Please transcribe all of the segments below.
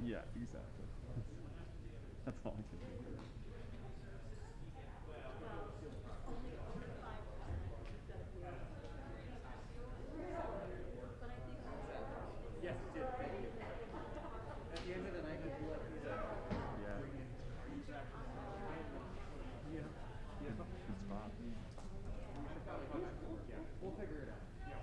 Yeah, exactly. That's all I can do. Yes, it did. Thank you. At the end of the night, would you like me to Yeah. bring in exactly? Yeah. Yeah. It's fine. We should probably go back to work. Yeah. We'll figure it out. Yeah.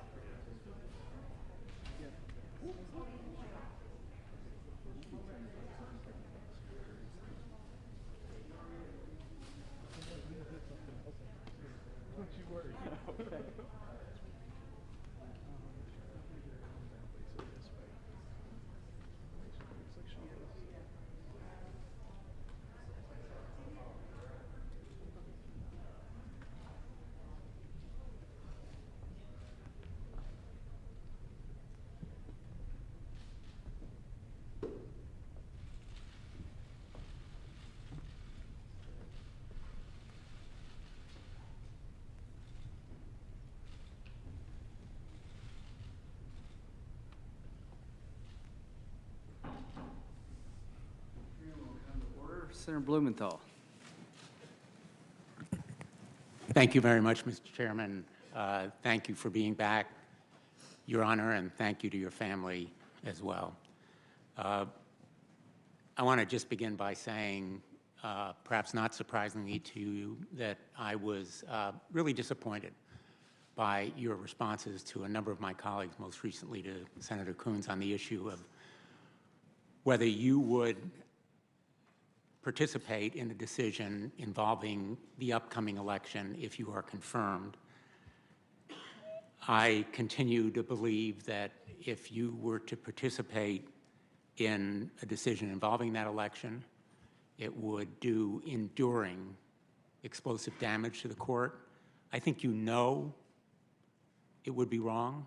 Don't you worry. Okay. Senator Blumenthal. Thank you very much, Mr. Chairman. Thank you for being back, Your Honor, and thank you to your family as well. I want to just begin by saying, perhaps not surprisingly to you, that I was really disappointed by your responses to a number of my colleagues, most recently to Senator Coons, on the issue of whether you would participate in a decision involving the upcoming election if you are confirmed. I continue to believe that if you were to participate in a decision involving that election, it would do enduring explosive damage to the court. I think you know it would be wrong,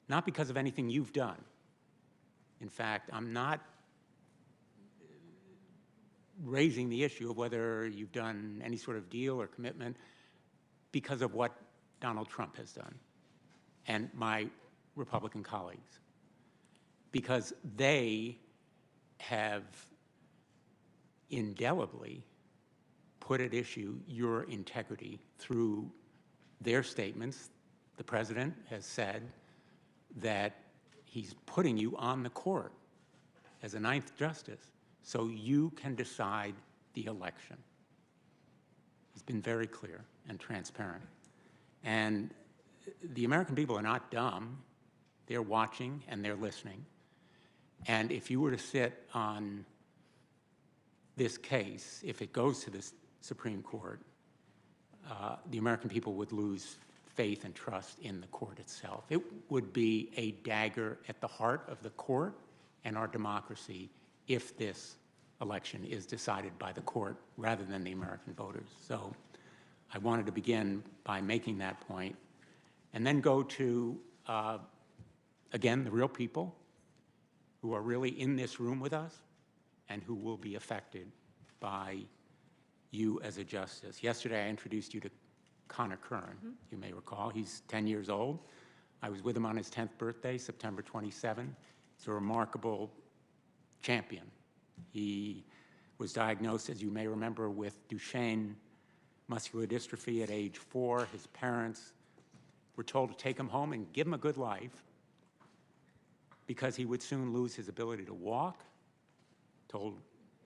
not because of anything you've done. In fact, I'm not raising the issue of whether you've done any sort of deal or commitment because of what Donald Trump has done and my Republican colleagues, because they have indelibly put at issue your integrity through their statements. The president has said that he's putting you on the court as a ninth justice so you can decide the election. He's been very clear and transparent. And the American people are not dumb. They're watching and they're listening. And if you were to sit on this case, if it goes to the Supreme Court, the American people would lose faith and trust in the court itself. It would be a dagger at the heart of the court and our democracy if this election is decided by the court rather than the American voters. So I wanted to begin by making that point and then go to, again, the real people who are really in this room with us and who will be affected by you as a justice. Yesterday, I introduced you to Conor Curran. You may recall, he's 10 years old. I was with him on his 10th birthday, September 27. He's a remarkable champion. He was diagnosed, as you may remember, with Duchenne muscular dystrophy at age 4. His parents were told to take him home and give him a good life because he would soon lose his ability to walk, told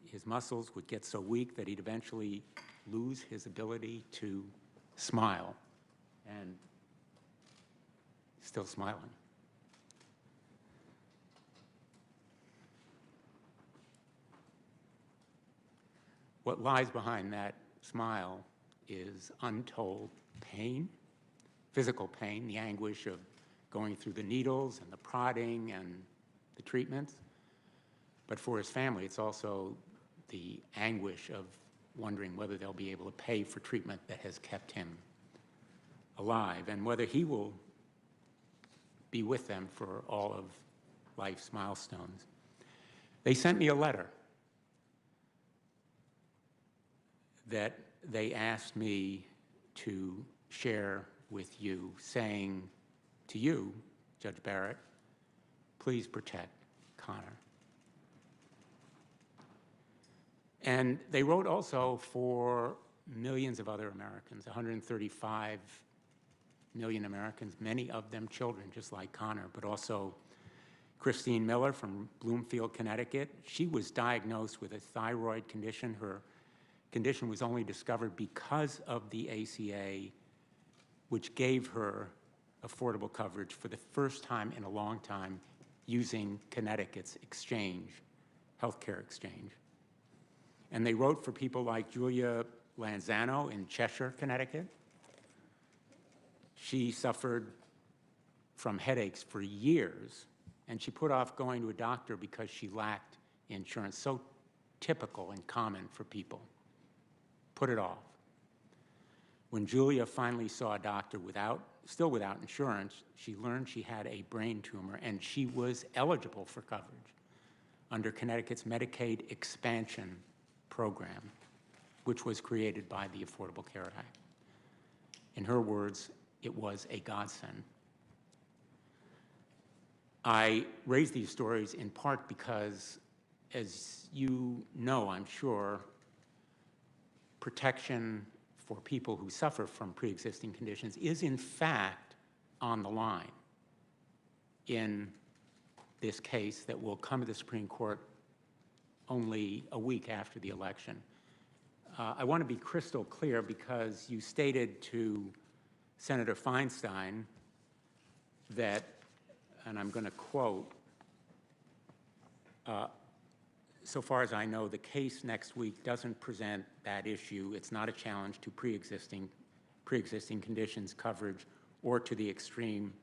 his muscles would get so weak that he'd eventually lose his ability to smile, and still smiling. What lies behind that smile is untold pain, physical pain, the anguish of going through the needles and the prodding and the treatments. But for his family, it's also the anguish of wondering whether they'll be able to pay for treatment that has kept him alive and whether he will be with them for all of life's milestones. They sent me a letter that they asked me to share with you, saying to you, Judge Barrett, please protect Conor. And they wrote also for millions of other Americans, 135 million Americans, many of them children, just like Conor, but also Christine Miller from Bloomfield, Connecticut. She was diagnosed with a thyroid condition. Her condition was only discovered because of the ACA, which gave her affordable coverage for the first time in a long time using Connecticut's exchange, healthcare exchange. And they wrote for people like Julia Lanzano in Cheshire, Connecticut. She suffered from headaches for years, and she put off going to a doctor because she lacked insurance. So typical and common for people. Put it off. When Julia finally saw a doctor still without insurance, she learned she had a brain tumor, and she was eligible for coverage under Connecticut's Medicaid expansion program, which was created by the Affordable Care Act. In her words, it was a godsend. I raise these stories in part because, as you know, I'm sure, protection for people who suffer from pre-existing conditions is in fact on the line in this case that will come to the Supreme Court only a week after the election. I want to be crystal clear because you stated to Senator Feinstein that, and I'm going to quote, so far as I know, the case next week doesn't present that issue. It's not a challenge to pre-existing conditions coverage or to the extreme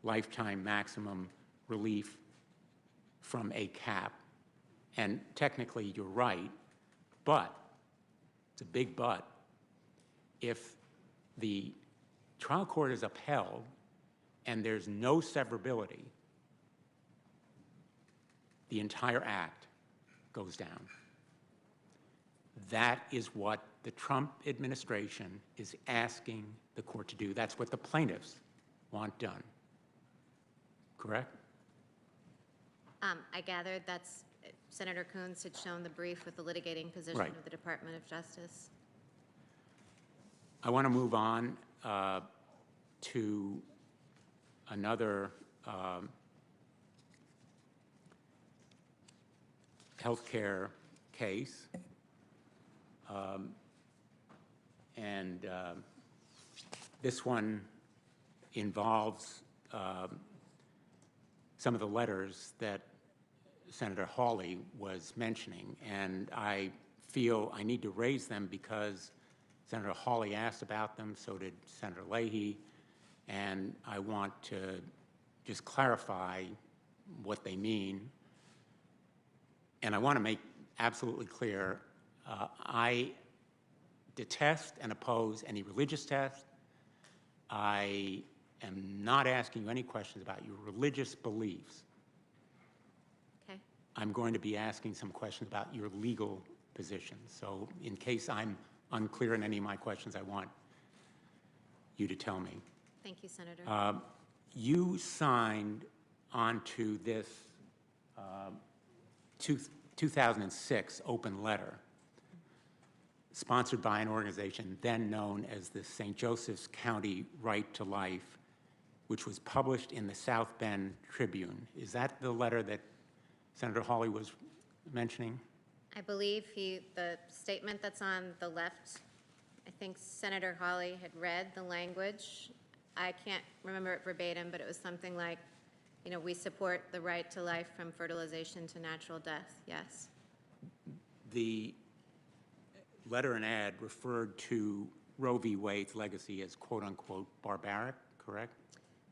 lifetime maximum relief from a cap. And technically, you're right, but, it's a big but, if the trial court is upheld and there's no severability, the entire act goes down. That is what the Trump administration is asking the court to do. That's what the plaintiffs want done. Correct? I gathered that's Senator Coons had shown the brief with the litigating position Right. of the Department of Justice. I want to move on to another healthcare case, and this one involves some of the letters that Senator Hawley was mentioning, and I feel I need to raise them because Senator Hawley asked about them, so did Senator Leahy, and I want to just clarify what they mean. And I want to make absolutely clear, I detest and oppose any religious test. I am not asking you any questions about your religious beliefs. Okay. I'm going to be asking some questions about your legal position. So in case I'm unclear in any of my questions, I want you to tell me. Thank you, Senator. You signed onto this 2006 open letter sponsored by an organization then known as the St. Joseph's County Right to Life, which was published in the South Bend Tribune. Is that the letter that Senator Hawley was mentioning? I believe the statement that's on the left, I think Senator Hawley had read the language. I can't remember it verbatim, but it was something like, you know, we support the right to life from fertilization to natural death. Yes. The letter and ad referred to Roe v. Wade's legacy as quote unquote barbaric, correct?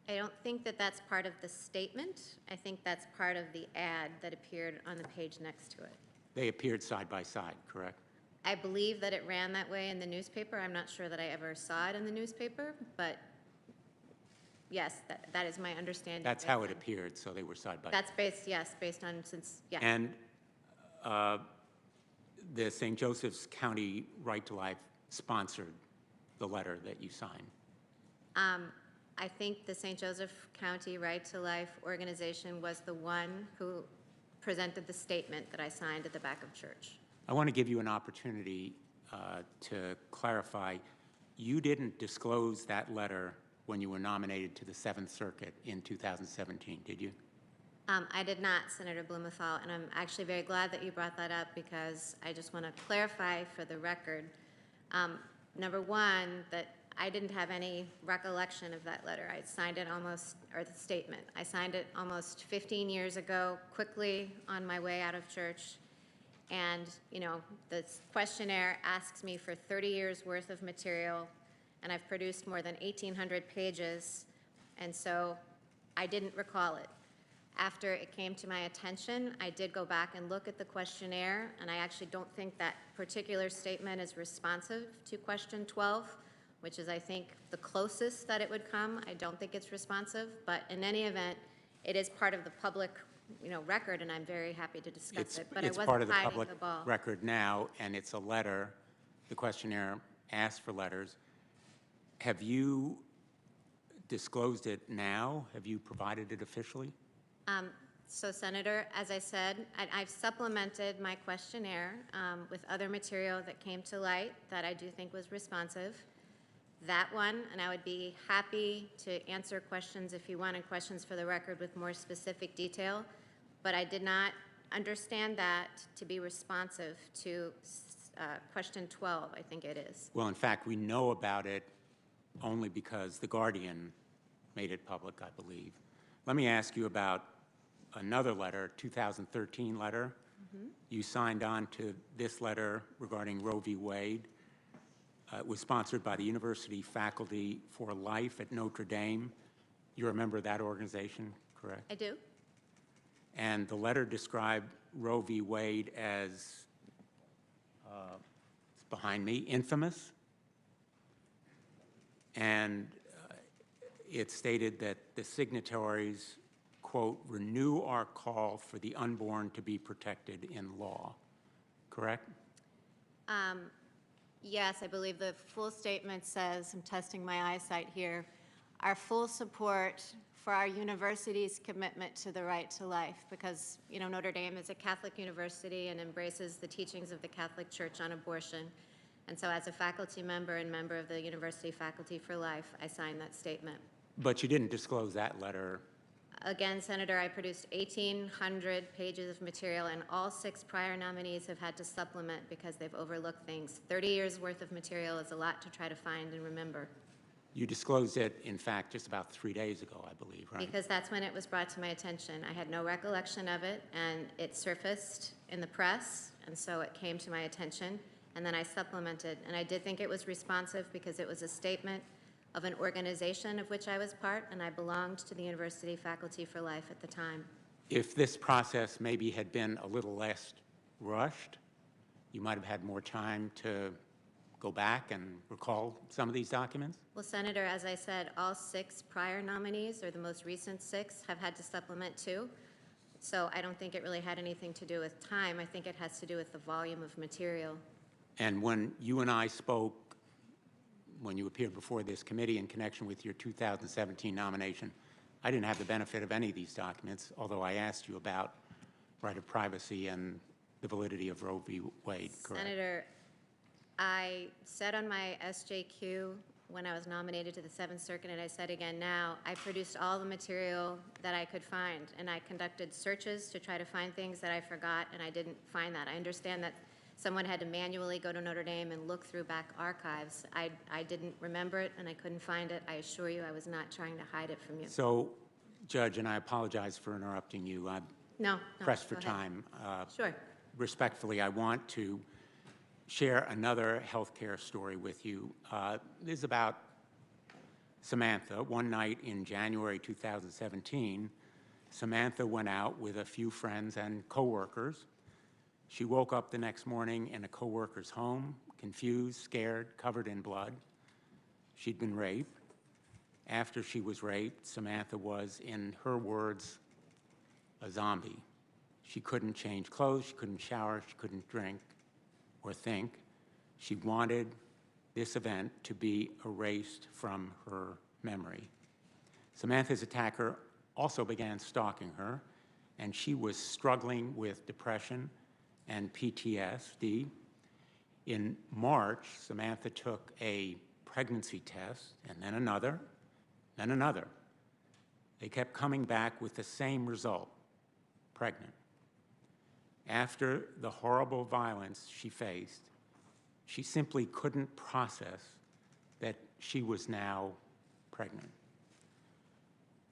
I don't think that that's part of the statement. I think that's part of the ad that appeared on the page next to it. They appeared side by side, correct? I believe that it ran that way in the newspaper. I'm not sure that I ever saw it in the newspaper, but yes, that is my understanding. That's how it appeared, so they were side by side. That's based on, yeah. And the St. Joseph's County Right to Life sponsored the letter that you signed. I think the St. Joseph County Right to Life organization was the one who presented the statement that I signed at the back of church. I want to give you an opportunity to clarify. You didn't disclose that letter when you were nominated to the Seventh Circuit in 2017, did you? I did not, Senator Blumenthal, and I'm actually very glad that you brought that up because I just want to clarify for the record. Number one, that I didn't have any recollection of that letter. I signed it almost, or the statement. I signed it almost 15 years ago, quickly on my way out of church. And, you know, the questionnaire asks me for 30 years worth of material, and I've produced more than 1,800 pages, and so I didn't recall it. After it came to my attention, I did go back and look at the questionnaire, and I actually don't think that particular statement is responsive to question 12, which is, I think, the closest that it would come. I don't think it's responsive, but in any event, it is part of the public, you know, record, and I'm very happy to discuss it. But It's I part of wasn't the hiding public the ball. record now, and it's a letter. The questionnaire asks for letters. Have you disclosed it now? Have you provided it officially? So, Senator, as I said, I've supplemented my questionnaire with other material that came to light that I do think was responsive. That one, and I would be happy to answer questions if you wanted questions for the record with more specific detail, but I did not understand that to be responsive to question 12, I think it is. Well, in fact, we know about it only because The Guardian made it public, I believe. Let me ask you about another letter, 2013 letter. You signed on to this letter regarding Roe v. Wade. It was sponsored by the University Faculty for Life at Notre Dame. You're a member of that organization, correct? I do. And the letter described Roe v. Wade as, it's behind me, infamous. And it stated that the signatories, quote, renew our call for the unborn to be protected in law, correct? Yes, I believe the full statement says, I'm testing my eyesight here, our full support for our university's commitment to the right to life, because, you know, Notre Dame is a Catholic university and embraces the teachings of the Catholic Church on abortion. And so as a faculty member and member of the University Faculty for Life, I signed that statement. But you didn't disclose that letter. Again, Senator, I produced 1,800 pages of material, and all 6 prior nominees have had to supplement because they've overlooked things. 30 years worth of material is a lot to try to find and remember. You disclosed it, in fact, just about 3 days ago, I believe, right? Because that's when it was brought to my attention. I had no recollection of it, and it surfaced in the press, and so it came to my attention, and then I supplemented. And I did think it was responsive because it was a statement of an organization of which I was part, and I belonged to the University Faculty for Life at the time. If this process maybe had been a little less rushed, you might have had more time to go back and recall some of these documents? Well, Senator, as I said, all 6 prior nominees, or the most recent 6, have had to supplement too. So I don't think it really had anything to do with time. I think it has to do with the volume of material. And when you and I spoke, when you appeared before this committee in connection with your 2017 nomination, I didn't have the benefit of any of these documents, although I asked you about right of privacy and the validity of Roe v. Wade, correct? Senator, I said on my SJQ when I was nominated to the 7th Circuit, and I said again now, I produced all the material that I could find, and I conducted searches to try to find things that I forgot, and I didn't find that. I understand that someone had to manually go to Notre Dame and look through back archives. I didn't remember it, and I couldn't find it. I assure you I was not trying to hide it from you. So, Judge, and I apologize for interrupting you. I'm No, pressed for go ahead. time. Sure. Respectfully, I want to share another healthcare story with you. This is about Samantha. One night in January 2017, Samantha went out with a few friends and coworkers. She woke up the next morning in a coworker's home, confused, scared, covered in blood. She'd been raped. After she was raped, Samantha was, in her words, a zombie. She couldn't change clothes, she couldn't shower, she couldn't drink or think. She wanted this event to be erased from her memory. Samantha's attacker also began stalking her, and she was struggling with depression and PTSD. In March, Samantha took a pregnancy test, and then another, then another. They kept coming back with the same result, pregnant. After the horrible violence she faced, she simply couldn't process that she was now pregnant.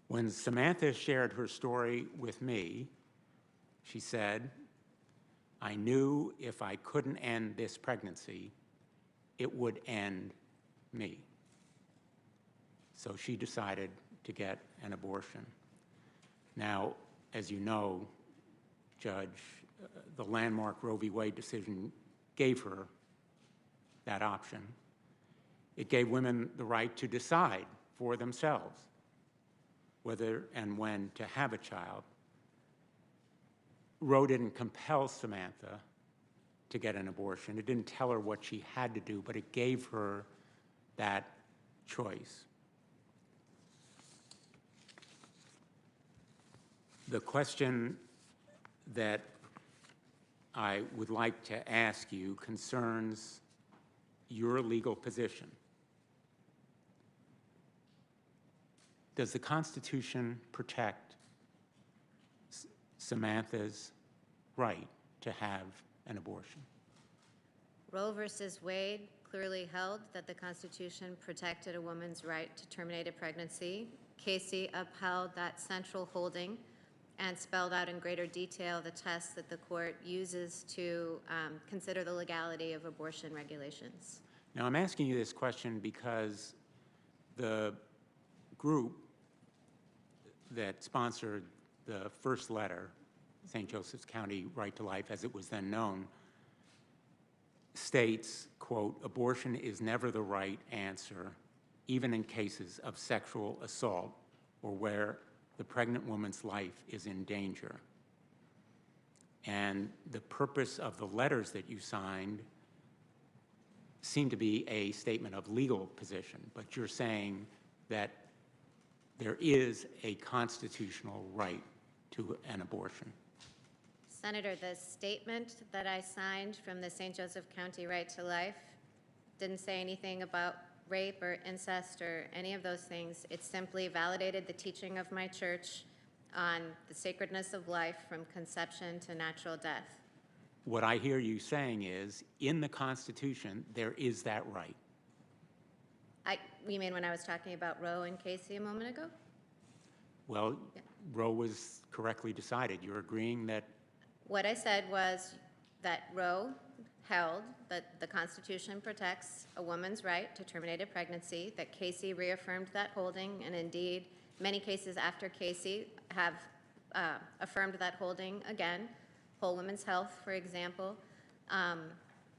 When Samantha shared her story with me, she said, "I knew if I couldn't end this pregnancy, it would end me." So she decided to get an abortion. Now, as you know, Judge, the landmark Roe v. Wade decision gave her that option. It gave women the right to decide for themselves whether and when to have a child. Roe didn't compel Samantha to get an abortion. It didn't tell her what she had to do, but it gave her that choice. The question that I would like to ask you concerns your legal position. Does the Constitution protect Samantha's right to have an abortion? Roe versus Wade clearly held that the Constitution protected a woman's right to terminate a pregnancy. Casey upheld that central holding and spelled out in greater detail the tests that the court uses to consider the legality of abortion regulations. Now, I'm asking you this question because the group that sponsored the first letter, St. Joseph's County Right to Life, as it was then known, states, quote, "Abortion is never the right answer, even in cases of sexual assault or where the pregnant woman's life is in danger." And the purpose of the letters that you signed seemed to be a statement of legal position, but you're saying that there is a constitutional right to an abortion. Senator, the statement that I signed from the St. Joseph County Right to Life didn't say anything about rape or incest or any of those things. It simply validated the teaching of my church on the sacredness of life from conception to natural death. What I hear you saying is, in the Constitution, there is that right. You mean when I was talking about Roe and Casey a moment ago? Well, Yeah. Roe was correctly decided. You're agreeing that What I said was that Roe held that the Constitution protects a woman's right to terminate a pregnancy, that Casey reaffirmed that holding, and indeed, many cases after Casey have affirmed that holding again, Whole Women's Health, for example.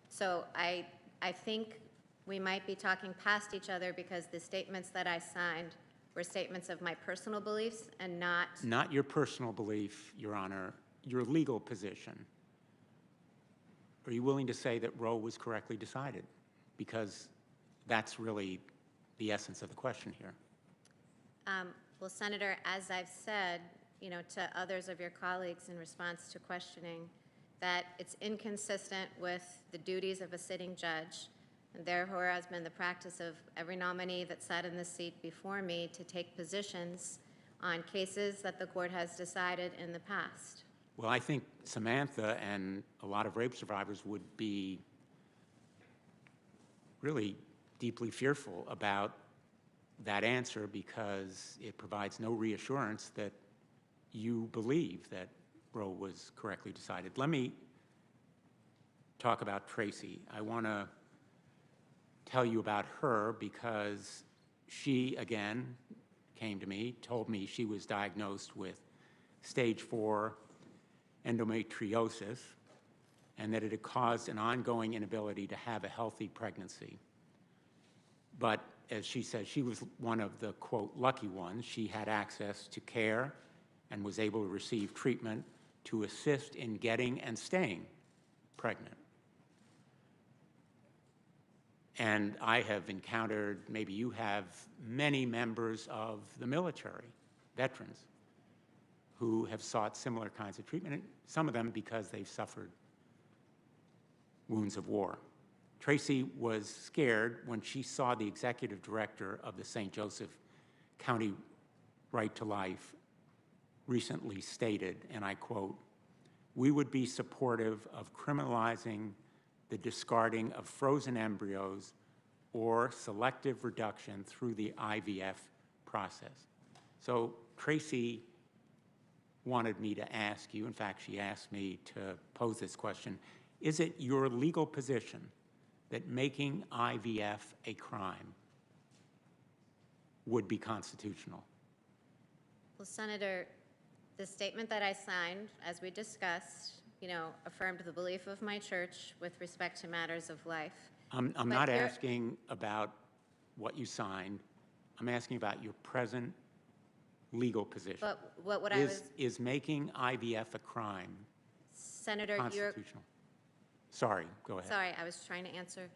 So I think we might be talking past each other because the statements that I signed were statements of my personal beliefs and not your personal belief, Your Honor, your legal position. Are you willing to say that Roe was correctly decided? Because that's really the essence of the question here. Well, Senator, as I've said, to others of your colleagues in response to questioning, that it's inconsistent with the duties of a sitting judge. And therefore has been the practice of every nominee that sat in the seat before me to take positions on cases that the court has decided in the past. Well, I think Samantha and a lot of rape survivors would be really deeply fearful about that answer because it provides no reassurance that you believe that Roe was correctly decided. Let me talk about Tracy. I want to tell you about her because she, again, came to me, told me she was diagnosed with stage 4 endometriosis and that it had caused an ongoing inability to have a healthy pregnancy. But as she said, she was one of the, quote, lucky ones. She had access to care and was able to receive treatment to assist in getting and staying pregnant. And I have encountered, maybe you have, many members of the military, veterans, who have sought similar kinds of treatment, and some of them because they've suffered wounds of war. Tracy was scared when she saw the executive director of the St. Joseph County Right to Life recently stated, and I quote, "We would be supportive of criminalizing the discarding of frozen embryos or selective reduction through the IVF process." So Tracy wanted me to ask you, in fact, she asked me to pose this question, is it your legal position that making IVF a crime would be constitutional? Well, Senator, the statement that I signed, as we discussed, affirmed the belief of my church with respect to matters of life. I'm But not you're- asking about what you signed. I'm asking about your present legal position. But what I was, Is making IVF a crime Senator, constitutional? Sorry, go ahead. sorry, I was trying to answer.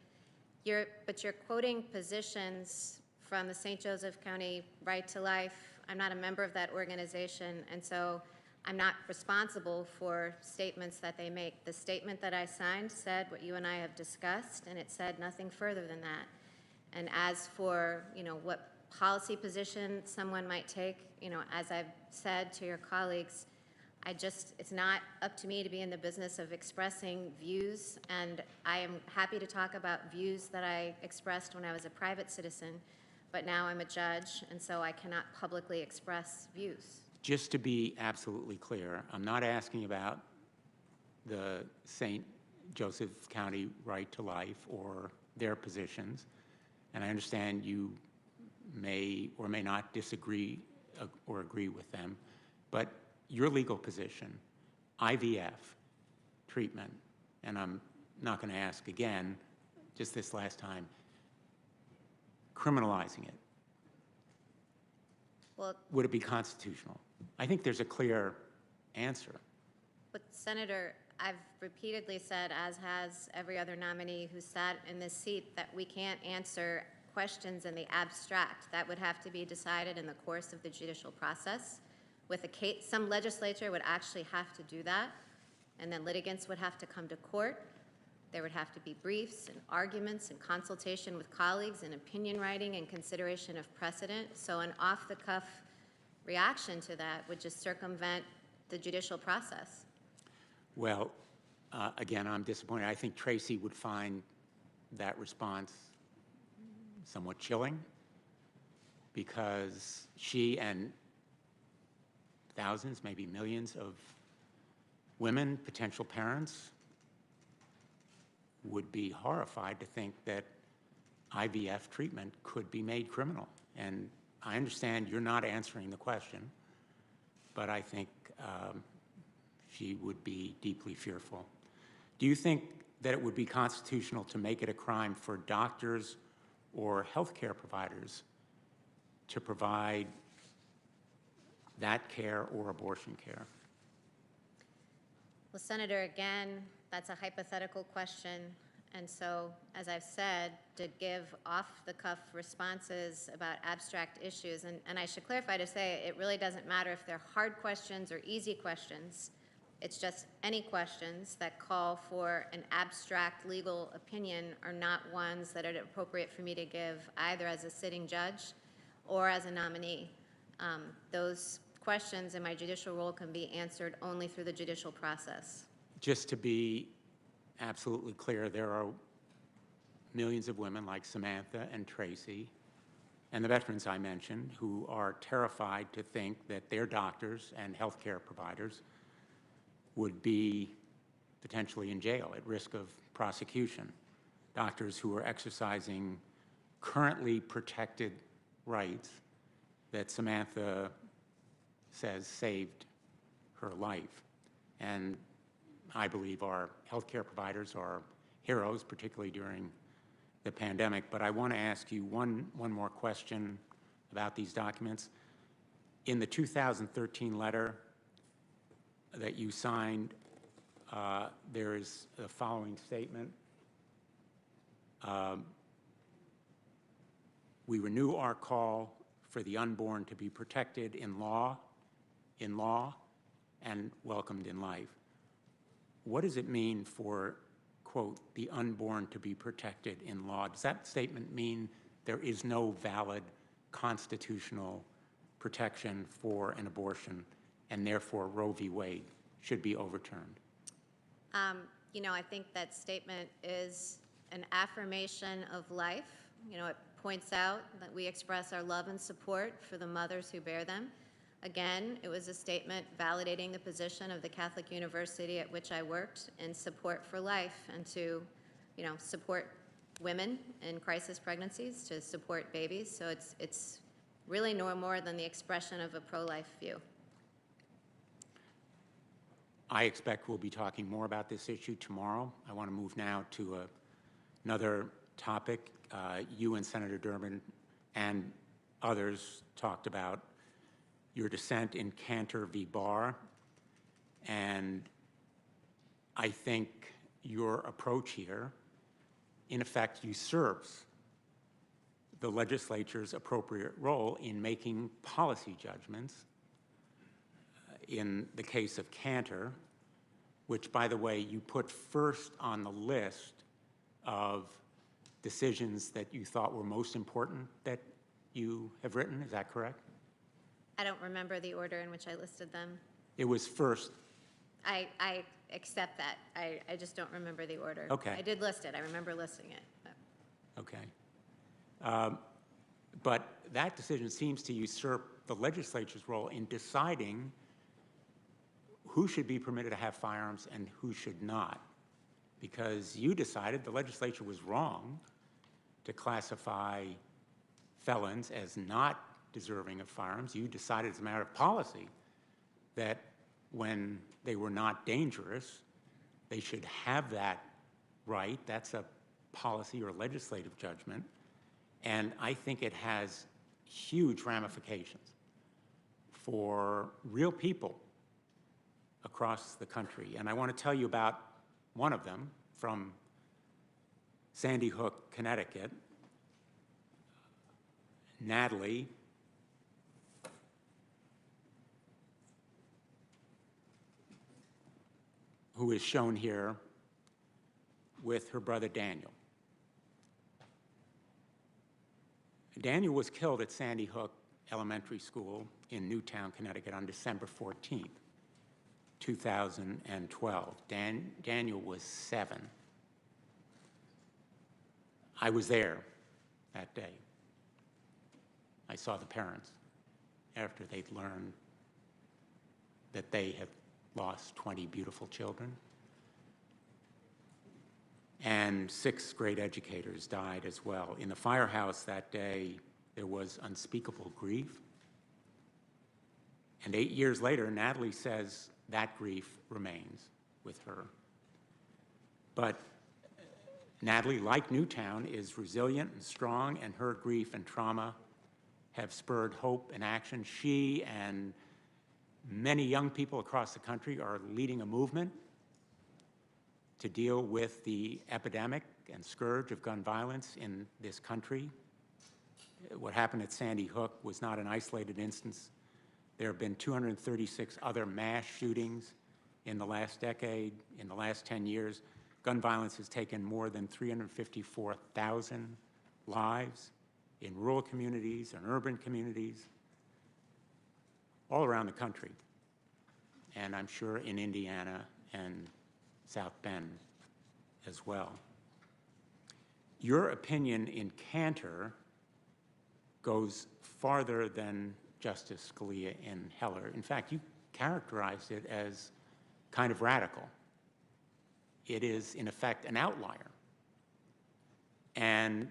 But you're quoting positions from the St. Joseph County Right to Life. I'm not a member of that organization, and so I'm not responsible for statements that they make. The statement that I signed said what you and I have discussed, and it said nothing further than that. And as for, what policy position someone might take, as I've said to your colleagues, it's not up to me to be in the business of expressing views, and I am happy to talk about views that I expressed when I was a private citizen, but now I'm a judge, and so I cannot publicly express views. Just to be absolutely clear, I'm not asking about the St. Joseph County Right to Life or their positions, and I understand you may or may not disagree or agree with them, but your legal position, IVF treatment, and I'm not going to ask again, just this last time, criminalizing it, Well, would it be constitutional? I think there's a clear answer. but Senator, I've repeatedly said, as has every other nominee who sat in this seat, that we can't answer questions in the abstract. That would have to be decided in the course of the judicial process. With a case, some legislature would actually have to do that, and then litigants would have to come to court. There would have to be briefs and arguments and consultation with colleagues and opinion writing and consideration of precedent. So an off-the-cuff reaction to that would just circumvent the judicial process. Well, again, I'm disappointed. I think Tracy would find that response somewhat chilling because she and thousands, maybe millions of women, potential parents, would be horrified to think that IVF treatment could be made criminal. And I understand you're not answering the question, but I think she would be deeply fearful. Do you think that it would be constitutional to make it a crime for doctors or healthcare providers to provide that care or abortion care? Well, Senator, again, that's a hypothetical question. And so, as I've said, to give off-the-cuff responses about abstract issues, and I should clarify to say it really doesn't matter if they're hard questions or easy questions. It's just any questions that call for an abstract legal opinion are not ones that are appropriate for me to give either as a sitting judge or as a nominee. Those questions in my judicial role can be answered only through the judicial process. Just to be absolutely clear, there are millions of women like Samantha and Tracy and the veterans I mentioned who are terrified to think that their doctors and healthcare providers would be potentially in jail at risk of prosecution. Doctors who are exercising currently protected rights that Samantha says saved her life. And I believe our healthcare providers are heroes, particularly during the pandemic. But I want to ask you one more question about these documents. In the 2013 letter that you signed, there is the following statement. We renew our call for the unborn to be protected in law, and welcomed in life. What does it mean for quote, the unborn to be protected in law. Does that statement mean there is no valid constitutional protection for an abortion, and therefore Roe v. Wade should be overturned? You know, I think that statement is an affirmation of life. You know, it points out that we express our love and support for the mothers who bear them. Again, it was a statement validating the position of the Catholic university at which I worked in support for life and to, you know, support women in crisis pregnancies, to support babies. So it's really no more than the expression of a pro-life view. I expect we'll be talking more about this issue tomorrow. I want to move now to another topic. You and Senator Durbin and others talked about your dissent in Cantor v. Barr, and I think your approach here, in effect, usurps the legislature's appropriate role in making policy judgments. In the case of Cantor, which, by the way, you put first on the list of decisions that you thought were most important that you have written, is that correct? I don't remember the order in which I listed them. It was first. I accept that. I just don't remember the order. Okay. I did list it. I remember listing it. But. Okay. But that decision seems to usurp the legislature's role in deciding who should be permitted to have firearms and who should not, because you decided the legislature was wrong to classify felons as not deserving of firearms. You decided as a matter of policy that when they were not dangerous, they should have that right. That's a policy or legislative judgment. And I think it has huge ramifications for real people across the country. And I want to tell you about one of them from Sandy Hook, Connecticut. Natalie who is shown here with her brother Daniel. Daniel was killed at Sandy Hook Elementary School in Newtown, Connecticut on December 14th, 2012. Daniel was 7. I was there that day. I saw the parents after they'd learned that they had lost 20 beautiful children. And 6 great educators died as well. In the firehouse that day, there was unspeakable grief. And 8 years later, Natalie says that grief remains with her. But Natalie, like Newtown, is resilient and strong, and her grief and trauma have spurred hope and action. She and many young people across the country are leading a movement to deal with the epidemic and scourge of gun violence in this country. What happened at Sandy Hook was not an isolated instance. There have been 236 other mass shootings in the last decade. In the last 10 years, gun violence has taken more than 354,000 lives in rural communities and urban communities all around the country, and I'm sure in Indiana and South Bend as well. Your opinion in Cantor goes farther than Justice Scalia in Heller. In fact, you characterized it as kind of radical. It is, in effect, an outlier. And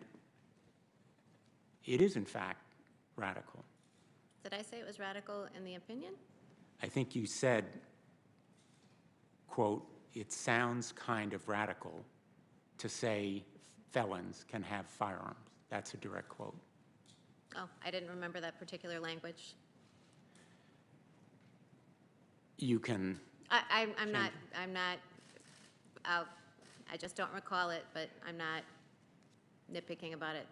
it is, in fact, radical. Did I say it was radical in the opinion? I think you said, quote, it sounds kind of radical to say felons can have firearms. That's a direct quote. Oh, I didn't remember that particular language. You can. I'm not out. I just don't recall it, but I'm not nitpicking about it.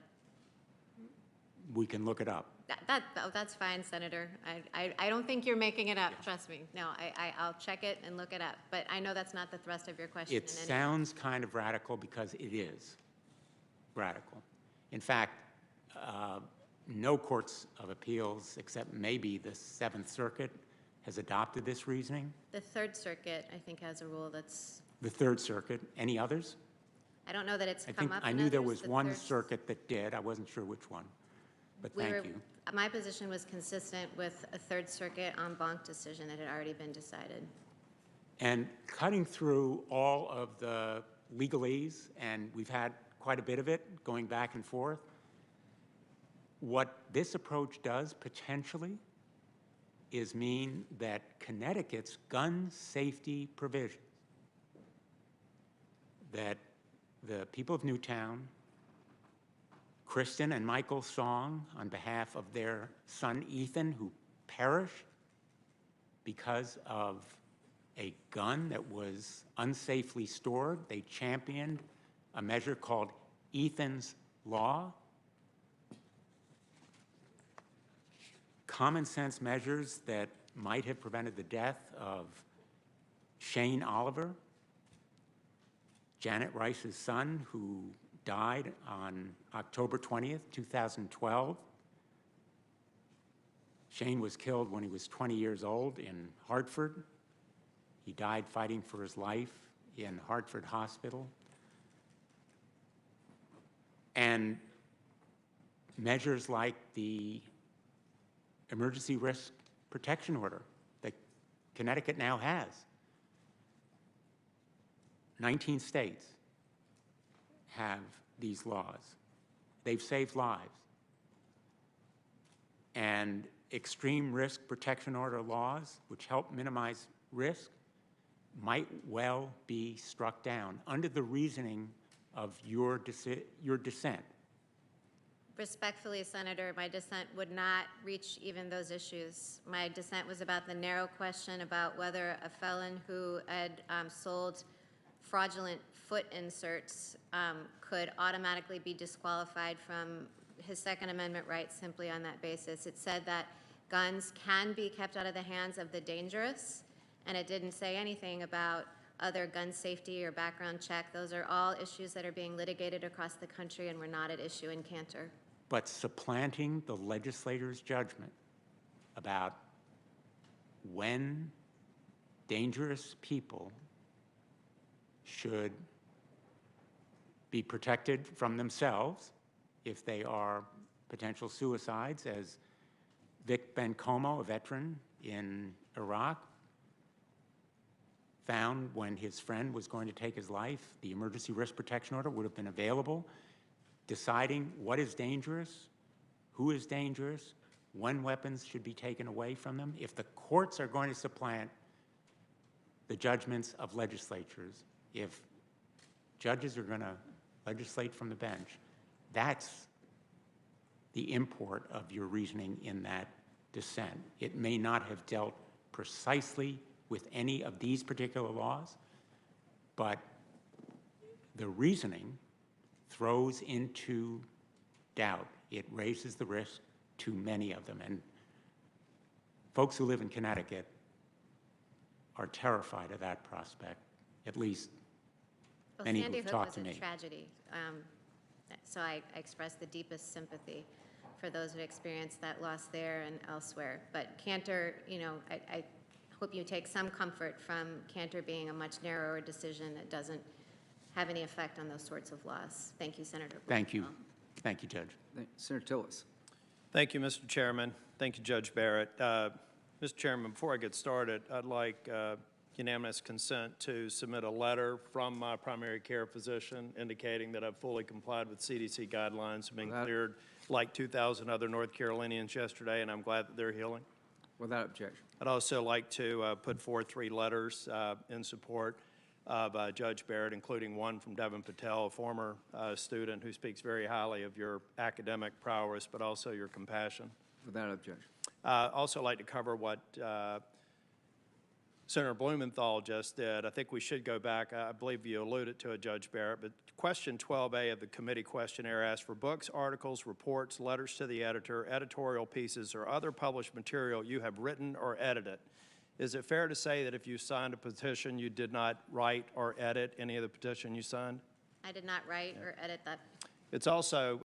We can look it up. That's fine, Senator. I don't think you're making it up, trust me. No, I'll check it and look it up, but I know that's not the thrust of your question. It sounds kind of radical because it is radical. In fact, no courts of appeals, except maybe the Seventh Circuit, has adopted this reasoning. The Third Circuit, I think, has a rule that's, The Third Circuit. Any others? I don't know that it's I come think up I in knew there others. was The one Third- circuit that did. I wasn't sure which one, but thank you. My position was consistent with a Third Circuit en banc decision that had already been decided. And cutting through all of the legalese, and we've had quite a bit of it going back and forth, what this approach does potentially is mean that Connecticut's gun safety provisions that the people of Newtown, Kristen and Michael Song, on behalf of their son Ethan, who perished because of a gun that was unsafely stored, they championed a measure called Ethan's Law. Common sense measures that might have prevented the death of Shane Oliver, Janet Rice's son, who died on October 20th, 2012. Shane was killed when he was 20 years old in Hartford. He died fighting for his life in Hartford Hospital. And measures like the emergency risk protection order that Connecticut now has. 19 states have these laws. They've saved lives. And extreme risk protection order laws, which help minimize risk, might well be struck down under the reasoning of your dissent. Respectfully, Senator, my dissent would not reach even those issues. My dissent was about the narrow question about whether a felon who had sold fraudulent foot inserts could automatically be disqualified from his Second Amendment rights simply on that basis. It said that guns can be kept out of the hands of the dangerous, and it didn't say anything about other gun safety or background check. Those are all issues that are being litigated across the country and were not at issue in Cantor. But supplanting the legislator's judgment about when dangerous people should be protected from themselves if they are potential suicides, as Vic Bencomo, a veteran in Iraq, found when his friend was going to take his life. The emergency risk protection order would have been available, deciding what is dangerous, who is dangerous, when weapons should be taken away from them. If the courts are going to supplant the judgments of legislatures, if judges are going to legislate from the bench, that's the import of your reasoning in that dissent. It may not have dealt precisely with any of these particular laws, but the reasoning throws into doubt. It raises the risk to many of them. And folks who live in Connecticut are terrified of that prospect, at least many Sandy who've Hook talked was to a me. tragedy, so I express the deepest sympathy for those who experienced that loss there and elsewhere. But Cantor, I hope you take some comfort from Cantor being a much narrower decision that doesn't have any effect on those sorts of laws. Thank you, Senator Blumenthal. Thank you. Thank you, Judge. Senator Tillis. Thank you, Mr. Chairman. Thank you, Judge Barrett. Mr. Chairman, before I get started, I'd like unanimous consent to submit a letter from my primary care physician indicating that I've fully complied with CDC guidelines, being cleared like 2,000 other North Carolinians yesterday, and I'm glad that they're healing. Without objection. I'd also like to put forth 3 letters in support of Judge Barrett, including one from Devin Patel, a former student who speaks very highly of your academic prowess, but also your compassion. Without objection. Also like to cover what Senator Blumenthal just did. I think we should go back. I believe you alluded to it, Judge Barrett, but question 12A of the committee questionnaire asks for books, articles, reports, letters to the editor, editorial pieces, or other published material you have written or edited. Is it fair to say that if you signed a petition, you did not write or edit any of the petition you signed? I did not write or edit that. It's also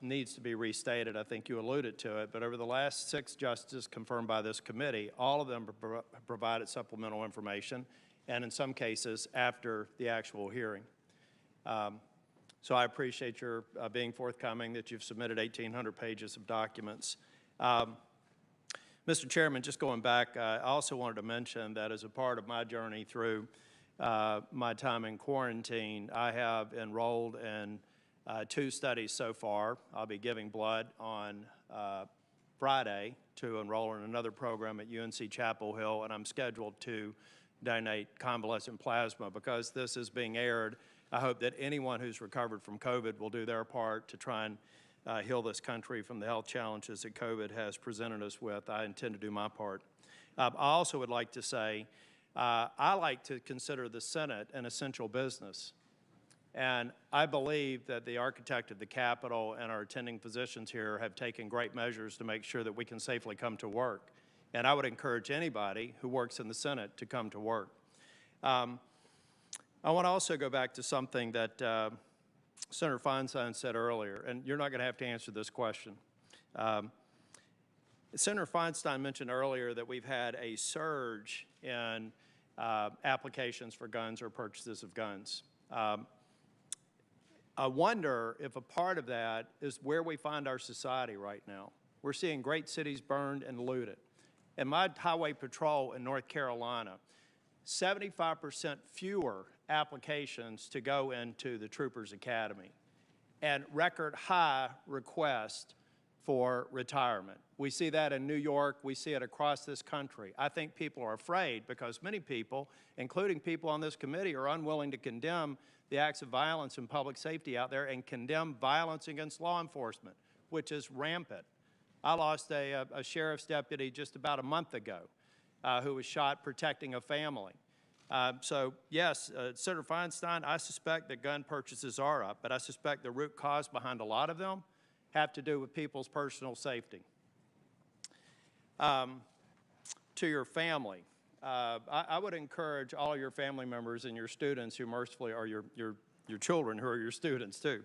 needs to be restated. I think you alluded to it, but over the last 6 justices confirmed by this committee, all of them provided supplemental information, and in some cases after the actual hearing. So I appreciate your being forthcoming, that you've submitted 1,800 pages of documents. Mr. Chairman, just going back, I also wanted to mention that as a part of my journey through my time in quarantine, I have enrolled in 2 studies so far. I'll be giving blood on Friday to enroll in another program at UNC Chapel Hill, and I'm scheduled to donate convalescent plasma. Because this is being aired, I hope that anyone who's recovered from COVID will do their part to try and heal this country from the health challenges that COVID has presented us with. I intend to do my part. I also would like to say, I like to consider the Senate an essential business. And I believe that the architect of the Capitol and our attending physicians here have taken great measures to make sure that we can safely come to work. And I would encourage anybody who works in the Senate to come to work. I want to also go back to something that Senator Feinstein said earlier, and you're not going to have to answer this question. Senator Feinstein mentioned earlier that we've had a surge in applications for guns or purchases of guns. I wonder if a part of that is where we find our society right now. We're seeing great cities burned and looted. In my highway patrol in North Carolina, 75% fewer applications to go into the Troopers Academy and record high requests for retirement. We see that in New York. We see it across this country. I think people are afraid because many people, including people on this committee, are unwilling to condemn the acts of violence and public safety out there and condemn violence against law enforcement, which is rampant. I lost a sheriff's deputy just about a month ago who was shot protecting a family. So yes, Senator Feinstein, I suspect that gun purchases are up, but I suspect the root cause behind a lot of them have to do with people's personal safety. To your family, I would encourage all your family members and your students who mercifully are your children who are your students too,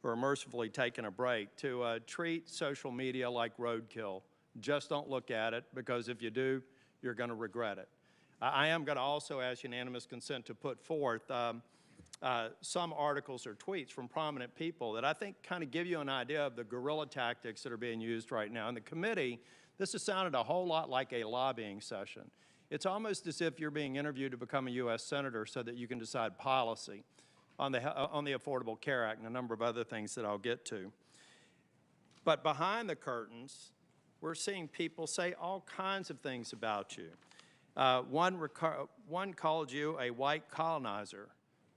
who are mercifully taking a break, to treat social media like roadkill. Just don't look at it, because if you do, you're going to regret it. I am going to also ask unanimous consent to put forth some articles or tweets from prominent people that I think kind of give you an idea of the guerrilla tactics that are being used right now. In the committee, this has sounded a whole lot like a lobbying session. It's almost as if you're being interviewed to become a U.S. Senator so that you can decide policy on the Affordable Care Act and a number of other things that I'll get to. But behind the curtains, we're seeing people say all kinds of things about you. One called you a white colonizer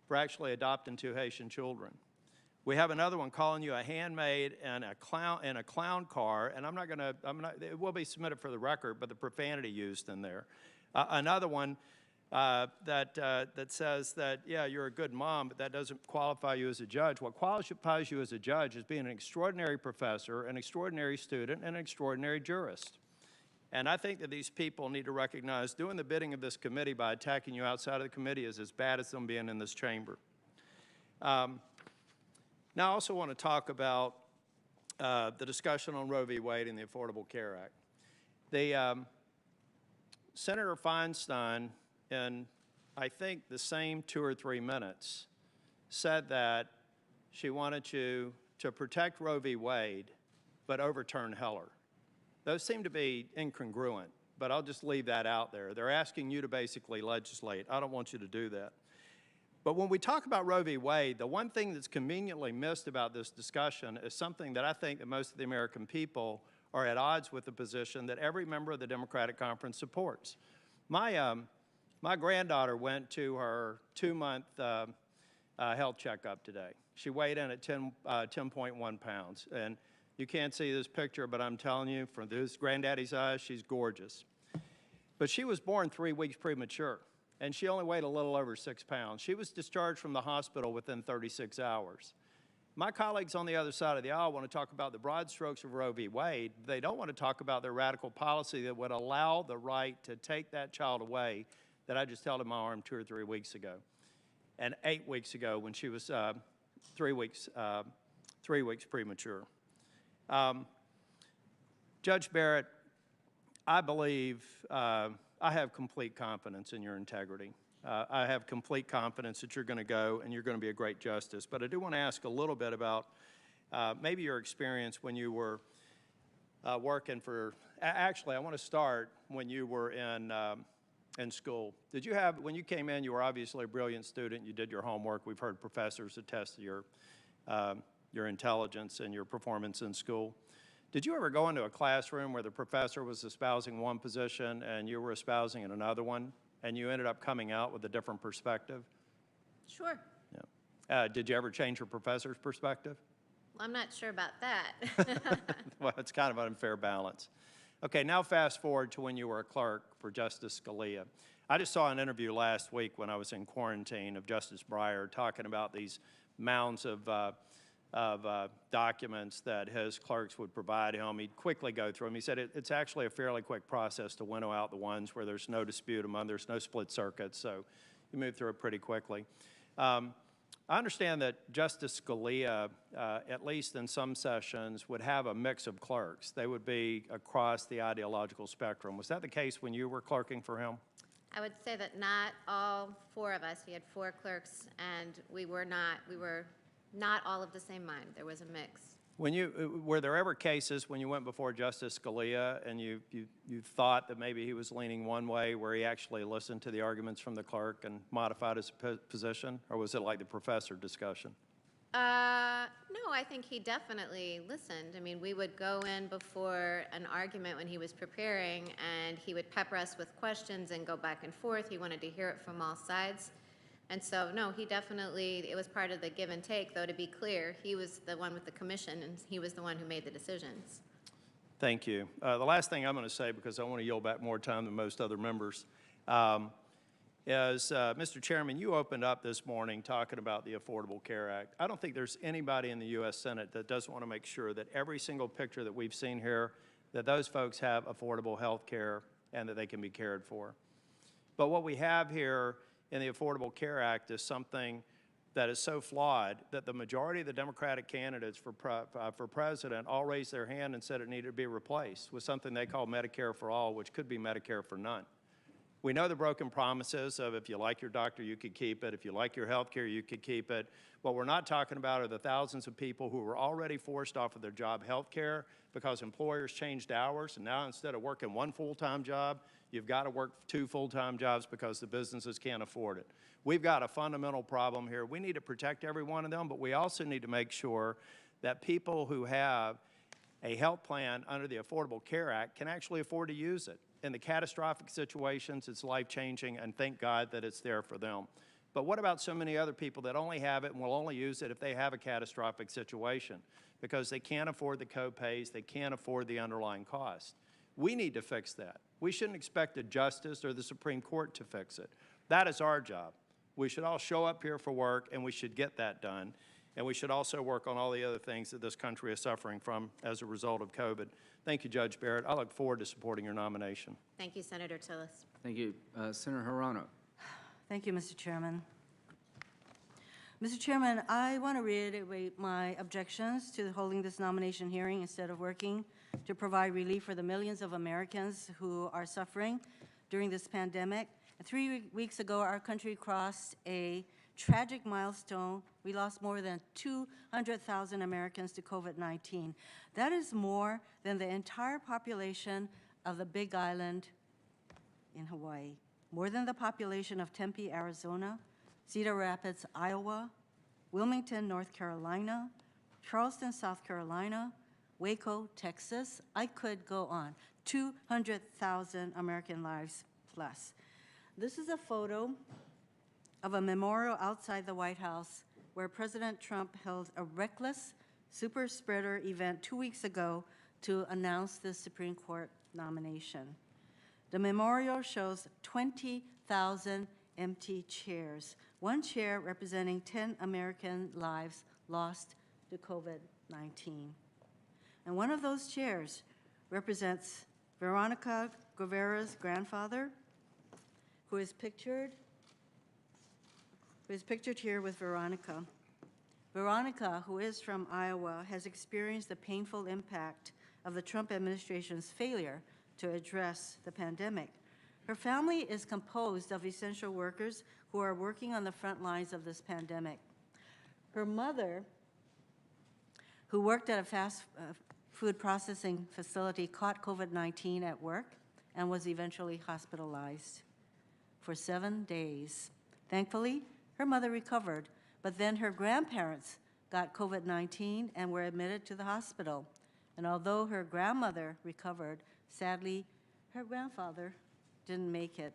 for actually adopting 2 Haitian children. We have another one calling you a handmaid and a clown car, and it will be submitted for the record, but the profanity used in there. Another one that says that, yeah, you're a good mom, but that doesn't qualify you as a judge. What qualifies you as a judge is being an extraordinary professor, an extraordinary student, and an extraordinary jurist. And I think that these people need to recognize doing the bidding of this committee by attacking you outside of the committee is as bad as them being in this chamber. Now, I also want to talk about the discussion on Roe v. Wade and the Affordable Care Act. Senator Feinstein, in I think the same 2 or 3 minutes, said that she wanted you to protect Roe v. Wade, but overturn Heller. Those seem to be incongruent, but I'll just leave that out there. They're asking you to basically legislate. I don't want you to do that. But when we talk about Roe v. Wade, the one thing that's conveniently missed about this discussion is something that I think that most of the American people are at odds with the position that every member of the Democratic Conference supports. My granddaughter went to her 2-month health checkup today. She weighed in at 10.1 pounds. And you can't see this picture, but I'm telling you, from this granddaddy's eyes, she's gorgeous. But she was born 3 weeks premature, and she only weighed a little over 6 pounds. She was discharged from the hospital within 36 hours. My colleagues on the other side of the aisle want to talk about the broad strokes of Roe v. Wade. They don't want to talk about their radical policy that would allow the right to take that child away that I just held in my arm 2 or 3 weeks ago, and 8 weeks ago when she was 3 weeks premature. Judge Barrett, I believe I have complete confidence in your integrity. I have complete confidence that you're going to go and you're going to be a great justice. But I do want to ask a little bit about maybe your experience when you were working for, actually, I want to start when you were in school. Did you have, when you came in, you were obviously a brilliant student, you did your homework. We've heard professors attest to your intelligence and your performance in school. Did you ever go into a classroom where the professor was espousing one position and you were espousing another one, and you ended up coming out with a different perspective? Sure. Yeah. Did you ever change your professor's perspective? Well, I'm not sure about that. Well, it's kind of an unfair balance. Okay, now fast forward to when you were a clerk for Justice Scalia. I just saw an interview last week when I was in quarantine of Justice Breyer talking about these mounds of documents that his clerks would provide him. He'd quickly go through them. He said it's actually a fairly quick process to winnow out the ones where there's no dispute among, there's no split circuits, so you move through it pretty quickly. I understand that Justice Scalia, at least in some sessions, would have a mix of clerks. They would be across the ideological spectrum. Was that the case when you were clerking for him? I would say that not all 4 of us, he had 4 clerks, and we were not all of the same mind. There was a mix. When were there ever cases when you went before Justice Scalia and you thought that maybe he was leaning one way where he actually listened to the arguments from the clerk and modified his position? Or was it like the professor discussion? No, I think he definitely listened. I mean, we would go in before an argument when he was preparing, and he would pepper us with questions and go back and forth. He wanted to hear it from all sides. And so, no, he definitely, it was part of the give and take, though, to be clear, he was the one with the commission, and he was the one who made the decisions. Thank you. The last thing I'm going to say, because I want to yield back more time than most other members, is, Mr. Chairman, you opened up this morning talking about the Affordable Care Act. I don't think there's anybody in the U.S. Senate that doesn't want to make sure that every single picture that we've seen here, that those folks have affordable health care and that they can be cared for. But what we have here in the Affordable Care Act is something that is so flawed that the majority of the Democratic candidates for president all raised their hand and said it needed to be replaced with something they call Medicare for All, which could be Medicare for none. We know the broken promises of if you like your doctor, you could keep it. If you like your health care, you could keep it. What we're not talking about are the thousands of people who were already forced off of their job health care because employers changed hours, and now instead of working one full-time job, you've got to work 2 full-time jobs because the businesses can't afford it. We've got a fundamental problem here. We need to protect every one of them, but we also need to make sure that people who have a health plan under the Affordable Care Act can actually afford to use it. In the catastrophic situations, it's life-changing, and thank God that it's there for them. But what about so many other people that only have it and will only use it if they have a catastrophic situation because they can't afford the co-pays, they can't afford the underlying cost? We need to fix that. We shouldn't expect a justice or the Supreme Court to fix it. That is our job. We should all show up here for work, and we should get that done. And we should also work on all the other things that this country is suffering from as a result of COVID. Thank you, Judge Barrett. I look forward to supporting your nomination. Thank you, Senator Tillis. Thank you. Senator Hirano. Thank you, Mr. Chairman. Mr. Chairman, I want to reiterate my objections to holding this nomination hearing instead of working to provide relief for the millions of Americans who are suffering during this pandemic. 3 weeks ago, our country crossed a tragic milestone. We lost more than 200,000 Americans to COVID-19. That is more than the entire population of the Big Island in Hawaii, more than the population of Tempe, Arizona, Cedar Rapids, Iowa, Wilmington, North Carolina, Charleston, South Carolina, Waco, Texas. I could go on. 200,000 American lives plus. This is a photo of a memorial outside the White House where President Trump held a reckless super spreader event 2 weeks ago to announce the Supreme Court nomination. The memorial shows 20,000 empty chairs, one chair representing 10 American lives lost to COVID-19. And one of those chairs represents Veronica Guevara's grandfather, who is pictured here with Veronica. Veronica, who is from Iowa, has experienced the painful impact of the Trump administration's failure to address the pandemic. Her family is composed of essential workers who are working on the front lines of this pandemic. Her mother, who worked at a fast food processing facility, caught COVID-19 at work and was eventually hospitalized for 7 days. Thankfully, her mother recovered, but then her grandparents got COVID-19 and were admitted to the hospital. And although her grandmother recovered, sadly, her grandfather didn't make it.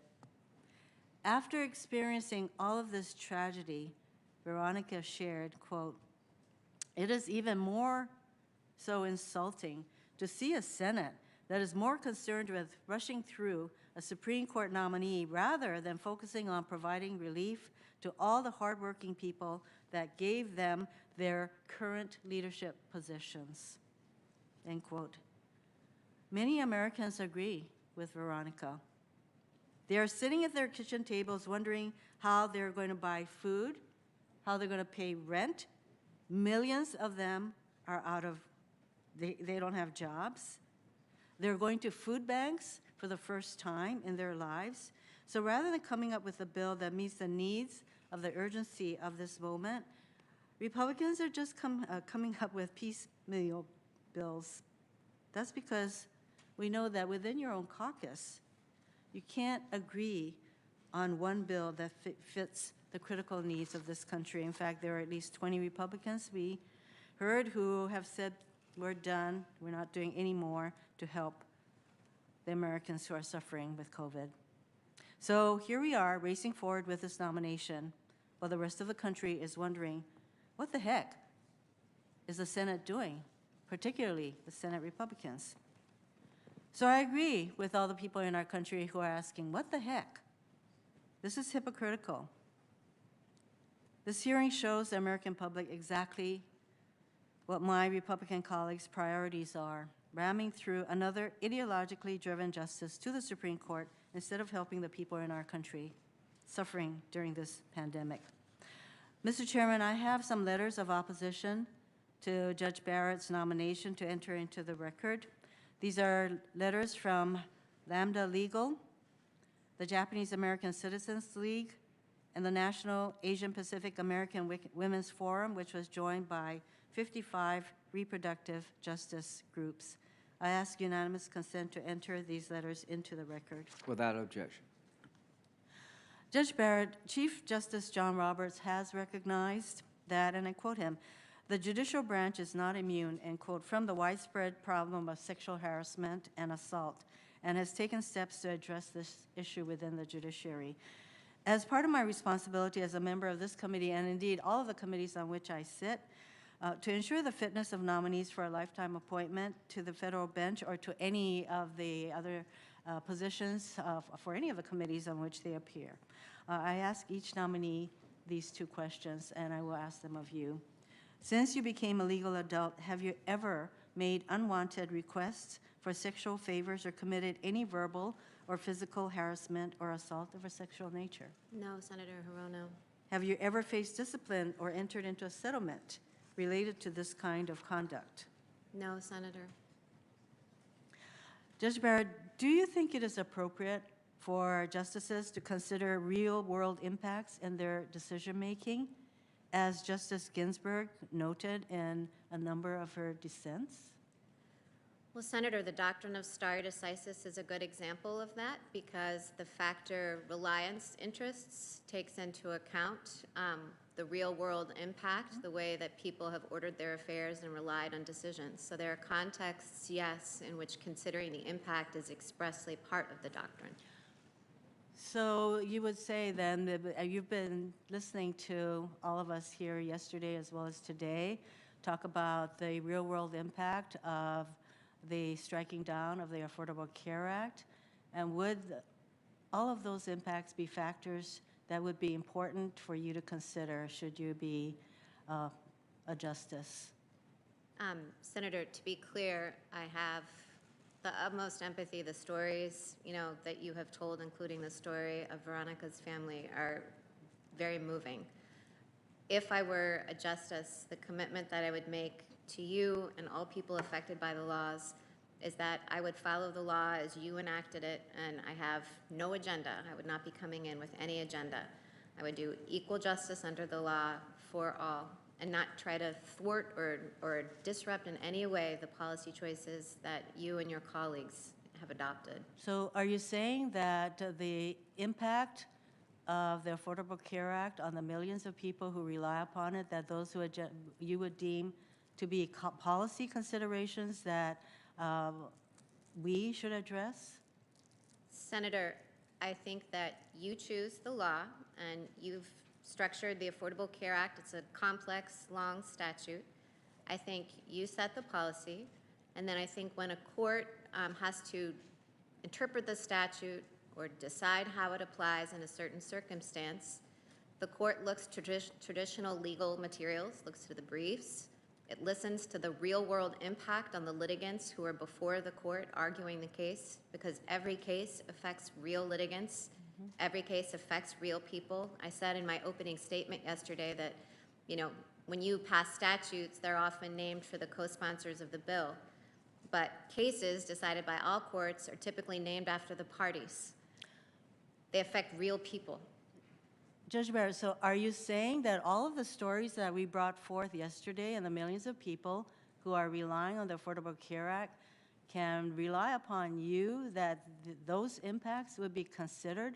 After experiencing all of this tragedy, Veronica shared, quote, "It is even more so insulting to see a Senate that is more concerned with rushing through a Supreme Court nominee rather than focusing on providing relief to all the hardworking people that gave them their current leadership positions," end quote. Many Americans agree with Veronica. They are sitting at their kitchen tables wondering how they're going to buy food, how they're going to pay rent. Millions of them are they don't have jobs. They're going to food banks for the first time in their lives. So rather than coming up with a bill that meets the needs of the urgency of this moment, Republicans are just coming up with piecemeal bills. That's because we know that within your own caucus, you can't agree on one bill that fits the critical needs of this country. In fact, there are at least 20 Republicans we heard who have said, we're done, we're not doing any more to help the Americans who are suffering with COVID. So here we are racing forward with this nomination while the rest of the country is wondering, what the heck is the Senate doing, particularly the Senate Republicans? So I agree with all the people in our country who are asking, what the heck? This is hypocritical. This hearing shows the American public exactly what my Republican colleagues' priorities are, ramming through another ideologically driven justice to the Supreme Court instead of helping the people in our country suffering during this pandemic. Mr. Chairman, I have some letters of opposition to Judge Barrett's nomination to enter into the record. These are letters from Lambda Legal, the Japanese American Citizens League, and the National Asian Pacific American Women's Forum, which was joined by 55 reproductive justice groups. I ask unanimous consent to enter these letters into the record. Without objection. Judge Barrett, Chief Justice John Roberts has recognized that, and I quote him, "The judicial branch is not immune," end quote, "from the widespread problem of sexual harassment and assault, and has taken steps to address this issue within the judiciary. As part of my responsibility as a member of this committee, and indeed all of the committees on which I sit, to ensure the fitness of nominees for a lifetime appointment to the federal bench or to any of the other positions for any of the committees on which they appear, I ask each nominee these two questions, and I will ask them of you. Since you became a legal adult, have you ever made unwanted requests for sexual favors or committed any verbal or physical harassment or assault of a sexual nature? No, Senator Hirono. Have you ever faced discipline or entered into a settlement related to this kind of conduct? No, Senator. Judge Barrett, do you think it is appropriate for justices to consider real-world impacts in their decision-making, as Justice Ginsburg noted in a number of her dissents? Well, Senator, the doctrine of stare decisis is a good example of that because the factor reliance interests takes into account the real-world impact, the way that people have ordered their affairs and relied on decisions. So there are contexts, yes, in which considering the impact is expressly part of the doctrine. So you would say then that you've been listening to all of us here yesterday as well as today talk about the real-world impact of the striking down of the Affordable Care Act And would all of those impacts be factors that would be important for you to consider should you be a justice? Senator, to be clear, I have the utmost empathy. The stories, that you have told, including the story of Veronica's family, are very moving. If I were a justice, the commitment that I would make to you and all people affected by the laws is that I would follow the law as you enacted it, and I have no agenda. I would not be coming in with any agenda. I would do equal justice under the law for all, and not try to thwart or disrupt in any way the policy choices that you and your colleagues have adopted. So are you saying that the impact of the Affordable Care Act on the millions of people who rely upon it, that those who you would deem to be policy considerations that we should address? Senator, I think that you choose the law, and you've structured the Affordable Care Act. It's a complex, long statute. I think you set the policy, and then I think when a court has to interpret the statute or decide how it applies in a certain circumstance, the court looks to traditional legal materials, looks to the briefs. It listens to the real-world impact on the litigants who are before the court arguing the case, because every case affects real litigants. Every case affects real people. I said in my opening statement yesterday that, when you pass statutes, they're often named for the co-sponsors of the bill. But cases decided by all courts are typically named after the parties. They affect real people. Judge Barrett, so are you saying that all of the stories that we brought forth yesterday and the millions of people who are relying on the Affordable Care Act can rely upon you, that those impacts would be considered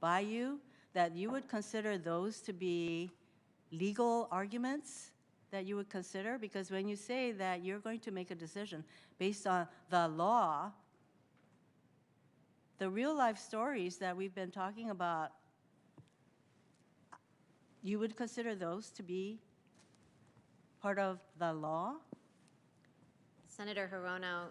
by you, that you would consider those to be legal arguments that you would consider? Because when you say that you're going to make a decision based on the law, the real life stories that we've been talking about, you would consider those to be part of the law? Senator Hirono,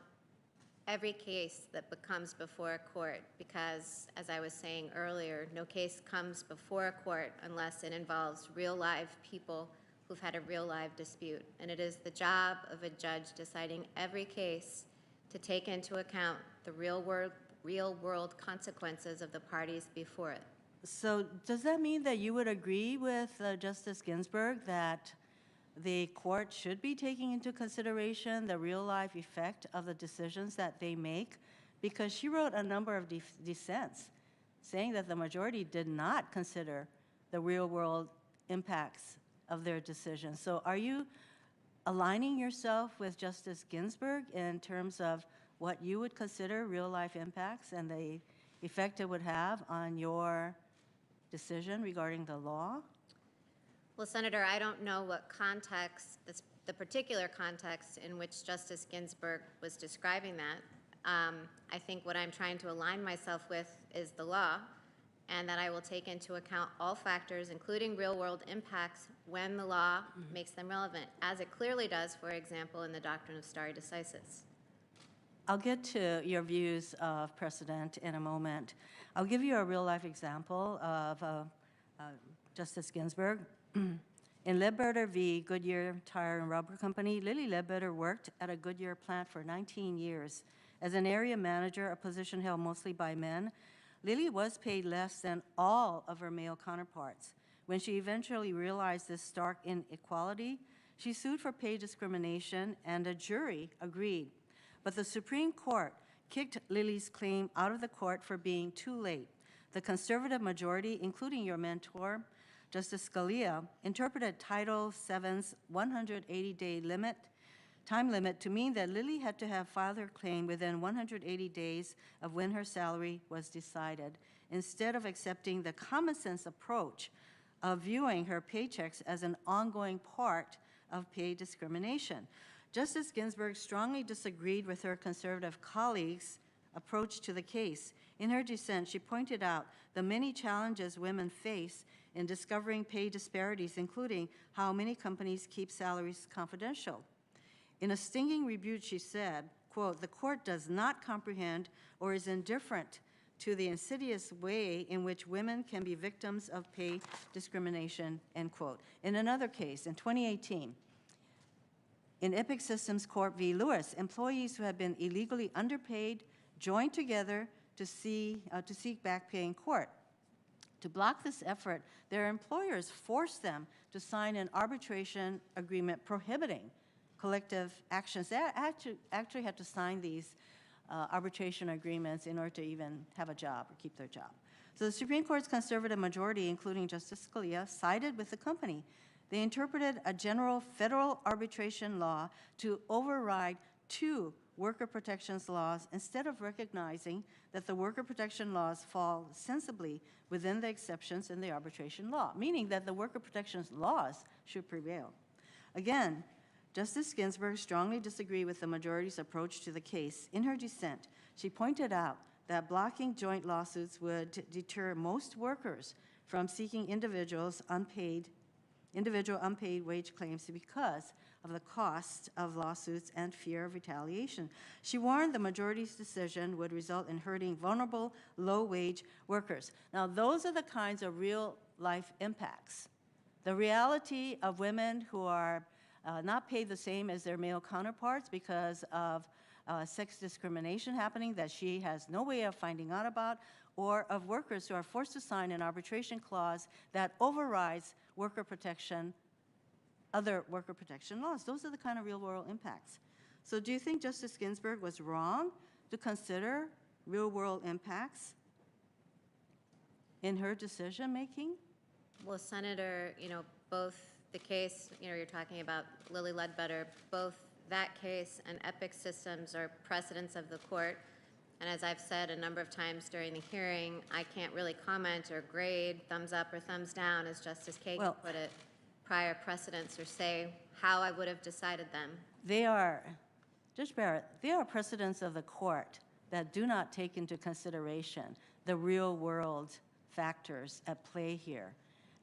every case that comes before a court, because as I was saying earlier, no case comes before a court unless it involves real live people who've had a real live dispute. And it is the job of a judge deciding every case to take into account the real world consequences of the parties before it. So does that mean that you would agree with Justice Ginsburg that the court should be taking into consideration the real life effect of the decisions that they make? Because she wrote a number of dissents saying that the majority did not consider the real world impacts of their decisions. So are you aligning yourself with Justice Ginsburg in terms of what you would consider real life impacts and the effect it would have on your decision regarding the law? Well, Senator, I don't know what context, the particular context in which Justice Ginsburg was describing that. I think what I'm trying to align myself with is the law, and that I will take into account all factors, including real-world impacts, when the law makes them relevant, as it clearly does, for example, in the doctrine of stare decisis. I'll get to your views of precedent in a moment. I'll give you a real-life example of Justice Ginsburg. In Ledbetter v. Goodyear Tire and Rubber Company, Lily Ledbetter worked at a Goodyear plant for 19 years. As an area manager, a position held mostly by men, Lily was paid less than all of her male counterparts. When she eventually realized this stark inequality, she sued for pay discrimination, and a jury agreed. But the Supreme Court kicked Lily's claim out of the court for being too late. The conservative majority, including your mentor, Justice Scalia, interpreted Title VII's 180-day time limit to mean that Lily had to have filed her claim within 180 days of when her salary was decided, instead of accepting the common sense approach of viewing her paychecks as an ongoing part of pay discrimination. Justice Ginsburg strongly disagreed with her conservative colleagues' approach to the case. In her dissent, she pointed out the many challenges women face in discovering pay disparities, including how many companies keep salaries confidential. In a stinging rebuke, she said, quote, "The court does not comprehend or is indifferent to the insidious way in which women can be victims of pay discrimination, end quote. In another case, in 2018, in Epoch Systems Corp v. Lewis, employees who have been illegally underpaid joined together to seek back pay in court. To block this effort, their employers forced them to sign an arbitration agreement prohibiting collective actions. They actually had to sign these arbitration agreements in order to even have a job or keep their job. So the Supreme Court's conservative majority, including Justice Scalia, sided with the company. They interpreted a general federal arbitration law to override two worker protections laws instead of recognizing that the worker protection laws fall sensibly within the exceptions in the arbitration law, meaning that the worker protections laws should prevail. Again, Justice Ginsburg strongly disagreed with the majority's approach to the case. In her dissent, she pointed out that blocking joint lawsuits would deter most workers from seeking individual unpaid wage claims because of the cost of lawsuits and fear of retaliation. She warned the majority's decision would result in hurting vulnerable, low-wage workers. Now, those are the kinds of real-life impacts. The reality of women who are not paid the same as their male counterparts because of sex discrimination happening that she has no way of finding out about, or of workers who are forced to sign an arbitration clause that overrides worker protection, other worker protection laws. Those are the kind of real-world impacts. So do you think Justice Ginsburg was wrong to consider real-world impacts in her decision-making? Well, Senator, both the case, you're talking about Lilly Ledbetter, both that case and Epoch Systems are precedents of the court. And as I've said a number of times during the hearing, I can't really comment or grade thumbs up or thumbs down, as Justice Kagan put it, prior precedents, or say how I would have decided them. They are, Judge Barrett, they are precedents of the court that do not take into consideration the real-world factors at play here.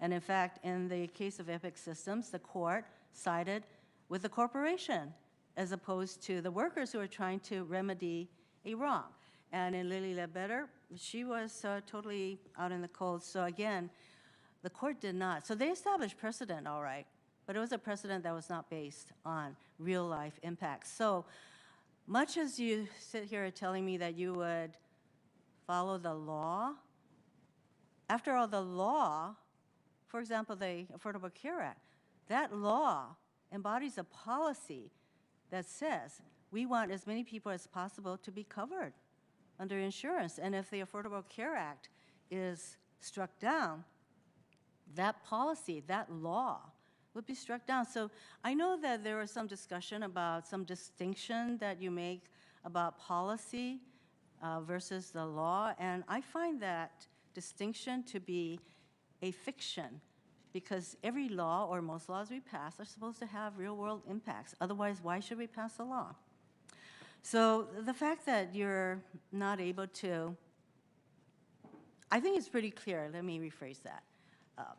And in fact, in the case of Epoch Systems, the court sided with the corporation as opposed to the workers who are trying to remedy a wrong. And in Lilly Ledbetter, she was totally out in the cold. So again, the court did not. So they established precedent, all right, but it was a precedent that was not based on real-life impacts. So much as you sit here telling me that you would follow the law, after all, the law, for example, the Affordable Care Act, that law embodies a policy that says we want as many people as possible to be covered under insurance. And if the Affordable Care Act is struck down, that policy, that law, would be struck down. So I know that there was some discussion about some distinction that you make about policy versus the law, and I find that distinction to be a fiction, because every law, or most laws we pass, are supposed to have real-world impacts. Otherwise, why should we pass a law? So the fact that you're not able to, I think it's pretty clear. Let me rephrase that.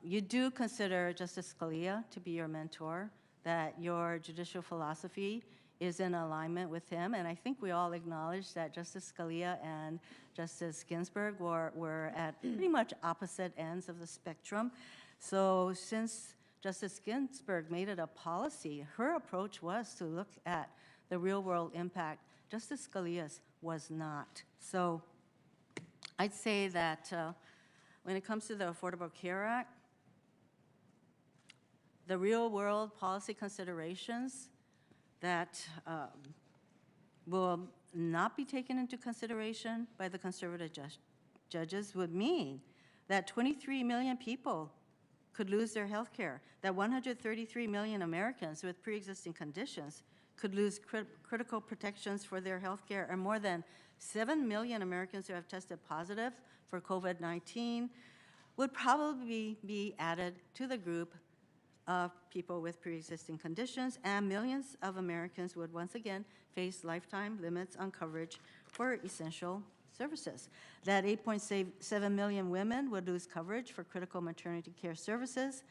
You do consider Justice Scalia to be your mentor, that your judicial philosophy is in alignment with him, and I think we all acknowledge that Justice Scalia and Justice Ginsburg were at pretty much opposite ends of the spectrum. So since Justice Ginsburg made it a policy, her approach was to look at the real-world impact. Justice Scalia's was not. So I'd say that when it comes to the Affordable Care Act, the real-world policy considerations that will not be taken into consideration by the conservative judges would mean that 23 million people could lose their health care, that 133 million Americans with pre-existing conditions could lose critical protections for their health care, and more than 7 million Americans who have tested positive for COVID-19 would probably be added to the group of people with pre-existing conditions, and millions of Americans would once again face lifetime limits on coverage for essential services. That 8.7 million women would lose coverage for critical maternity care services,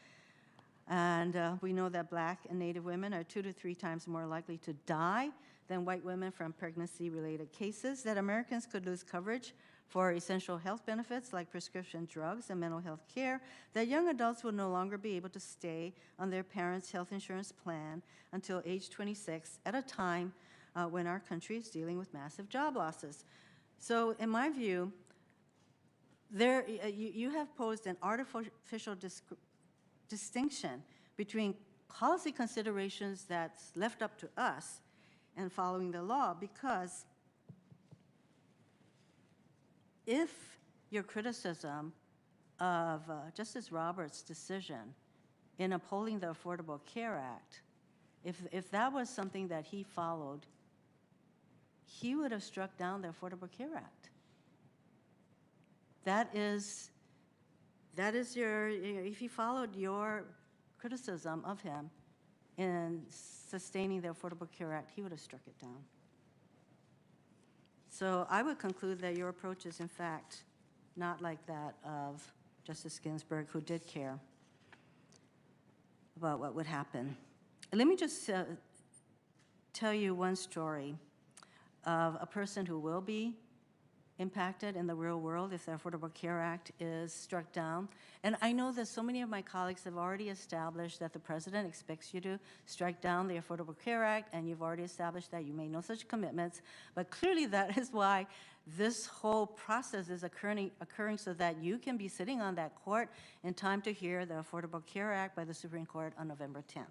and we know that Black and Native women are 2 to 3 times more likely to die than white women from pregnancy-related cases, that Americans could lose coverage for essential health benefits like prescription drugs and mental health care, that young adults will no longer be able to stay on their parents' health insurance plan until age 26 at a time when our country is dealing with massive job losses. So in my view, you have posed an artificial distinction between policy considerations that's left up to us and following the law, because if your criticism of Justice Roberts' decision in upholding the Affordable Care Act, if that was something that he followed, he would have struck down the Affordable Care Act. That is your, if he followed your criticism of him in sustaining the Affordable Care Act, he would have struck it down. So I would conclude that your approach is, in fact, not like that of Justice Ginsburg, who did care about what would happen. Let me just tell you one story of a person who will be impacted in the real world if the Affordable Care Act is struck down. And I know that so many of my colleagues have already established that the president expects you to strike down the Affordable Care Act, and you've already established that you made no such commitments. But clearly that is why this whole process is occurring so that you can be sitting on that court in time to hear the Affordable Care Act by the Supreme Court on November 10th.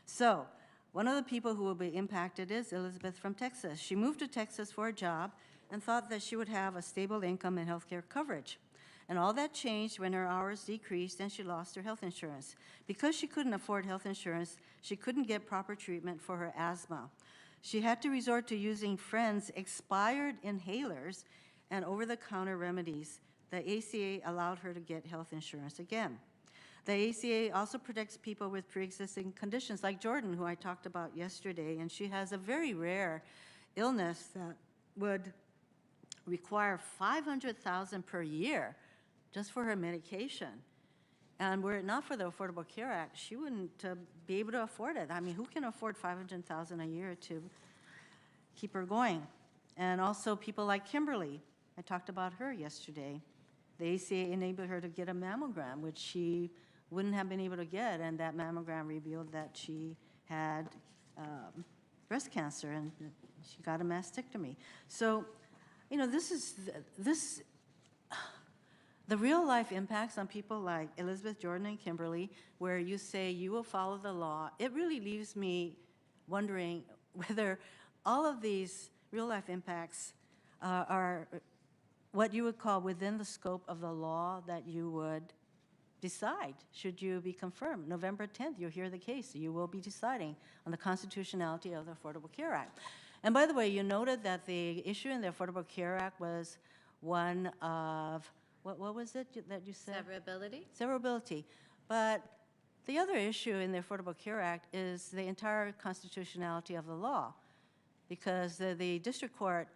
So one of the people who will be impacted is Elizabeth from Texas. She moved to Texas for a job and thought that she would have a stable income and health care coverage. And all that changed when her hours decreased and she lost her health insurance. Because she couldn't afford health insurance, she couldn't get proper treatment for her asthma. She had to resort to using friends' expired inhalers and over-the-counter remedies. The ACA allowed her to get health insurance again. The ACA also protects people with pre-existing conditions like Jordan, who I talked about yesterday, and she has a very rare illness that would require $500,000 per year just for her medication. And were it not for the Affordable Care Act, she wouldn't be able to afford it. I mean, who can afford $500,000 a year to keep her going? And also people like Kimberly. I talked about her yesterday. The ACA enabled her to get a mammogram, which she wouldn't have been able to get, and that mammogram revealed that she had breast cancer, and she got a mastectomy. So, you know, the real life impacts on people like Elizabeth, Jordan, and Kimberly, where you say you will follow the law, it really leaves me wondering whether all of these real life impacts are what you would call within the scope of the law that you would decide should you be confirmed. November 10th, you'll hear the case. You will be deciding on the constitutionality of the Affordable Care Act. And by the way, you noted that the issue in the Affordable Care Act was one of, what was it that you said? Severability? Severability. But the other issue in the Affordable Care Act is the entire constitutionality of the law, because the district court,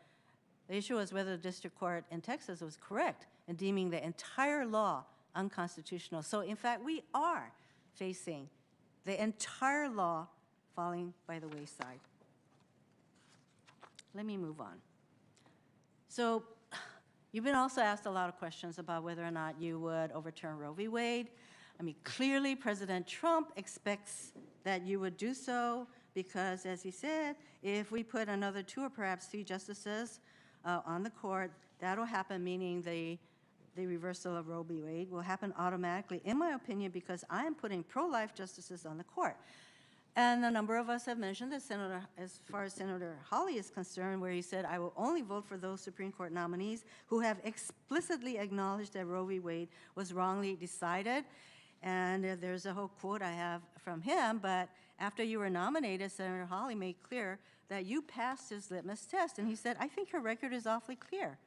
the issue was whether the district court in Texas was correct in deeming the entire law unconstitutional. So in fact, we are facing the entire law falling by the wayside. Let me move on. So you've been also asked a lot of questions about whether or not you would overturn Roe v. Wade. I mean, clearly President Trump expects that you would do so because, as he said, if we put another 2 or perhaps 3 justices on the court, that'll happen, meaning the reversal of Roe v. Wade will happen automatically, in my opinion, because I am putting pro-life justices on the court. And a number of us have mentioned that Senator, as far as Senator Hawley is concerned, where he said, I will only vote for those Supreme Court nominees who have explicitly acknowledged that Roe v. Wade was wrongly decided. And there's a whole quote I have from him, but after you were nominated, Senator Hawley made clear that you passed his litmus test. And he said, I think her record is awfully clear.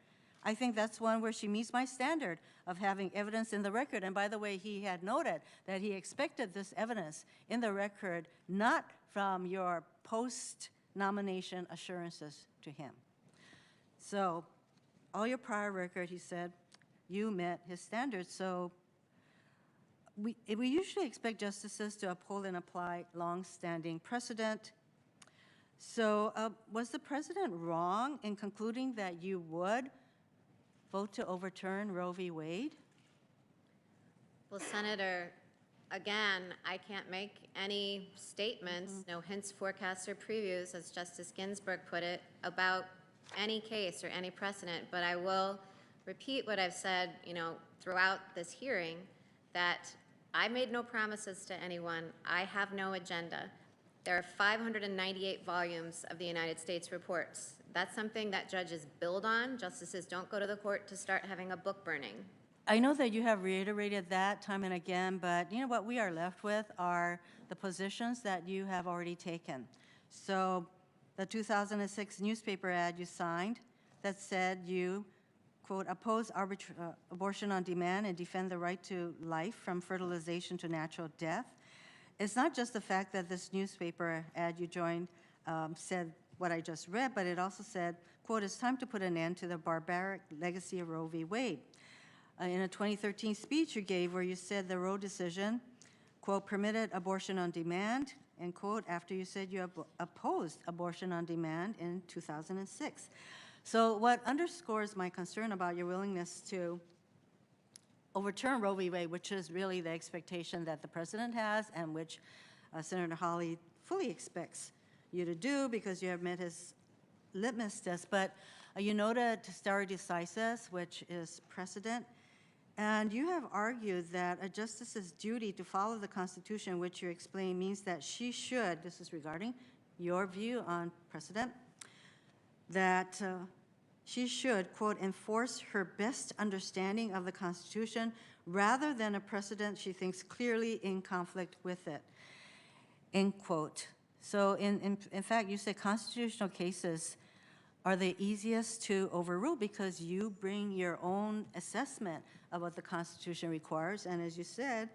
I think that's one where she meets my standard of having evidence in the record. And by the way, he had noted that he expected this evidence in the record, not from your post-nomination assurances to him. So all your prior record, he said, you met his standards. So we usually expect justices to uphold and apply long-standing precedent. So was the president wrong in concluding that you would vote to overturn Roe v. Wade? Well, Senator, again, I can't make any statements, no hints, forecasts, or previews, as Justice Ginsburg put it, about any case or any precedent, but I will repeat what I've said, throughout this hearing, that I made no promises to anyone. I have no agenda. There are 598 volumes of the United States reports. That's something that judges build on. Justices don't go to the court to start having a book burning. I know that you have reiterated that time and again, but what we are left with are the positions that you have already taken. So the 2006 newspaper ad you signed that said you, quote, oppose abortion on demand and defend the right to life from fertilization to natural death. It's not just the fact that this newspaper ad you joined said what I just read, but it also said, quote, it's time to put an end to the barbaric legacy of Roe v. Wade. In a 2013 speech you gave where you said the Roe decision, quote, permitted abortion on demand, end quote, after you said you opposed abortion on demand in 2006. So what underscores my concern about your willingness to overturn Roe v. Wade, which is really the expectation that the president has and which Senator Hawley fully expects you to do because you have met his litmus test, but you noted stare decisis, which is precedent, and you have argued that a justice's duty to follow the Constitution, which you explain means that she should, this is regarding your view on precedent, that she should, quote, enforce her best understanding of the Constitution rather than a precedent she thinks clearly in conflict with it, end quote. So in fact, you say constitutional cases are the easiest to overrule because you bring your own assessment of what the Constitution requires. And as you said,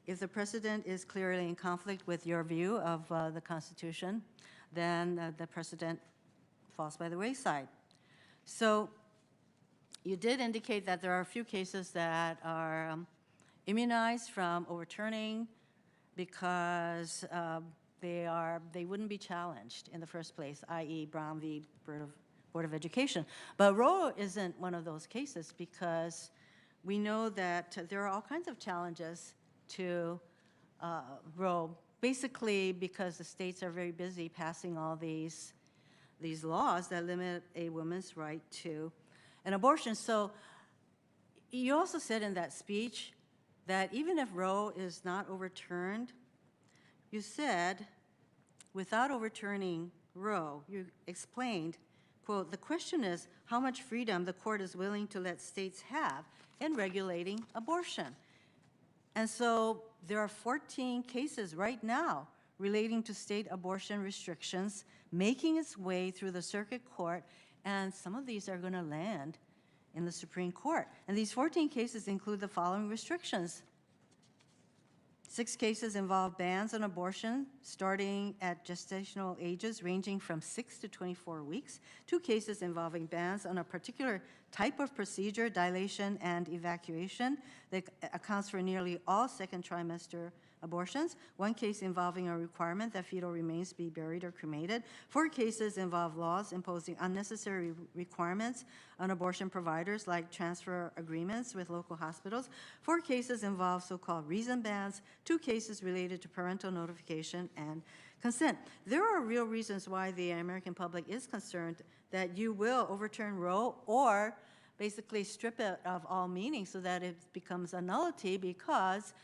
if the precedent is clearly in conflict with your view of the Constitution, then the precedent falls by the wayside. So you did indicate that there are a few cases that are immunized from overturning because they wouldn't be challenged in the first place, i.e. Brown v. Board of Education. But Roe isn't one of those cases because we know that there are all kinds of challenges to Roe, basically because the states are very busy passing all these laws that limit a woman's right to an abortion. So you also said in that speech that even if Roe is not overturned, you said, without overturning Roe, you explained, quote, the question is how much freedom the court is willing to let states have in regulating abortion. And so there are 14 cases right now relating to state abortion restrictions making its way through the circuit court, and some of these are going to land in the Supreme Court. And these 14 cases include the following restrictions. 6 cases involve bans on abortion starting at gestational ages ranging from 6 to 24 weeks. 2 cases involving bans on a particular type of procedure, dilation and evacuation, that accounts for nearly all second trimester abortions. 1 case involving a requirement that fetal remains be buried or cremated. 4 cases involve laws imposing unnecessary requirements on abortion providers, like transfer agreements with local hospitals. 4 cases involve so-called reason bans. 2 cases related to parental notification and consent. There are real reasons why the American public is concerned that you will overturn Roe or basically strip it of all meaning so that it becomes a nullity, because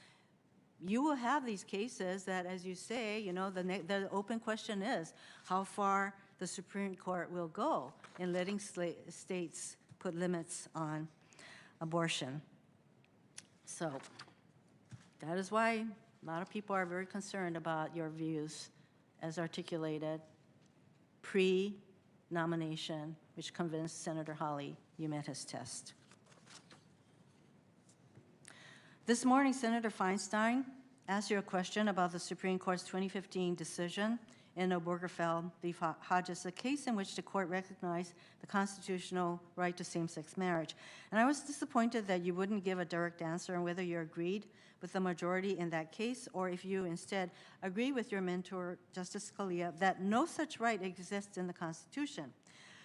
you will have these cases that, as you say, the open question is how far the Supreme Court will go in letting states put limits on abortion. So that is why a lot of people are very concerned about your views as articulated pre-nomination, which convinced Senator Hawley you met his test. This morning, Senator Feinstein asked you a question about the Supreme Court's 2015 decision in Obergefell v. Hodges, a case in which the court recognized the constitutional right to same-sex marriage. And I was disappointed that you wouldn't give a direct answer on whether you agreed with the majority in that case, or if you instead agree with your mentor, Justice Scalia, that no such right exists in the Constitution.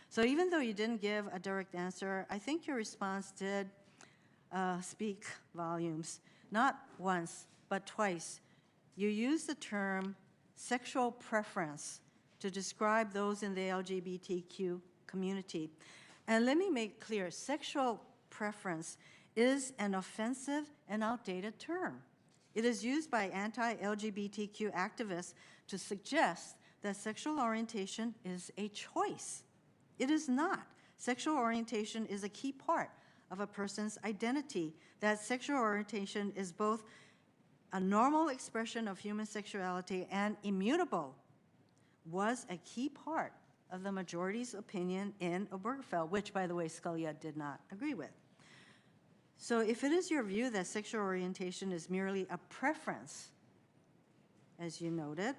So even though you didn't give a direct answer, I think your response did speak volumes. Not once, but twice. You used the term sexual preference to describe those in the LGBTQ community. And let me make clear, sexual preference is an offensive and outdated term. It is used by anti-LGBTQ activists to suggest that sexual orientation is a choice. It is not. Sexual orientation is a key part of a person's identity. That sexual orientation is both a normal expression of human sexuality and immutable was a key part of the majority's opinion in Obergefell, which, by the way, Scalia did not agree with. So if it is your view that sexual orientation is merely a preference, as you noted,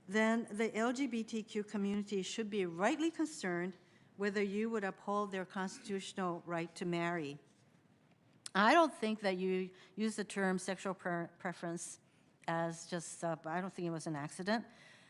then the LGBTQ community should be rightly concerned whether you would uphold their constitutional right to marry. I don't think that you use the term sexual preference as just, I don't think it was an accident.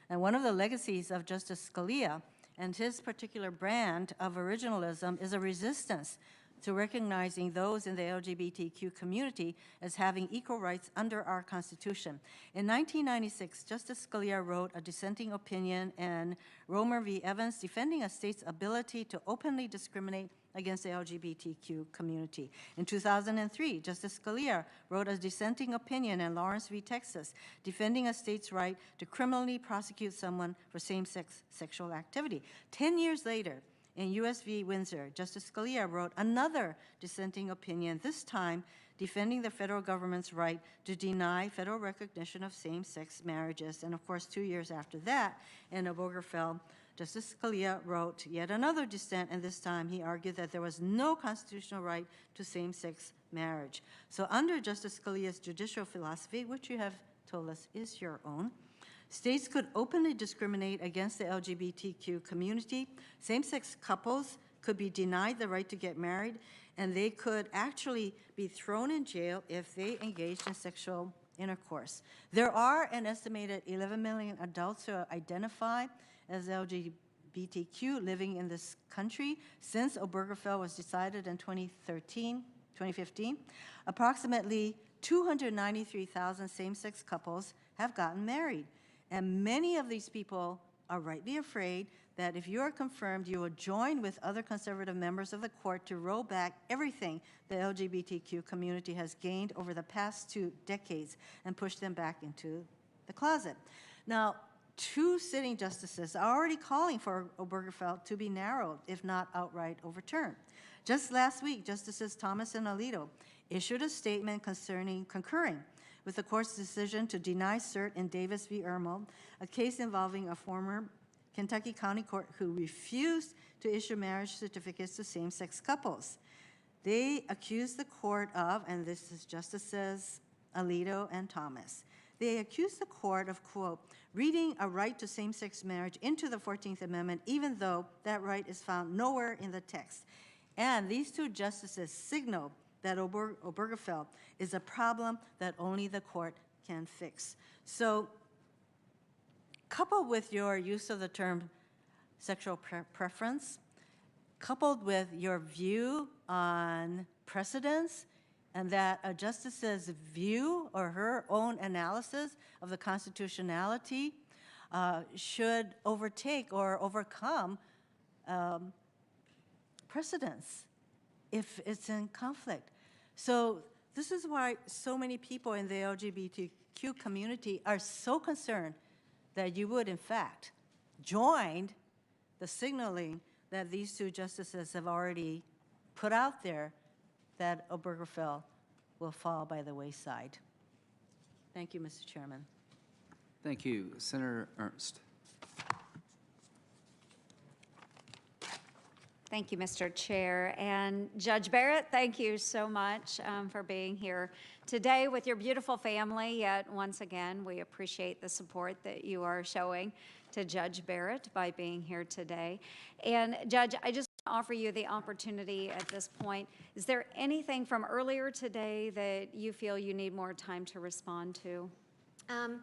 And one of the legacies of Justice Scalia and his particular brand of originalism is a resistance to recognizing those in the LGBTQ community as having equal rights under our Constitution. In 1996, Justice Scalia wrote a dissenting opinion in Romer v. Evans defending a state's ability to openly discriminate against the LGBTQ community. In 2003, Justice Scalia wrote a dissenting opinion in Lawrence v. Texas defending a state's right to criminally prosecute someone for same-sex sexual activity. 10 years later, in U.S. v. Windsor, Justice Scalia wrote another dissenting opinion, this time defending the federal government's right to deny federal recognition of same-sex marriages. And of course, 2 years after that, in Obergefell, Justice Scalia wrote yet another dissent, and this time he argued that there was no constitutional right to same-sex marriage. So under Justice Scalia's judicial philosophy, which you have told us is your own, states could openly discriminate against the LGBTQ community. Same-sex couples could be denied the right to get married, and they could actually be thrown in jail if they engaged in sexual intercourse. There are an estimated 11 million adults who identify as LGBTQ living in this country since Obergefell was decided in 2015. Approximately 293,000 same-sex couples have gotten married. And many of these people are rightly afraid that if you are confirmed, you will join with other conservative members of the court to roll back everything the LGBTQ community has gained over the past 2 decades and push them back into the closet. Now, 2 sitting justices are already calling for Obergefell to be narrowed, if not outright overturned. Just last week, Justices Thomas and Alito issued a statement concurring with the court's decision to deny cert in Davis v. Irmo, a case involving a former Kentucky County Court who refused to issue marriage certificates to same-sex couples. They accused the court of, and this is Justices Alito and Thomas, they accused the court of, quote, reading a right to same-sex marriage into the 14th Amendment, even though that right is found nowhere in the text. And these 2 justices signaled that Obergefell is a problem that only the court can fix. So, coupled with your use of the term sexual preference, coupled with your view on precedents, and that a justice's view or her own analysis of the constitutionality should overtake or overcome precedents if it's in conflict. So this is why so many people in the LGBTQ community are so concerned that you would, in fact, join the signaling that these 2 justices have already put out there, that Obergefell will fall by the wayside. Thank you, Mr. Chairman. Thank you. Senator Ernst. Thank you, Mr. Chair. And Judge Barrett, thank you so much for being here today with your beautiful family. Yet once again, we appreciate the support that you are showing to Judge Barrett by being here today. And Judge, I just want to offer you the opportunity at this point. Is there anything from earlier today that you feel you need more time to respond to?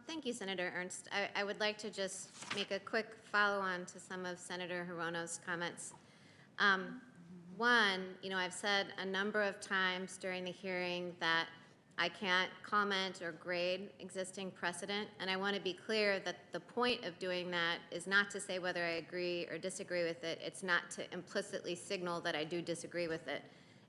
Thank you, Senator Ernst. I would like to just make a quick follow-on to some of Senator Hirono's comments. One, I've said a number of times during the hearing that I can't comment or grade existing precedent, and I want to be clear that the point of doing that is not to say whether I agree or disagree with it. It's not to implicitly signal that I do disagree with it.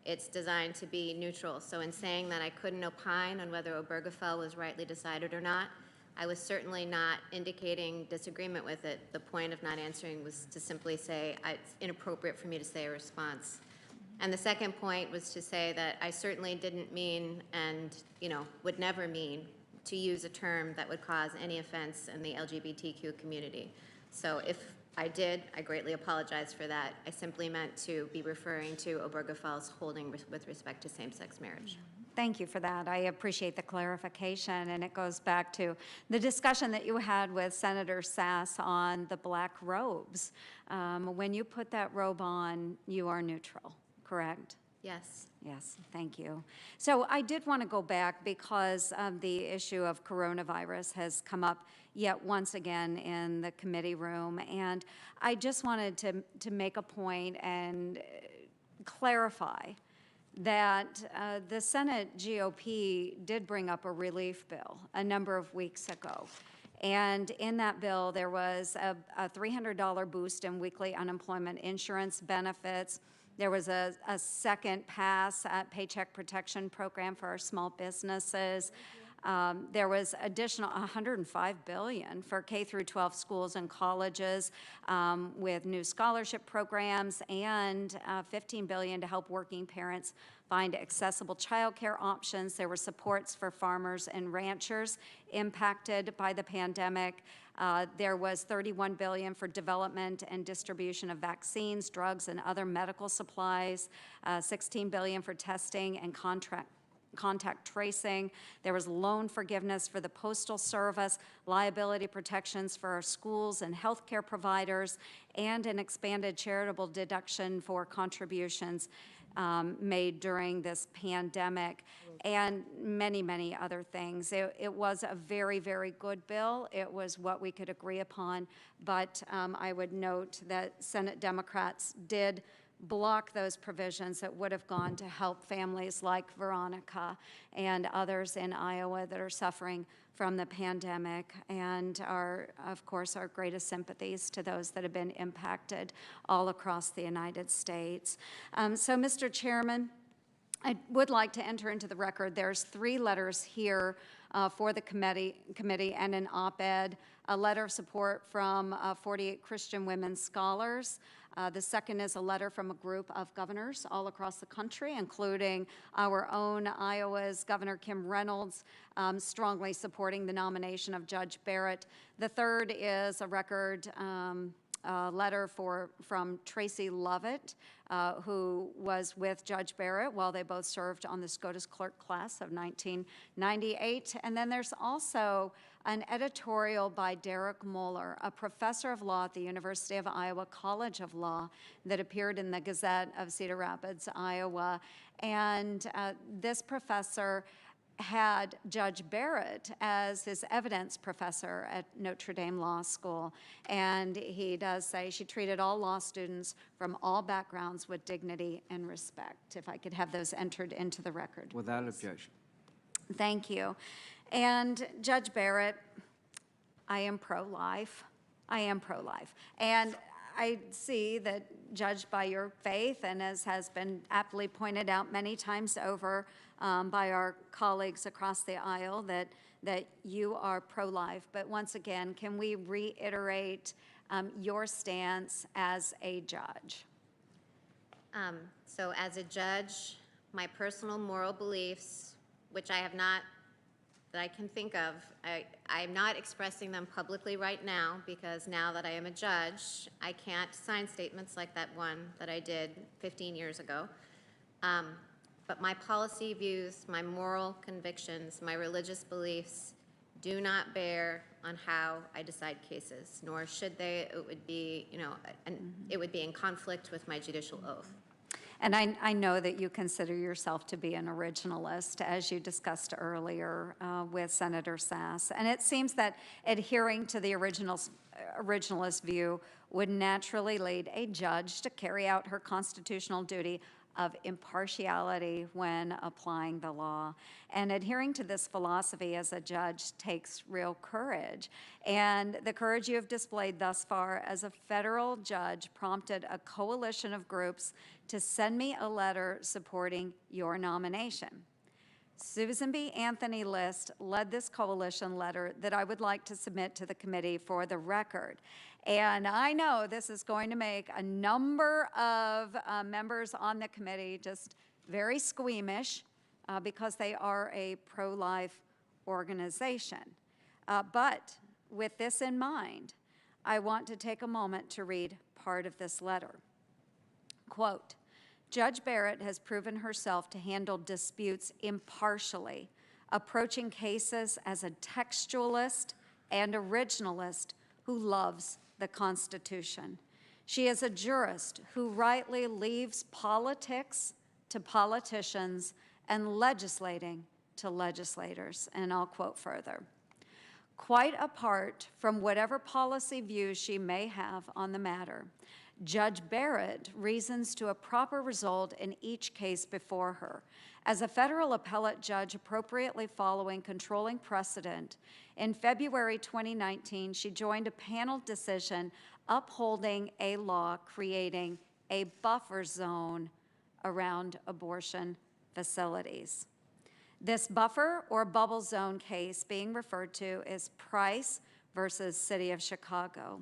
It's designed to be neutral. So in saying that I couldn't opine on whether Obergefell was rightly decided or not, I was certainly not indicating disagreement with it. The point of not answering was to simply say it's inappropriate for me to say a response. And the second point was to say that I certainly didn't mean and would never mean to use a term that would cause any offense in the LGBTQ community. So if I did, I greatly apologize for that. I simply meant to be referring to Obergefell's holding with respect to same-sex marriage. Thank you for that. I appreciate the clarification, and it goes back to the discussion that you had with Senator Sass on the black robes. When you put that robe on, you are neutral, correct? Yes. Yes, thank you. So I did want to go back because the issue of coronavirus has come up yet once again in the committee room, and I just wanted to make a point and clarify that the Senate GOP did bring up a relief bill a number of weeks ago. And in that bill, there was a $300 boost in weekly unemployment insurance benefits. There was a second pass at Paycheck Protection Program for our small businesses. There was additional $105 billion for K through 12 schools and colleges with new scholarship programs, and $15 billion to help working parents find accessible childcare options. There were supports for farmers and ranchers impacted by the pandemic. There was $31 billion for development and distribution of vaccines, drugs, and other medical supplies, $16 billion for testing and contact tracing. There was loan forgiveness for the Postal Service, liability protections for our schools and healthcare providers, and an expanded charitable deduction for contributions made during this pandemic, and many, many other things. It was a very, very good bill. It was what we could agree upon, but I would note that Senate Democrats did block those provisions that would have gone to help families like Veronica and others in Iowa that are suffering from the pandemic, and of course, our greatest sympathies to those that have been impacted all across the United States. So, Mr. Chairman, I would like to enter into the record. There's 3 letters here for the committee and an op-ed, a letter of support from 48 Christian women scholars. The second is a letter from a group of governors all across the country, including our own Iowa's Governor Kim Reynolds, strongly supporting the nomination of Judge Barrett. The third is a record letter from Tracy Lovett, who was with Judge Barrett while they both served on the SCOTUS clerk class of 1998. And then there's also an editorial by Derek Moeller, a professor of law at the University of Iowa College of Law, that appeared in the Gazette of Cedar Rapids, Iowa. And this professor had Judge Barrett as his evidence professor at Notre Dame Law School. And he does say she treated all law students from all backgrounds with dignity and respect. If I could have those entered into the record. Without objection. Thank you. And Judge Barrett, I am pro-life. I am pro-life. And I see that, judged by your faith, and as has been aptly pointed out many times over by our colleagues across the aisle, that you are pro-life. But once again, can we reiterate your stance as a judge? So as a judge, my personal moral beliefs, which I have not, that I can think of, I'm not expressing them publicly right now, because now that I am a judge, I can't sign statements like that one that I did 15 years ago. But my policy views, my moral convictions, my religious beliefs do not bear on how I decide cases, nor should they. It would be, it would be in conflict with my judicial oath. And I know that you consider yourself to be an originalist, as you discussed earlier with Senator Sass. And it seems that adhering to the originalist view would naturally lead a judge to carry out her constitutional duty of impartiality when applying the law. And adhering to this philosophy as a judge takes real courage. And the courage you have displayed thus far as a federal judge prompted a coalition of groups to send me a letter supporting your nomination. Susan B. Anthony List led this coalition letter that I would like to submit to the committee for the record. And I know this is going to make a number of members on the committee just very squeamish because they are a pro-life organization. But with this in mind, I want to take a moment to read part of this letter. Quote, Judge Barrett has proven herself to handle disputes impartially, approaching cases as a textualist and originalist who loves the Constitution. She is a jurist who rightly leaves politics to politicians and legislating to legislators. And I'll quote further. Quite apart from whatever policy views she may have on the matter, Judge Barrett reasons to a proper result in each case before her. As a federal appellate judge appropriately following controlling precedent, in February 2019, she joined a panel decision upholding a law creating a buffer zone around abortion facilities. This buffer or bubble zone case being referred to is Price versus City of Chicago.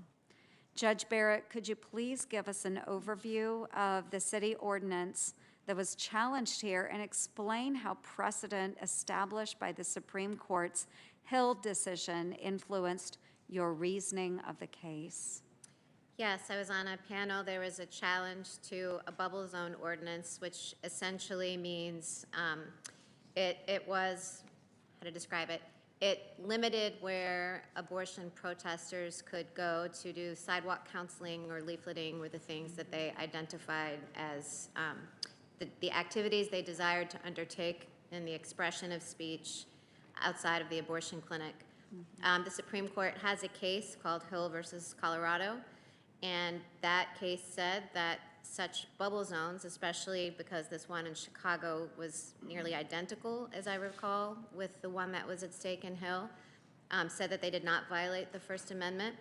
Judge Barrett, could you please give us an overview of the city ordinance that was challenged here and explain how precedent established by the Supreme Court's Hill decision influenced your reasoning of the case? Yes, I was on a panel. There was a challenge to a bubble zone ordinance, which essentially means it was, how to describe it, it limited where abortion protesters could go to do sidewalk counseling or leafleting were the things that they identified as the activities they desired to undertake in the expression of speech outside of the abortion clinic. The Supreme Court has a case called Hill versus Colorado, and that case said that such bubble zones, especially because this one in Chicago was nearly identical, as I recall, with the one that was at stake in Hill, said that they did not violate the First Amendment.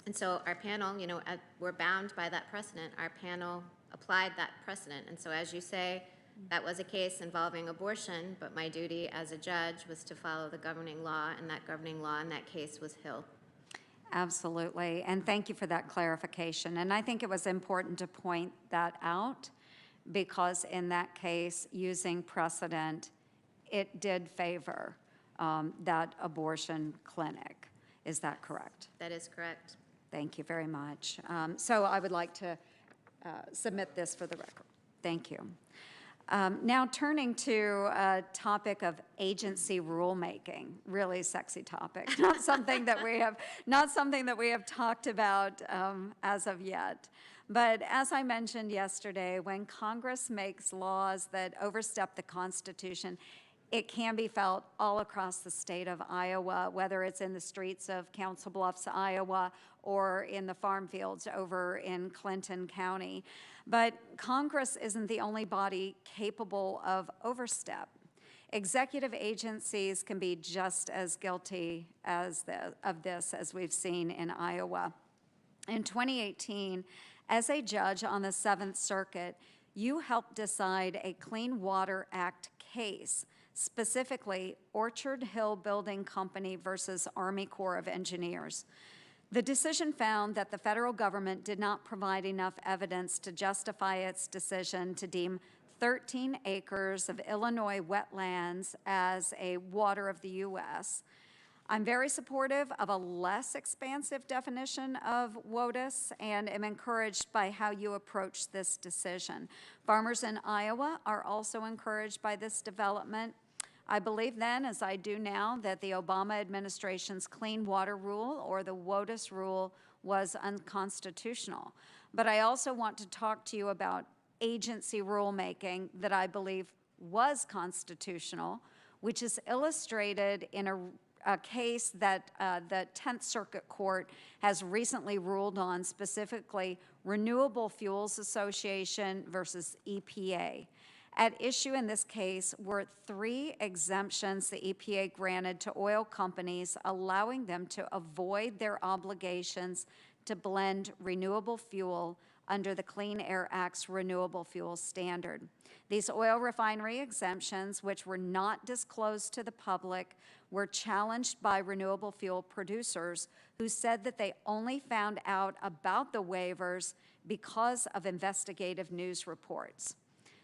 And so our panel, you know, we're bound by that precedent. Our panel applied that precedent. And so as you say, that was a case involving abortion, but my duty as a judge was to follow the governing law, and that governing law in that case was Hill. Absolutely, and thank you for that clarification. And I think it was important to point that out because in that case, using precedent, it did favor that abortion clinic. Is that correct? That is correct. Thank you very much. So I would like to submit this for the record. Thank you. Now turning to a topic of agency rulemaking, really sexy topic, not something that we have talked about as of yet. But as I mentioned yesterday, when Congress makes laws that overstep the Constitution, it can be felt all across the state of Iowa, whether it's in the streets of Council Bluffs, Iowa, or in the farm fields over in Clinton County. But Congress isn't the only body capable of overstep. Executive agencies can be just as guilty of this as we've seen in Iowa. In 2018, as a judge on the Seventh Circuit, you helped decide a Clean Water Act case, specifically Orchard Hill Building Company versus Army Corps of Engineers. The decision found that the federal government did not provide enough evidence to justify its decision to deem 13 acres of Illinois wetlands as a water of the U.S. I'm very supportive of a less expansive definition of WOTUS and am encouraged by how you approach this decision. Farmers in Iowa are also encouraged by this development. I believe then, as I do now, that the Obama administration's Clean Water Rule, or the WOTUS rule, was unconstitutional. But I also want to talk to you about agency rulemaking that I believe was constitutional, which is illustrated in a case that the 10th Circuit Court has recently ruled on, specifically Renewable Fuels Association versus EPA. At issue in this case were 3 exemptions the EPA granted to oil companies, allowing them to avoid their obligations to blend renewable fuel under the Clean Air Act's renewable fuel standard. These oil refinery exemptions, which were not disclosed to the public, were challenged by renewable fuel producers who said that they only found out about the waivers because of investigative news reports.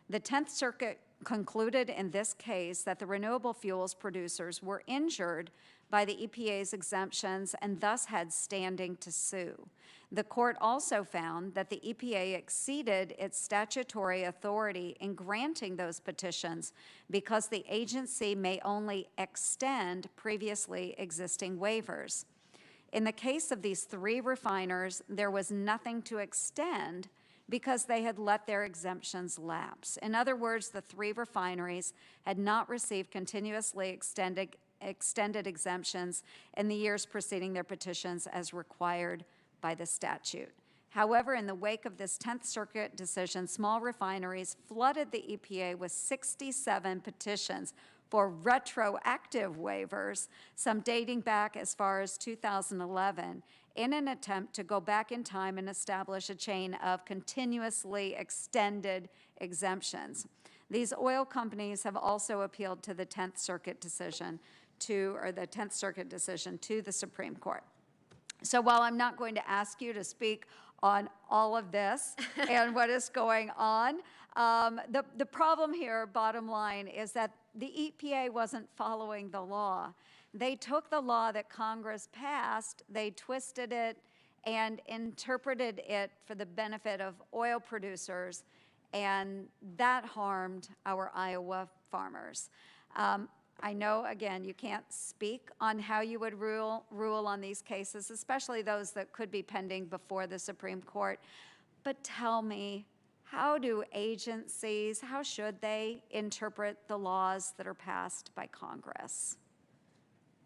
The 10th Circuit concluded in this case that the renewable fuels producers were injured by the EPA's exemptions and thus had standing to sue. The court also found that the EPA exceeded its statutory authority in granting those petitions because the agency may only extend previously existing waivers. In the case of these 3 refiners, there was nothing to extend because they had let their exemptions lapse. In other words, the 3 refineries had not received continuously extended exemptions in the years preceding their petitions as required by the statute. However, in the wake of this 10th Circuit decision, small refineries flooded the EPA with 67 petitions for retroactive waivers, some dating back as far as 2011, in an attempt to go back in time and establish a chain of continuously extended exemptions. These oil companies have also appealed to the 10th Circuit decision to the Supreme Court. So while I'm not going to ask you to speak on all of this and what is going on, the problem here, bottom line, is that the EPA wasn't following the law. They took the law that Congress passed, they twisted it and interpreted it for the benefit of oil producers, and that harmed our Iowa farmers. I know, again, you can't speak on how you would rule on these cases, especially those that could be pending before the Supreme Court, but tell me, how do agencies, how should they interpret the laws that are passed by Congress?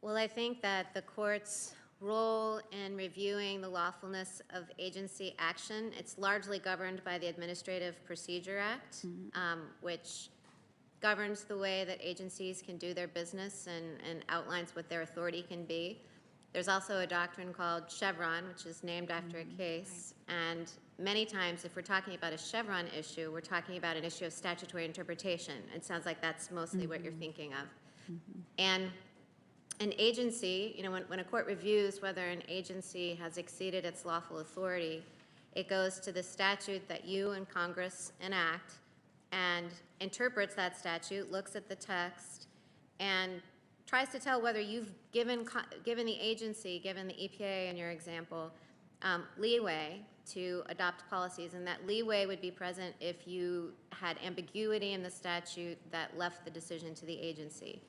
Well, I think that the court's role in reviewing the lawfulness of agency action, it's largely governed by the Administrative Procedure Act, which governs the way that agencies can do their business and outlines what their authority can be. There's also a doctrine called Chevron, which is named after a case. And many times, if we're talking about a Chevron issue, we're talking about an issue of statutory interpretation. It sounds like that's mostly what you're thinking of. And an agency, you know, when a court reviews whether an agency has exceeded its lawful authority, it goes to the statute that you and Congress enact and interprets that statute, looks at the text, and tries to tell whether you've given the agency, given the EPA in your example, leeway to adopt policies, and that leeway would be present if you had ambiguity in the statute that left the decision to the agency.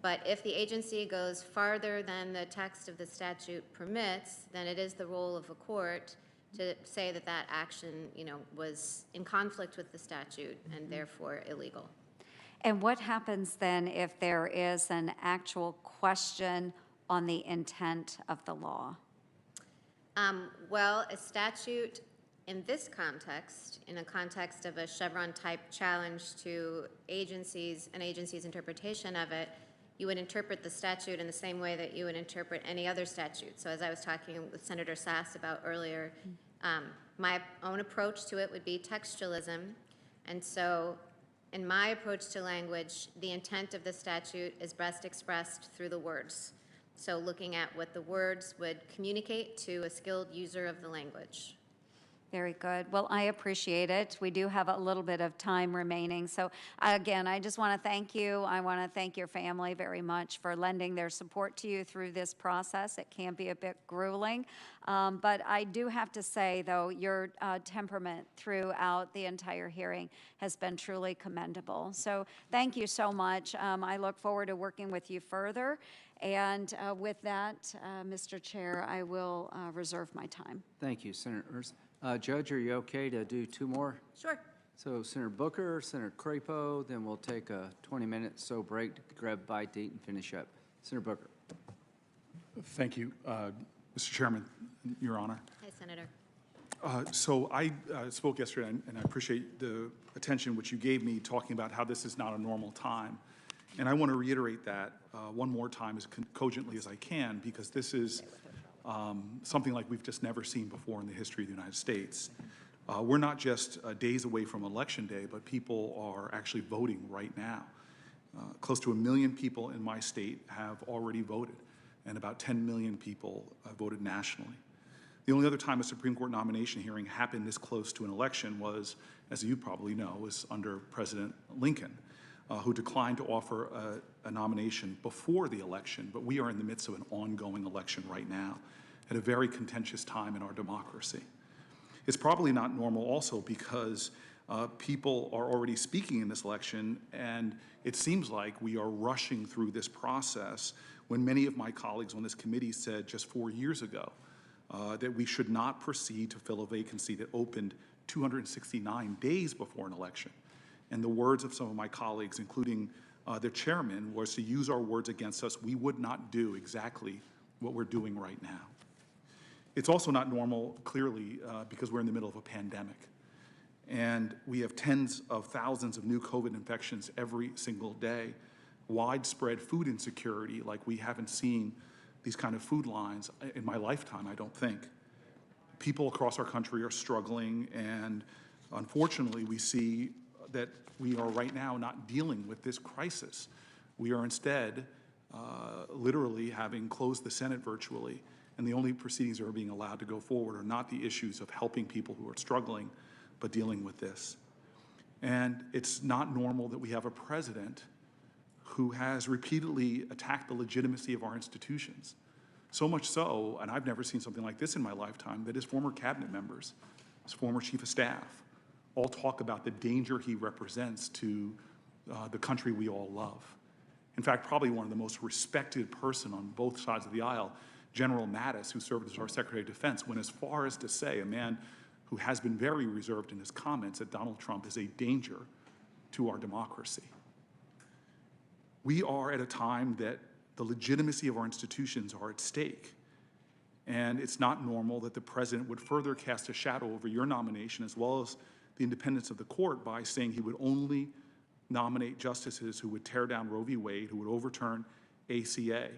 But if the agency goes farther than the text of the statute permits, then it is the role of a court to say that that action, you know, was in conflict with the statute and therefore illegal. And what happens then if there is an actual question on the intent of the law? Well, a statute in this context, in a context of a Chevron-type challenge to agencies, an agency's interpretation of it, you would interpret the statute in the same way that you would interpret any other statute. So as I was talking with Senator Sass about earlier, my own approach to it would be textualism. And so in my approach to language, the intent of the statute is best expressed through the words. So looking at what the words would communicate to a skilled user of the language. Very good. Well, I appreciate it. We do have a little bit of time remaining. So again, I just want to thank you. I want to thank your family very much for lending their support to you through this process. It can be a bit grueling. But I do have to say, though, your temperament throughout the entire hearing has been truly commendable. So thank you so much. I look forward to working with you further. And with that, Mr. Chair, I will reserve my time. Thank you, Senator Ernst. Judge, are you okay to do 2 more? Sure. So Senator Booker, Senator Crapo, then we'll take a 20-minute break to grab a bite to eat and finish up. Senator Booker. Thank you, Mr. Chairman, Your Honor. Hi, Senator. So I spoke yesterday, and I appreciate the attention which you gave me talking about how this is not a normal time. And I want to reiterate that one more time as cogently as I can, because this is something like we've just never seen before in the history of the United States. We're not just days away from Election Day, but people are actually voting right now. Close to 1 million people in my state have already voted, and about 10 million people voted nationally. The only other time a Supreme Court nomination hearing happened this close to an election was, as you probably know, was under President Lincoln, who declined to offer a nomination before the election. But we are in the midst of an ongoing election right now, at a very contentious time in our democracy. It's probably not normal also because people are already speaking in this election, and it seems like we are rushing through this process when many of my colleagues on this committee said just 4 years ago that we should not proceed to fill a vacancy that opened 269 days before an election. And the words of some of my colleagues, including the chairman, was to use our words against us. We would not do exactly what we're doing right now. It's also not normal, clearly, because we're in the middle of a pandemic. And we have tens of thousands of new COVID infections every single day, widespread food insecurity like we haven't seen these kind of food lines in my lifetime, I don't think. People across our country are struggling, and unfortunately, we see that we are right now not dealing with this crisis. We are instead literally having closed the Senate virtually, and the only proceedings that are being allowed to go forward are not the issues of helping people who are struggling, but dealing with this. And it's not normal that we have a president who has repeatedly attacked the legitimacy of our institutions. So much so, and I've never seen something like this in my lifetime, that his former cabinet members, his former chief of staff, all talk about the danger he represents to the country we all love. In fact, probably one of the most respected person on both sides of the aisle, General Mattis, who served as our Secretary of Defense, went as far as to say, a man who has been very reserved in his comments, that Donald Trump is a danger to our democracy. We are at a time that the legitimacy of our institutions are at stake. And it's not normal that the president would further cast a shadow over your nomination as well as the independence of the court by saying he would only nominate justices who would tear down Roe v. Wade, who would overturn ACA.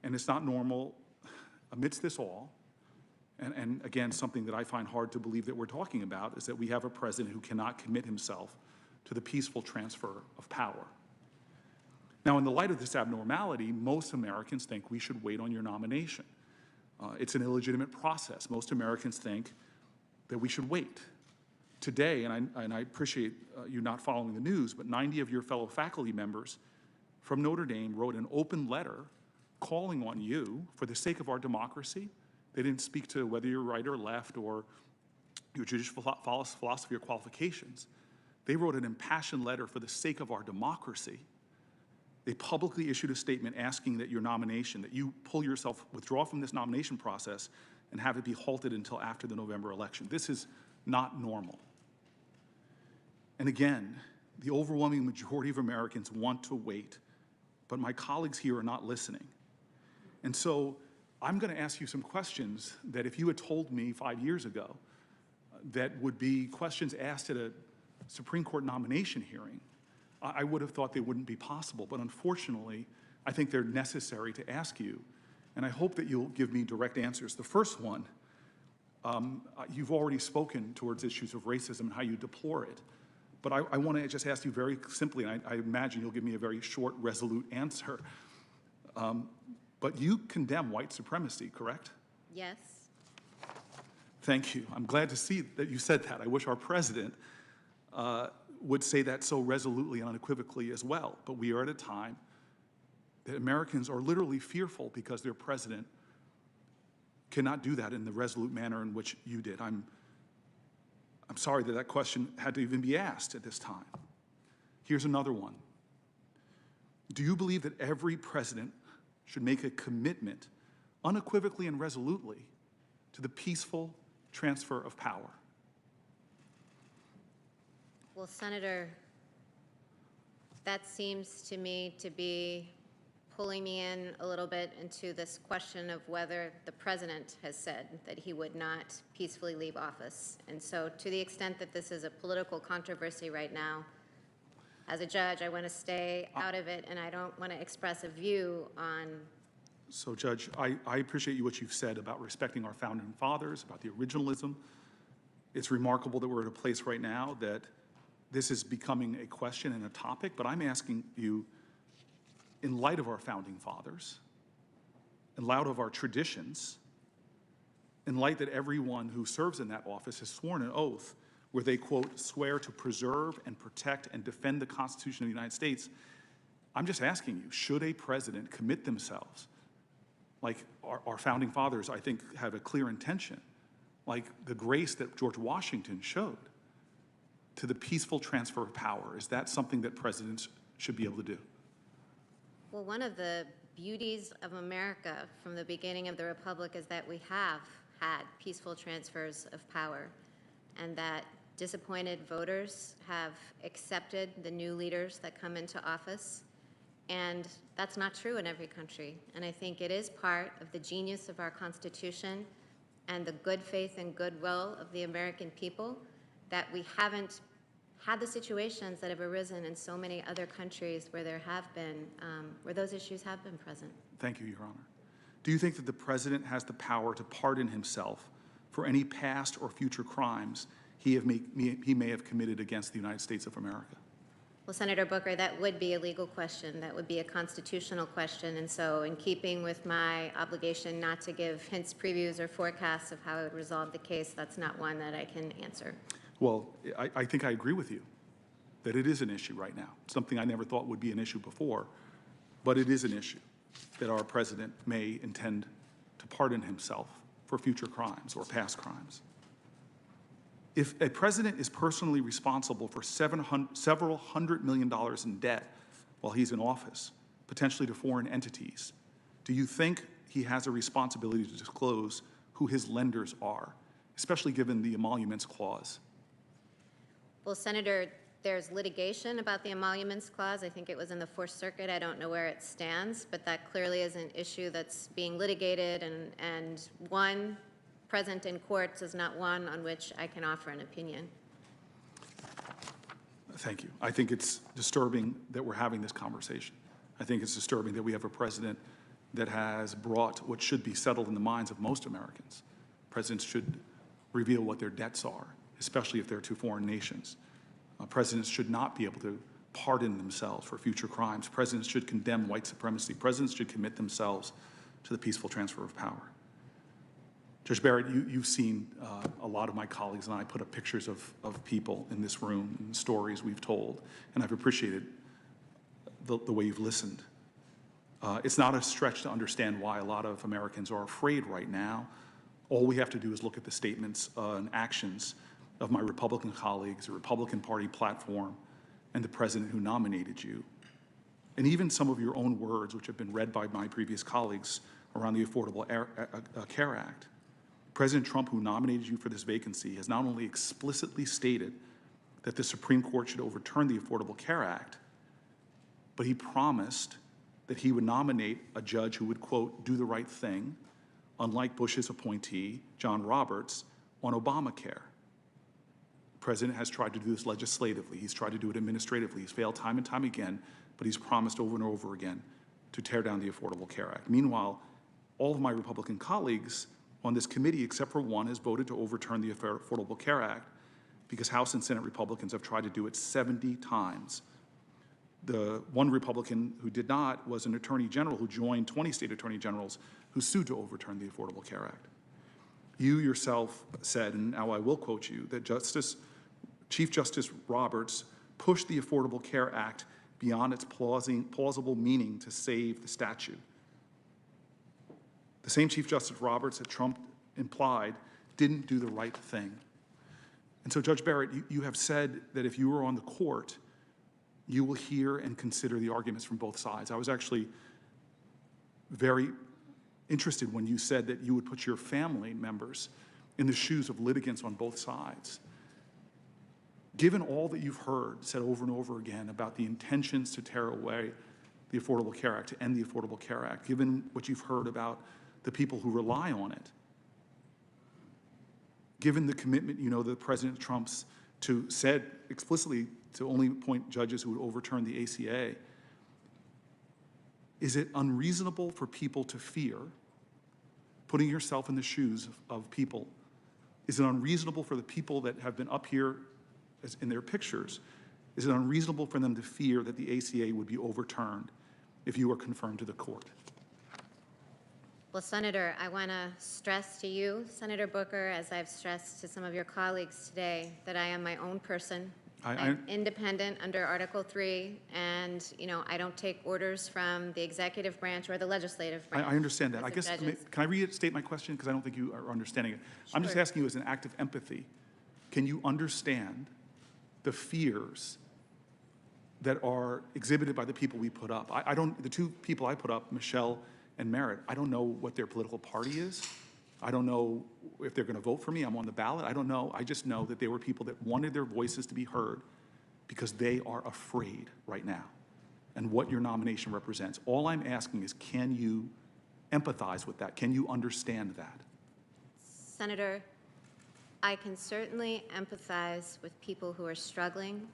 And it's not normal amidst this all, and again, something that I find hard to believe that we're talking about, is that we have a president who cannot commit himself to the peaceful transfer of power. Now, in the light of this abnormality, most Americans think we should wait on your nomination. It's an illegitimate process. Most Americans think that we should wait. Today, and I appreciate you not following the news, but 90 of your fellow faculty members from Notre Dame wrote an open letter calling on you, for the sake of our democracy. They didn't speak to whether you're right or left or your judicial philosophy or qualifications. They wrote an impassioned letter for the sake of our democracy. They publicly issued a statement asking that your nomination, that you withdraw from this nomination process and have it be halted until after the November election. This is not normal. And again, the overwhelming majority of Americans want to wait, but my colleagues here are not listening. And so I'm going to ask you some questions that if you had told me 5 years ago that would be questions asked at a Supreme Court nomination hearing, I would have thought they wouldn't be possible. But unfortunately, I think they're necessary to ask you. And I hope that you'll give me direct answers. The first one, you've already spoken towards issues of racism and how you deplore it. But I want to just ask you very simply, and I imagine you'll give me a very short, resolute answer. But you condemn white supremacy, correct? Yes. Thank you. I'm glad to see that you said that. I wish our president would say that so resolutely and unequivocally as well. But we are at a time that Americans are literally fearful because their president cannot do that in the resolute manner in which you did. I'm sorry that that question had to even be asked at this time. Here's another one. Do you believe that every president should make a commitment, unequivocally and resolutely, to the peaceful transfer of power? Well, Senator, that seems to me to be pulling me in a little bit into this question of whether the president has said that he would not peacefully leave office. And so to the extent that this is a political controversy right now, as a judge, I want to stay out of it, and I don't want to express a view on. So, Judge, I appreciate what you've said about respecting our founding fathers, about the originalism. It's remarkable that we're at a place right now that this is becoming a question and a topic, but I'm asking you, in light of our founding fathers, in light of our traditions, in light that everyone who serves in that office has sworn an oath where they, quote, swear to preserve and protect and defend the Constitution of the United States, I'm just asking you, should a president commit themselves, like our founding fathers, I think, have a clear intention, like the grace that George Washington showed, to the peaceful transfer of power? Is that something that presidents should be able to do? Well, one of the beauties of America from the beginning of the Republic is that we have had peaceful transfers of power, and that disappointed voters have accepted the new leaders that come into office. And that's not true in every country. And I think it is part of the genius of our Constitution and the good faith and goodwill of the American people that we haven't had the situations that have arisen in so many other countries where there have been, where those issues have been present. Thank you, Your Honor. Do you think that the president has the power to pardon himself for any past or future crimes he may have committed against the United States of America? Well, Senator Booker, that would be a legal question. That would be a constitutional question. And so in keeping with my obligation not to give hints, previews, or forecasts of how I would resolve the case, that's not one that I can answer. Well, I think I agree with you that it is an issue right now, something I never thought would be an issue before, but it is an issue that our president may intend to pardon himself for future crimes or past crimes. If a president is personally responsible for several $100 million in debt while he's in office, potentially to foreign entities, do you think he has a responsibility to disclose who his lenders are, especially given the emoluments clause? Well, Senator, there's litigation about the emoluments clause. I think it was in the Fourth Circuit. I don't know where it stands, but that clearly is an issue that's being litigated, and one present in courts is not one on which I can offer an opinion. Thank you. I think it's disturbing that we're having this conversation. I think it's disturbing that we have a president that has brought what should be settled in the minds of most Americans. Presidents should reveal what their debts are, especially if they're to foreign nations. Presidents should not be able to pardon themselves for future crimes. Presidents should condemn white supremacy. Presidents should commit themselves to the peaceful transfer of power. Judge Barrett, you've seen a lot of my colleagues and I put up pictures of people in this room and the stories we've told, and I've appreciated the way you've listened. It's not a stretch to understand why a lot of Americans are afraid right now. All we have to do is look at the statements and actions of my Republican colleagues, the Republican Party platform, and the president who nominated you. And even some of your own words, which have been read by my previous colleagues around the Affordable Care Act. President Trump, who nominated you for this vacancy, has not only explicitly stated that the Supreme Court should overturn the Affordable Care Act, but he promised that he would nominate a judge who would, quote, do the right thing, unlike Bush's appointee, John Roberts, on Obamacare. The president has tried to do this legislatively. He's tried to do it administratively. He's failed time and time again, but he's promised over and over again to tear down the Affordable Care Act. Meanwhile, all of my Republican colleagues on this committee, except for one, has voted to overturn the Affordable Care Act because House and Senate Republicans have tried to do it 70 times. The one Republican who did not was an attorney general who joined 20 state attorney generals who sued to overturn the Affordable Care Act. You yourself said, and now I will quote you, that Chief Justice Roberts pushed the Affordable Care Act beyond its plausible meaning to save the statute. The same Chief Justice Roberts that Trump implied didn't do the right thing. And so, Judge Barrett, you have said that if you were on the court, you will hear and consider the arguments from both sides. I was actually very interested when you said that you would put your family members in the shoes of litigants on both sides. Given all that you've heard said over and over again about the intentions to tear away the Affordable Care Act, to end the Affordable Care Act, given what you've heard about the people who rely on it, given the commitment, you know, that President Trump's said explicitly to only appoint judges who would overturn the ACA, is it unreasonable for people to fear, putting yourself in the shoes of people, is it unreasonable for the people that have been up here as in their pictures, is it unreasonable for them to fear that the ACA would be overturned if you were confirmed to the court? Well, Senator, I want to stress to you, Senator Booker, as I've stressed to some of your colleagues today, that I am my own person. I'm independent under Article 3, and, you know, I don't take orders from the executive branch or the legislative branch. I understand that. I as guess, judges. can I restate my question? Because I don't think you are understanding it. I'm just Sure. asking you as an act of empathy, can you understand the fears that are exhibited by the people we put up? I don't, the two people I put up, Michelle and Barrett, I don't know what their political party is. I don't know if they're going to vote for me. I'm on the ballot. I don't know. I just know that they were people that wanted their voices to be heard because they are afraid right now and what your nomination represents. All I'm asking is, can you empathize with that? Can you understand that? Senator, I can certainly empathize with people who are struggling.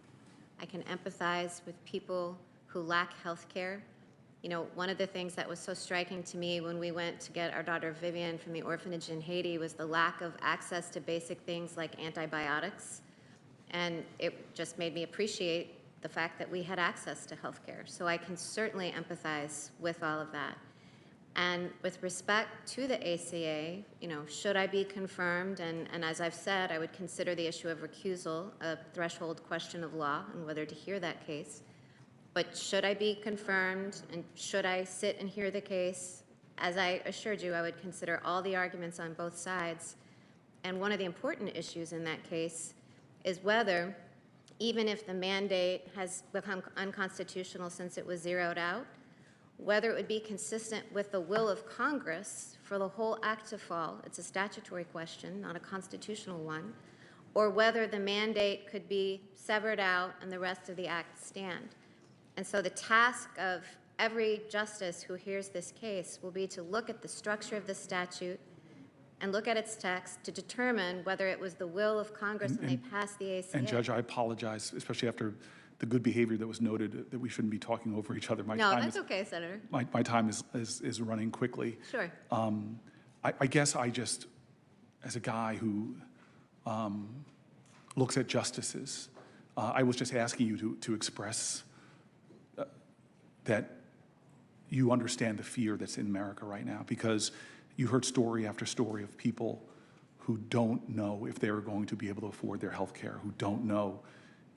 I can empathize with people who lack health care. You know, one of the things that was so striking to me when we went to get our daughter Vivian from the orphanage in Haiti was the lack of access to basic things like antibiotics. And it just made me appreciate the fact that we had access to health care. So I can certainly empathize with all of that. And with respect to the ACA, you know, should I be confirmed, and as I've said, I would consider the issue of recusal a threshold question of law and whether to hear that case. But should I be confirmed and should I sit and hear the case, as I assured you, I would consider all the arguments on both sides. And one of the important issues in that case is whether, even if the mandate has become unconstitutional since it was zeroed out, whether it would be consistent with the will of Congress for the whole act to fall. It's a statutory question, not a constitutional one, or whether the mandate could be severed out and the rest of the act stand. And so the task of every justice who hears this case will be to look at the structure of the statute and look at its text to determine whether it was the will of Congress when they passed the ACA. And Judge, I apologize, especially after the good behavior that was noted, that we shouldn't be talking over each other. No, that's okay, Senator. My time is running quickly. Sure. I guess I just, as a guy who looks at justices, I was just asking you to express that you understand the fear that's in America right now, because you heard story after story of people who don't know if they're going to be able to afford their health care, who don't know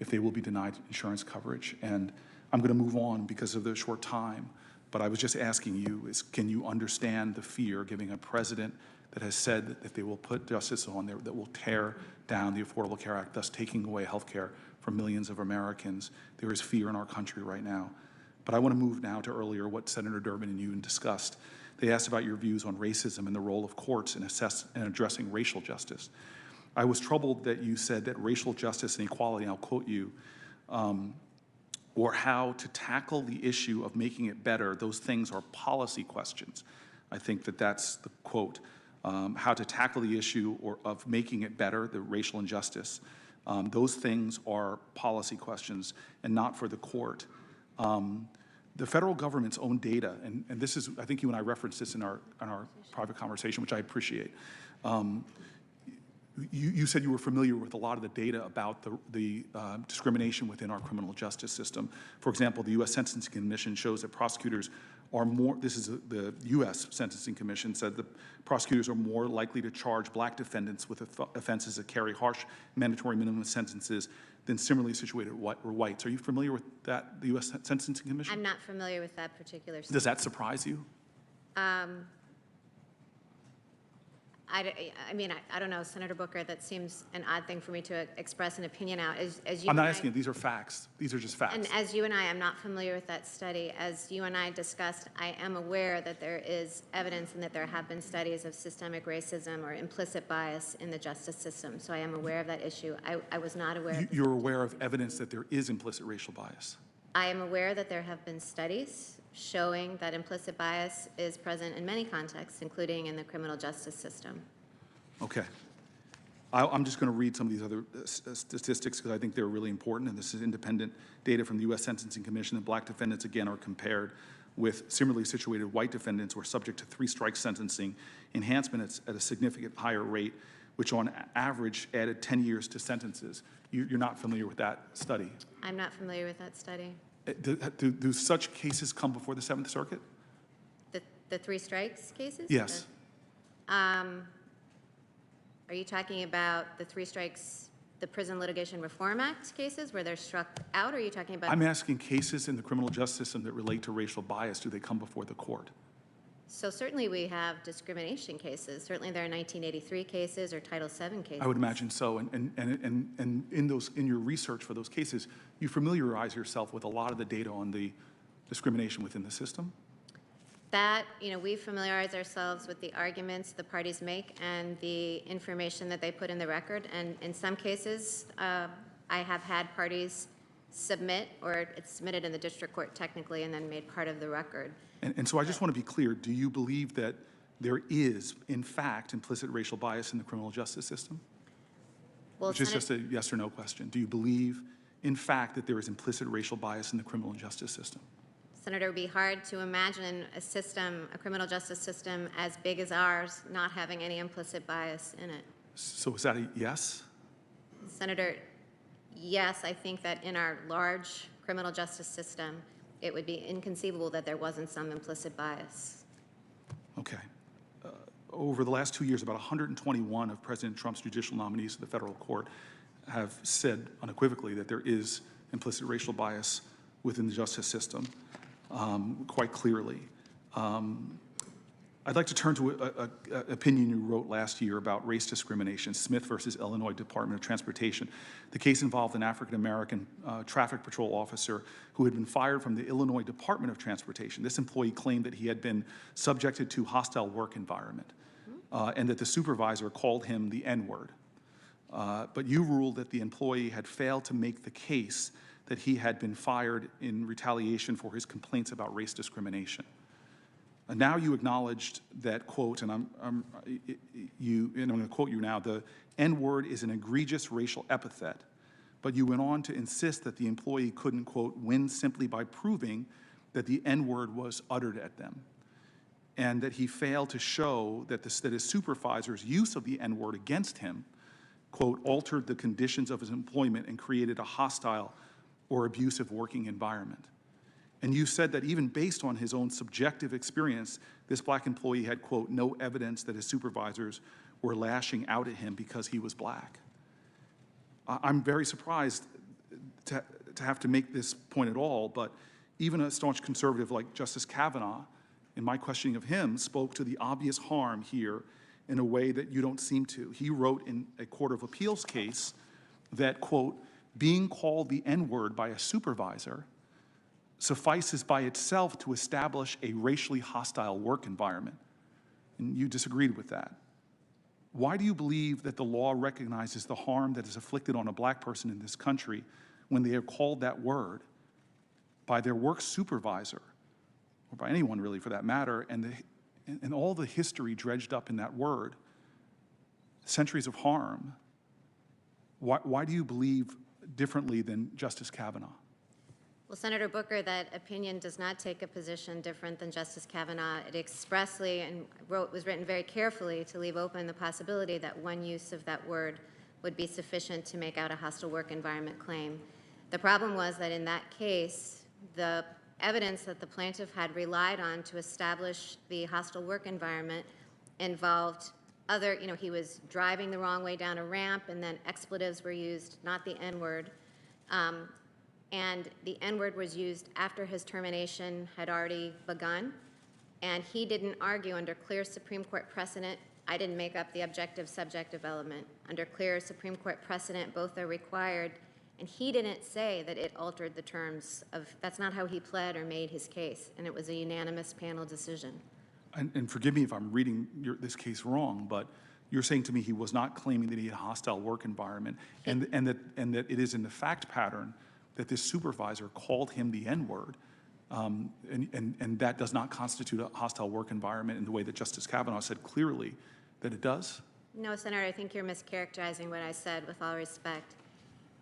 if they will be denied insurance coverage. And I'm going to move on because of the short time, but I was just asking you, can you understand the fear giving a president that has said that they will put justice on there that will tear down the Affordable Care Act, thus taking away health care from millions of Americans? There is fear in our country right now. But I want to move now to earlier what Senator Durbin and you discussed. They asked about your views on racism and the role of courts in addressing racial justice. I was troubled that you said that racial justice and equality, and I'll quote you, or how to tackle the issue of making it better, those things are policy questions. I think that that's the quote. How to tackle the issue of making it better, the racial injustice, those things are policy questions and not for the court. The federal government's own data, and this is, I think you and I referenced this in our private conversation, which I appreciate. You said you were familiar with a lot of the data about the discrimination within our criminal justice system. For example, the U.S. Sentencing Commission shows that prosecutors are more, this is the U.S. Sentencing Commission said that prosecutors are more likely to charge black defendants with offenses that carry harsh mandatory minimum sentences than similarly situated whites. Are you familiar with that, the U.S. Sentencing Commission? I'm not familiar with that particular. Does that surprise you? I mean, I don't know, Senator Booker, that seems an odd thing for me to express an opinion out. As you I'm not and I- asking you, these are facts. These are just facts. And as you and I am not familiar with that study, as you and I discussed, I am aware that there is evidence and that there have been studies of systemic racism or implicit bias in the justice system. So I am aware of that issue. I was not aware. You're aware of evidence that there is implicit racial bias? I am aware that there have been studies showing that implicit bias is present in many contexts, including in the criminal justice system. Okay. I'm just going to read some of these other statistics because I think they're really important, and this is independent data from the U.S. Sentencing Commission. And black defendants, again, are compared with similarly situated white defendants who are subject to 3-strike sentencing enhancement at a significant higher rate, which on average added 10 years to sentences. You're not familiar with that study? I'm not familiar with that study. Do such cases come before the Seventh Circuit? The 3 strikes cases? Yes. Are you talking about the 3 strikes, the Prison Litigation Reform Act cases where they're struck out, or are you talking about? I'm asking cases in the criminal justice system that relate to racial bias. Do they come before the court? So certainly we have discrimination cases. Certainly there are 1983 cases or Title VII cases. I would imagine so. And in your research for those cases, you familiarize yourself with a lot of the data on the discrimination within the system? That, we familiarize ourselves with the arguments the parties make and the information that they put in the record. And in some cases, I have had parties submit, or it's submitted in the district court technically and then made part of the record. And so I just want to be clear. Do you believe that there is, in fact, implicit racial bias in the criminal justice system? Well, Which is just a yes or no question. Do you believe, in fact, that there is implicit racial bias in the criminal justice system? Senator, it would be hard to imagine a system, a criminal justice system as big as ours, not having any implicit bias in it. So is that a yes? Senator, yes, I think that in our large criminal justice system, it would be inconceivable that there wasn't some implicit bias. Okay. Over the last 2 years, about 121 of President Trump's judicial nominees to the federal court have said unequivocally that there is implicit racial bias within the justice system, quite clearly. I'd like to turn to an opinion you wrote last year about race discrimination, Smith versus Illinois Department of Transportation. The case involved an African-American traffic patrol officer who had been fired from the Illinois Department of Transportation. This employee claimed that he had been subjected to hostile work environment and that the supervisor called him the N-word. But you ruled that the employee had failed to make the case that he had been fired in retaliation for his complaints about race discrimination. And now you acknowledged that, quote, and I'm going to quote you now, the N-word is an egregious racial epithet, but you went on to insist that the employee couldn't, quote, win simply by proving that the N-word was uttered at them, and that he failed to show that his supervisor's use of the N-word against him, quote, altered the conditions of his employment and created a hostile or abusive working environment. And you said that even based on his own subjective experience, this black employee had, quote, no evidence that his supervisors were lashing out at him because he was black. I'm very surprised to have to make this point at all, but even a staunch conservative like Justice Kavanaugh, in my questioning of him, spoke to the obvious harm here in a way that you don't seem to. He wrote in a Court of Appeals case that, quote, being called the N-word by a supervisor suffices by itself to establish a racially hostile work environment. And you disagreed with that. Why do you believe that the law recognizes the harm that is inflicted on a black person in this country when they are called that word by their work supervisor, or by anyone really for that matter, and all the history dredged up in that word, centuries of harm? Why do you believe differently than Justice Kavanaugh? Well, Senator Booker, that opinion does not take a position different than Justice Kavanaugh. It expressly and was written very carefully to leave open the possibility that one use of that word would be sufficient to make out a hostile work environment claim. The problem was that in that case, the evidence that the plaintiff had relied on to establish the hostile work environment involved other, he was driving the wrong way down a ramp and then expletives were used, not the N-word. And the N-word was used after his termination had already begun. And he didn't argue under clear Supreme Court precedent I didn't make up the objective-subjective element. Under clear Supreme Court precedent, both are required, and he didn't say that it altered the terms of, that's not how he pled or made his case, and it was a unanimous panel decision. And forgive me if I'm reading this case wrong, but you're saying to me he was not claiming that he had a hostile work environment, and that it is in the fact pattern that this supervisor called him the N-word, and that does not constitute a hostile work environment in the way that Justice Kavanaugh said clearly that it does? No, Senator, I think you're mischaracterizing what I said, with all respect.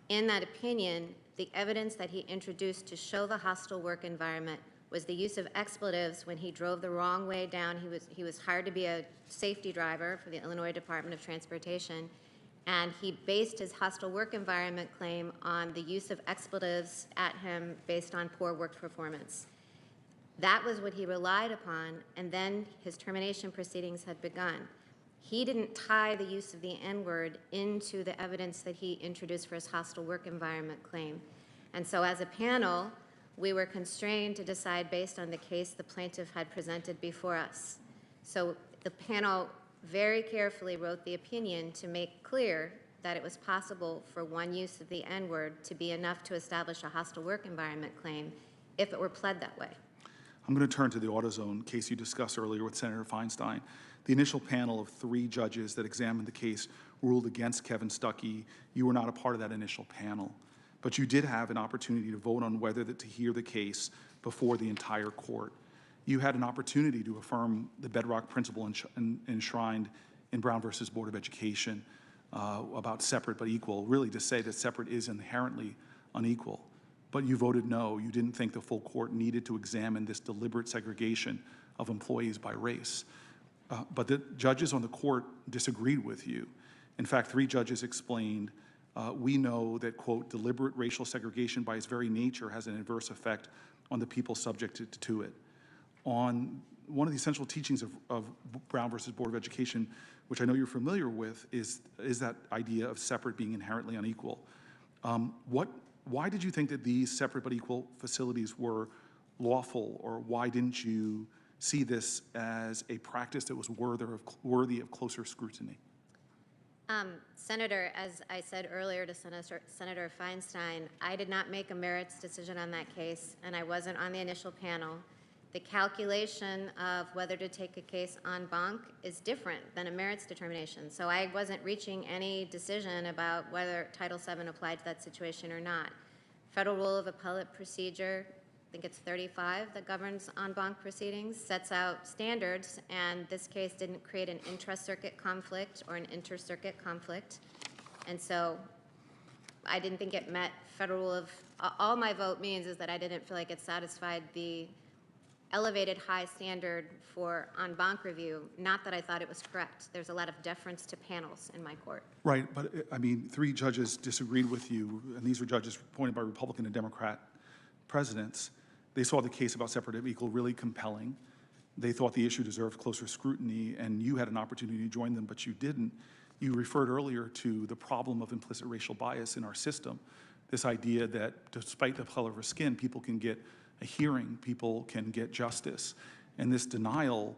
In that opinion, the evidence that he introduced to show the hostile work environment was the use of expletives when he drove the wrong way down. He was hired to be a safety driver for the Illinois Department of Transportation, and he based his hostile work environment claim on the use of expletives at him based on poor work performance. That was what he relied upon, and then his termination proceedings had begun. He didn't tie the use of the N-word into the evidence that he introduced for his hostile work environment claim. And so as a panel, we were constrained to decide based on the case the plaintiff had presented before us. So the panel very carefully wrote the opinion to make clear that it was possible for one use of the N-word to be enough to establish a hostile work environment claim if it were pled that way. I'm going to turn to the AutoZone case you discussed earlier with Senator Feinstein. The initial panel of 3 judges that examined the case ruled against Kevin Stuckey. You were not a part of that initial panel, but you did have an opportunity to vote on whether to hear the case before the entire court. You had an opportunity to affirm the bedrock principle enshrined in Brown versus Board of Education about separate but equal, really to say that separate is inherently unequal. But you voted no. You didn't think the full court needed to examine this deliberate segregation of employees by race. But the judges on the court disagreed with you. In fact, 3 judges explained, we know that, quote, deliberate racial segregation by its very nature has an adverse effect on the people subjected to it. On one of the essential teachings of Brown versus Board of Education, which I know you're familiar with, is that idea of separate being inherently unequal. Why did you think that these separate but equal facilities were lawful, or why didn't you see this as a practice that was worthy of closer scrutiny? Senator, as I said earlier to Senator Feinstein, I did not make a merits decision on that case, and I wasn't on the initial panel. The calculation of whether to take a case en banc is different than a merits determination. So I wasn't reaching any decision about whether Title VII applied to that situation or not. Federal Rule of Appellate Procedure, I think it's 35 that governs en banc proceedings, sets out standards, and this case didn't create an intra-circuit conflict or an inter-circuit conflict. And so I didn't think it met Federal Rule of, all my vote means is that I didn't feel like it satisfied the elevated high standard for en banc review, not that I thought it was correct. There's a lot of deference to panels in my court. Right, but I mean, 3 judges disagreed with you, and these were judges appointed by Republican and Democrat presidents. They saw the case about separate and equal really compelling. They thought the issue deserved closer scrutiny, and you had an opportunity to join them, but you didn't. You referred earlier to the problem of implicit racial bias in our system, this idea that despite the color of our skin, people can get a hearing, people can get justice. And this denial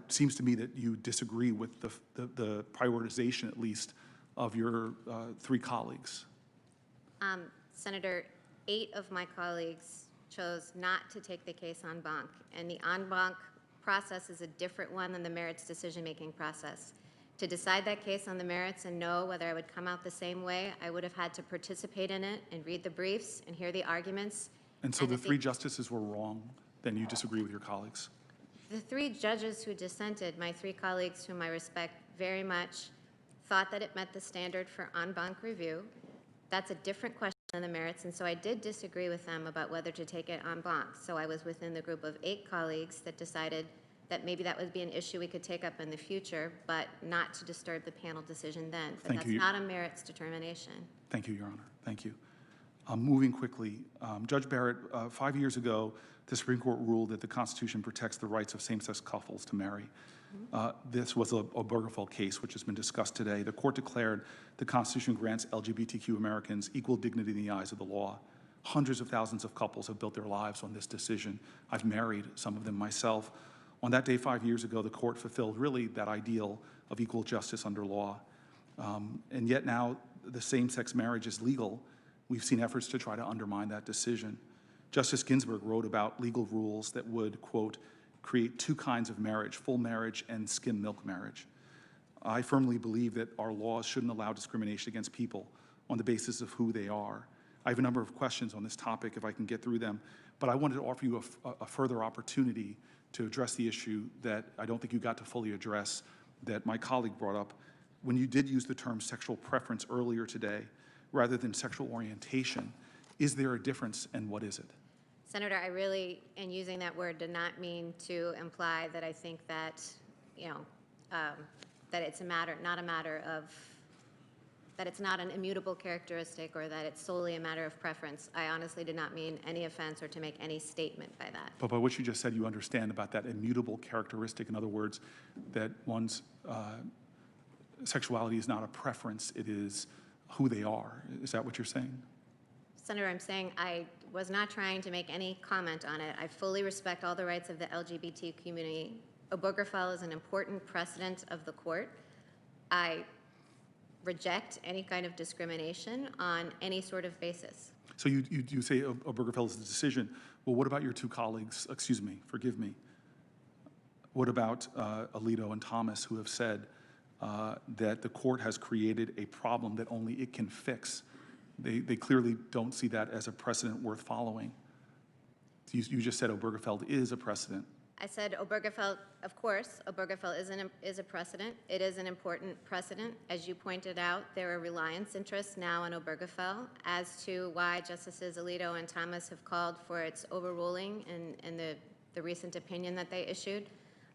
seems to me that you disagree with the prioritization, at least, of your 3 colleagues. Senator, 8 of my colleagues chose not to take the case en banc, and the en banc process is a different one than the merits decision-making process. To decide that case on the merits and know whether I would come out the same way, I would have had to participate in it and read the briefs and hear the arguments. And so the 3 justices were wrong, then you disagree with your colleagues? The 3 judges who dissented, my 3 colleagues whom I respect very much, thought that it met the standard for en banc review. That's a different question than the merits, and so I did disagree with them about whether to take it en banc. So I was within the group of 8 colleagues that decided that maybe that would be an issue we could take up in the future, but not to disturb the panel decision then. But that's not a merits determination. Thank you, Your Honor. Thank you. Moving quickly, Judge Barrett, 5 years ago, the Supreme Court ruled that the Constitution protects the rights of same-sex couples to marry. This was a Obergefell case, which has been discussed today. The court declared the Constitution grants LGBTQ Americans equal dignity in the eyes of the law. Hundreds of thousands of couples have built their lives on this decision. I've married some of them myself. On that day 5 years ago, the court fulfilled really that ideal of equal justice under law. And yet now the same-sex marriage is legal. We've seen efforts to try to undermine that decision. Justice Ginsburg wrote about legal rules that would, quote, create two kinds of marriage, full marriage and skim milk marriage. I firmly believe that our laws shouldn't allow discrimination against people on the basis of who they are. I have a number of questions on this topic if I can get through them, but I wanted to offer you a further opportunity to address the issue that I don't think you got to fully address that my colleague brought up. When you did use the term sexual preference earlier today, rather than sexual orientation, is there a difference and what is it? Senator, I really, in using that word, did not mean to imply that I think that, that it's not a matter of, that it's not an immutable characteristic or that it's solely a matter of preference. I honestly did not mean any offense or to make any statement by that. But by what you just said, you understand about that immutable characteristic. In other words, that one's sexuality is not a preference, it is who they are. Is that what you're saying? Senator, I'm saying I was not trying to make any comment on it. I fully respect all the rights of the LGBT community. Obergefell is an important precedent of the court. I reject any kind of discrimination on any sort of basis. So you say Obergefell is the decision. Well, what about your two colleagues, excuse me, forgive me. What about Alito and Thomas, who have said that the court has created a problem that only it can fix? They clearly don't see that as a precedent worth following. You just said Obergefell is a precedent. I said Obergefell, of course, Obergefell is a precedent. It is an important precedent. As you pointed out, there are reliance interests now on Obergefell as to why Justices Alito and Thomas have called for its overruling in the recent opinion that they issued.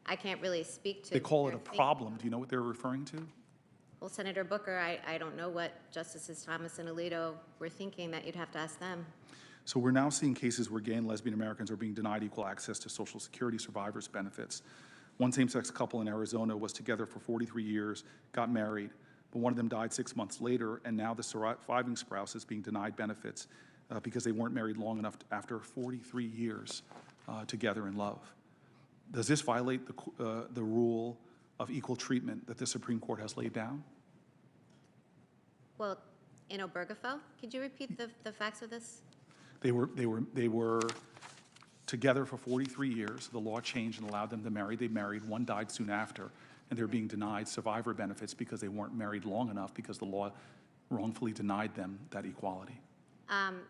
I can't really speak to. They call it a problem. Do you know what they're referring to? Well, Senator Booker, I don't know what Justices Thomas and Alito were thinking. That you'd have to ask them. So we're now seeing cases where gay and lesbian Americans are being denied equal access to Social Security survivors' benefits. One same-sex couple in Arizona was together for 43 years, got married, but one of them died 6 months later, and now the surviving spouse is being denied benefits because they weren't married long enough after 43 years together in love. Does this violate the rule of equal treatment that the Supreme Court has laid down? Well, in Obergefell, could you repeat the facts of this? They were together for 43 years. The law changed and allowed them to marry. They married. One died soon after, and they're being denied survivor benefits because they weren't married long enough because the law wrongfully denied them that equality.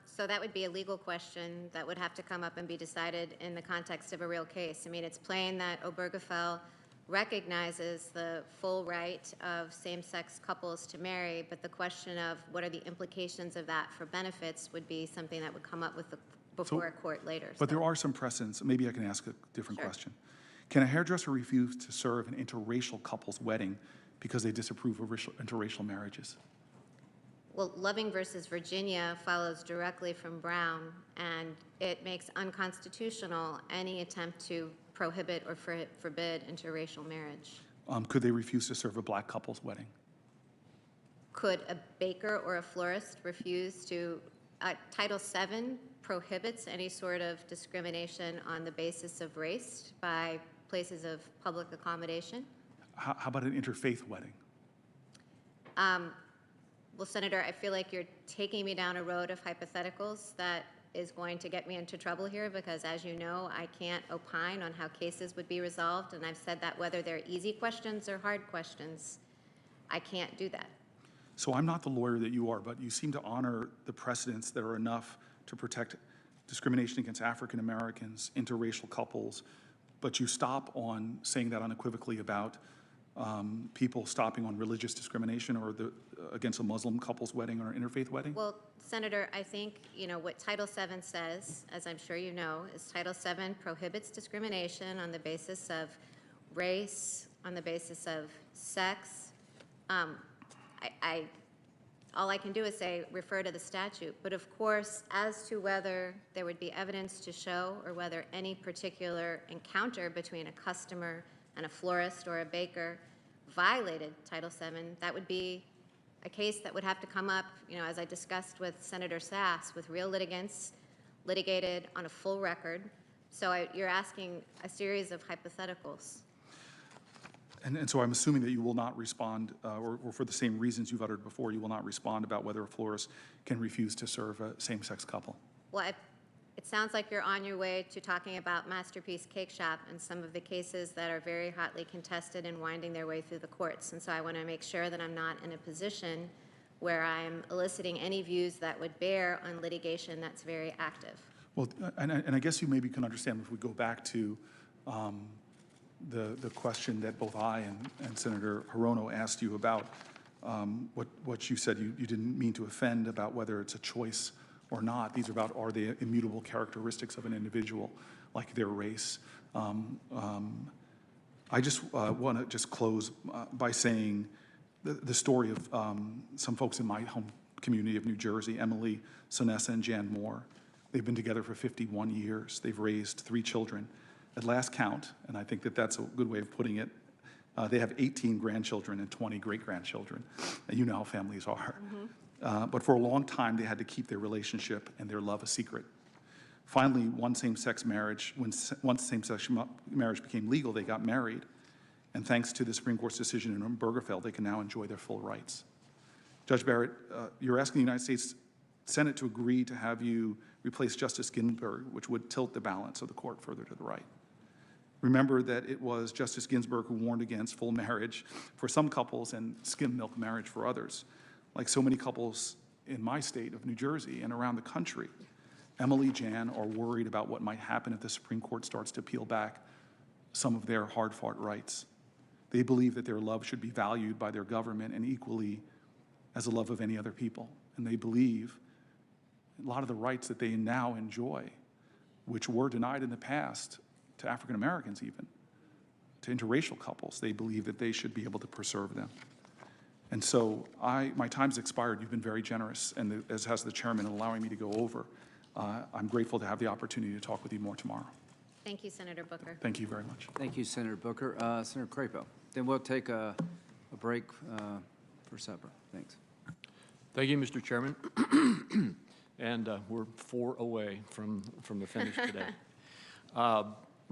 So that would be a legal question that would have to come up and be decided in the context of a real case. I mean, it's plain that Obergefell recognizes the full right of same-sex couples to marry, but the question of what are the implications of that for benefits would be something that would come up before a court later. But there are some precedents. Maybe I can ask a different Sure. question. Can a hairdresser refuse to serve an interracial couple's wedding because they disapprove of interracial marriages? Well, Loving versus Virginia follows directly from Brown, and it makes unconstitutional any attempt to prohibit or forbid interracial marriage. Could they refuse to serve a black couple's wedding? Could a baker or a florist refuse to? Title VII prohibits any sort of discrimination on the basis of race by places of public accommodation. How about an interfaith wedding? Well, Senator, I feel like you're taking me down a road of hypotheticals that is going to get me into trouble here because, as you know, I can't opine on how cases would be resolved, and I've said that whether they're easy questions or hard questions, I can't do that. So I'm not the lawyer that you are, but you seem to honor the precedents that are enough to protect discrimination against African Americans, interracial couples, but you stop on saying that unequivocally about people stopping on religious discrimination or against a Muslim couple's wedding or an interfaith wedding? Well, Senator, I think, what Title VII says, as I'm sure you know, is Title VII prohibits discrimination on the basis of race, on the basis of sex. All I can do is say, refer to the statute. But of course, as to whether there would be evidence to show or whether any particular encounter between a customer and a florist or a baker violated Title VII, that would be a case that would have to come up, as I discussed with Senator Sass, with real litigants, litigated on a full record, So you're asking a series of hypotheticals. And so I'm assuming that you will not respond, or for the same reasons you've uttered before, you will not respond about whether a florist can refuse to serve a same-sex couple. Well, it sounds like you're on your way to talking about Masterpiece Cake Shop and some of the cases that are very hotly contested and winding their way through the courts. And so I want to make sure that I'm not in a position where I'm eliciting any views that would bear on litigation that's very active. Well, and I guess you maybe can understand if we go back to the question that both I and Senator Hirono asked you about what you said you didn't mean to offend about whether it's a choice or not. These are about, are they immutable characteristics of an individual, like their race? I just want to just close by saying the story of some folks in my home community of New Jersey, Emily, Sonessa, and Jan Moore. They've been together for 51 years. They've raised 3 children. At last count, and I think that that's a good way of putting it, they have 18 grandchildren and 20 great-grandchildren. And you know how families are. But for a long time, they had to keep their relationship and their love a secret. Finally, once same-sex marriage became legal, they got married. And thanks to the Supreme Court's decision in Obergefell, they can now enjoy their full rights. Judge Barrett, you're asking the United States Senate to agree to have you replace Justice Ginsburg, which would tilt the balance of the court further to the right. Remember that it was Justice Ginsburg who warned against full marriage for some couples and skim milk marriage for others. Like so many couples in my state of New Jersey and around the country, Emily, Jan are worried about what might happen if the Supreme Court starts to peel back some of their hard-fought rights. They believe that their love should be valued by their government and equally as the love of any other people. And they believe a lot of the rights that they now enjoy, which were denied in the past to African Americans even, to interracial couples, they believe that they should be able to preserve them. And so my time's expired. You've been very generous, and as has the chairman, in allowing me to go over. I'm grateful to have the opportunity to talk with you more tomorrow. Thank you, Senator Booker. Thank you very much. Thank you, Senator Booker. Senator Crapo. Then we'll take a break for supper. Thanks. Thank you, Mr. Chairman. And we're 4 away from the finish today.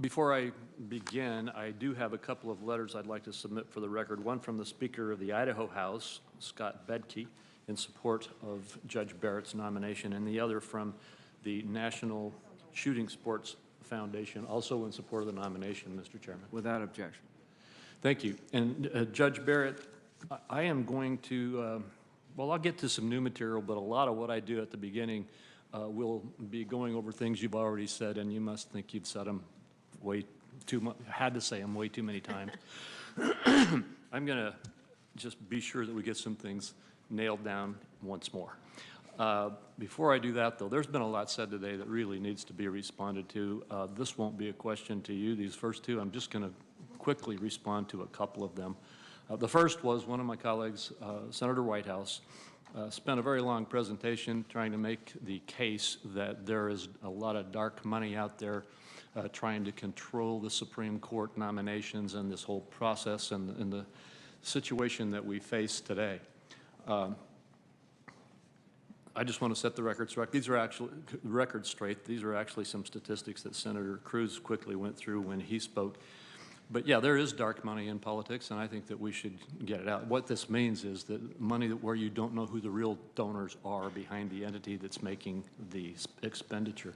Before I begin, I do have a couple of letters I'd like to submit for the record. One from the Speaker of the Idaho House, Scott Bedke, in support of Judge Barrett's nomination, and the other from the National Shooting Sports Foundation, also in support of the nomination, Mr. Chairman. Without objection. Thank you. And Judge Barrett, I am going to, well, I'll get to some new material, but a lot of what I do at the beginning will be going over things you've already said, and you must think you've said them way too much, had to say them way too many times. I'm going to just be sure that we get some things nailed down once more. Before I do that, though, there's been a lot said today that really needs to be responded to. This won't be a question to you. These first two, I'm just going to quickly respond to a couple of them. The first was one of my colleagues, Senator Whitehouse, spent a very long presentation trying to make the case that there is a lot of dark money out there trying to control the Supreme Court nominations and this whole process and the situation that we face today. I just want to set the record straight. These are actually These are actually some statistics that Senator Cruz quickly went through when he spoke. But yeah, there is dark money in politics, and I think that we should get it out. What this means is that money where you don't know who the real donors are behind the entity that's making the expenditure.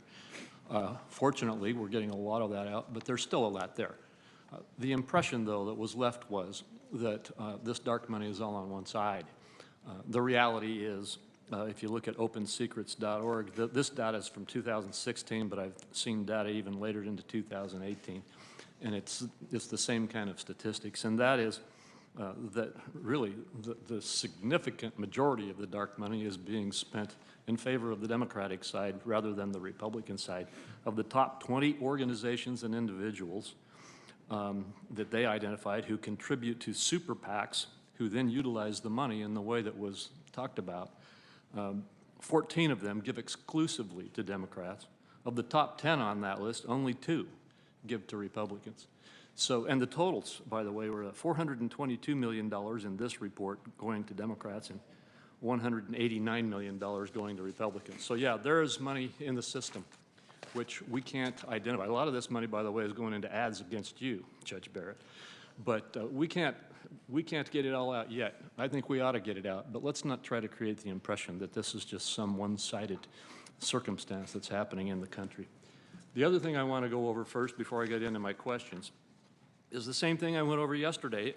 Fortunately, we're getting a lot of that out, but there's still a lot there. The impression, though, that was left was that this dark money is all on one side. The reality is, if you look at opensecrets.org, this data is from 2016, but I've seen data even later into 2018. And it's the same kind of statistics, and that is that really the significant majority of the dark money is being spent in favor of the Democratic side rather than the Republican side. Of the top 20 organizations and individuals that they identified who contribute to super PACs, who then utilize the money in the way that was talked about, 14 of them give exclusively to Democrats. Of the top 10 on that list, only 2 give to Republicans. So, and the totals, by the way, were $422 million in this report going to Democrats and $189 million going to Republicans. So yeah, there is money in the system. which we can't identify. A lot of this money, by the way, is going into ads against you, Judge Barrett. But we can't get it all out yet. I think we ought to get it out, but let's not try to create the impression that this is just some one-sided circumstance that's happening in the country. The other thing I want to go over first before I get into my questions is the same thing I went over yesterday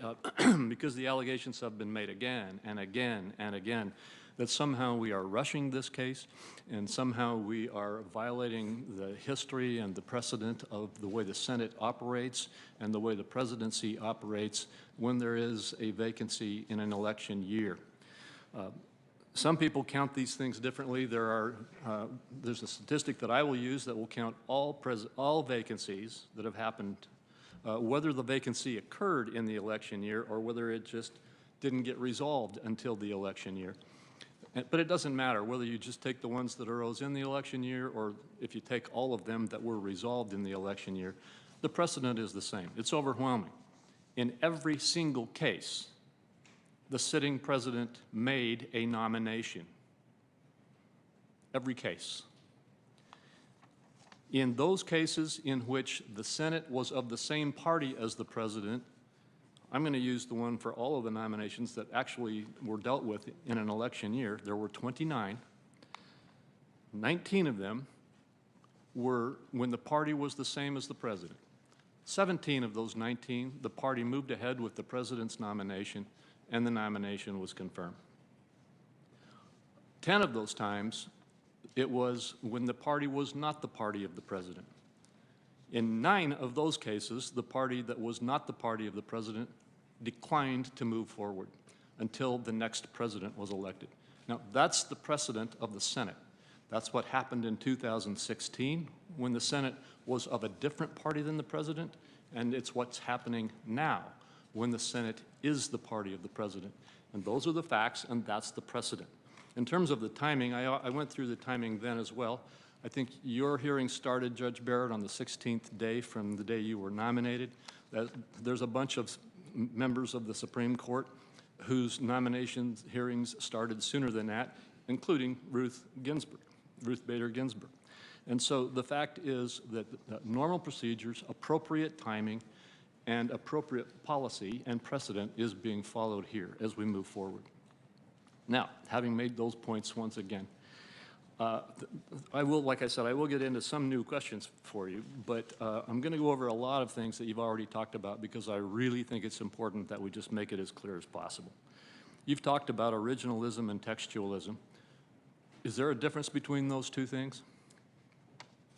because the allegations have been made again and again and again that somehow we are rushing this case and somehow we are violating the history and the precedent of the way the Senate operates and the way the presidency operates when there is a vacancy in an election year. Some people count these things differently. There's a statistic that I will use that will count all vacancies that have happened, whether the vacancy occurred in the election year or whether it just didn't get resolved until the election year. But it doesn't matter whether you just take the ones that arose in the election year or if you take all of them that were resolved in the election year. The precedent is the same. It's overwhelming. In every single case, the sitting president made a nomination. Every case. In those cases in which the Senate was of the same party as the president, I'm going to use the one for all of the nominations that actually were dealt with in an election year. There were 29. 19 of them were when the party was the same as the president. 17 of those 19, the party moved ahead with the president's nomination, and the nomination was confirmed. 10 of those times, it was when the party was not the party of the president. In 9 of those cases, the party that was not the party of the president declined to move forward until the next president was elected. Now, that's the precedent of the Senate. That's what happened in 2016 when the Senate was of a different party than the president, and it's what's happening now when the Senate is the party of the president. And those are the facts, and that's the precedent. In terms of the timing, I went through the timing then as well. I think your hearing started, Judge Barrett, on the 16th day from the day you were nominated. There's a bunch of members of the Supreme Court whose nomination hearings started sooner than that, including Ruth Bader Ginsburg. And so the fact is that normal procedures, appropriate timing, and appropriate policy and precedent is being followed here as we move forward. Now, having made those points once again, like I said, I will get into some new questions for you, but I'm going to go over a lot of things that you've already talked about because I really think it's important that we just make it as clear as possible. You've talked about originalism and textualism. Is there a difference between those two things?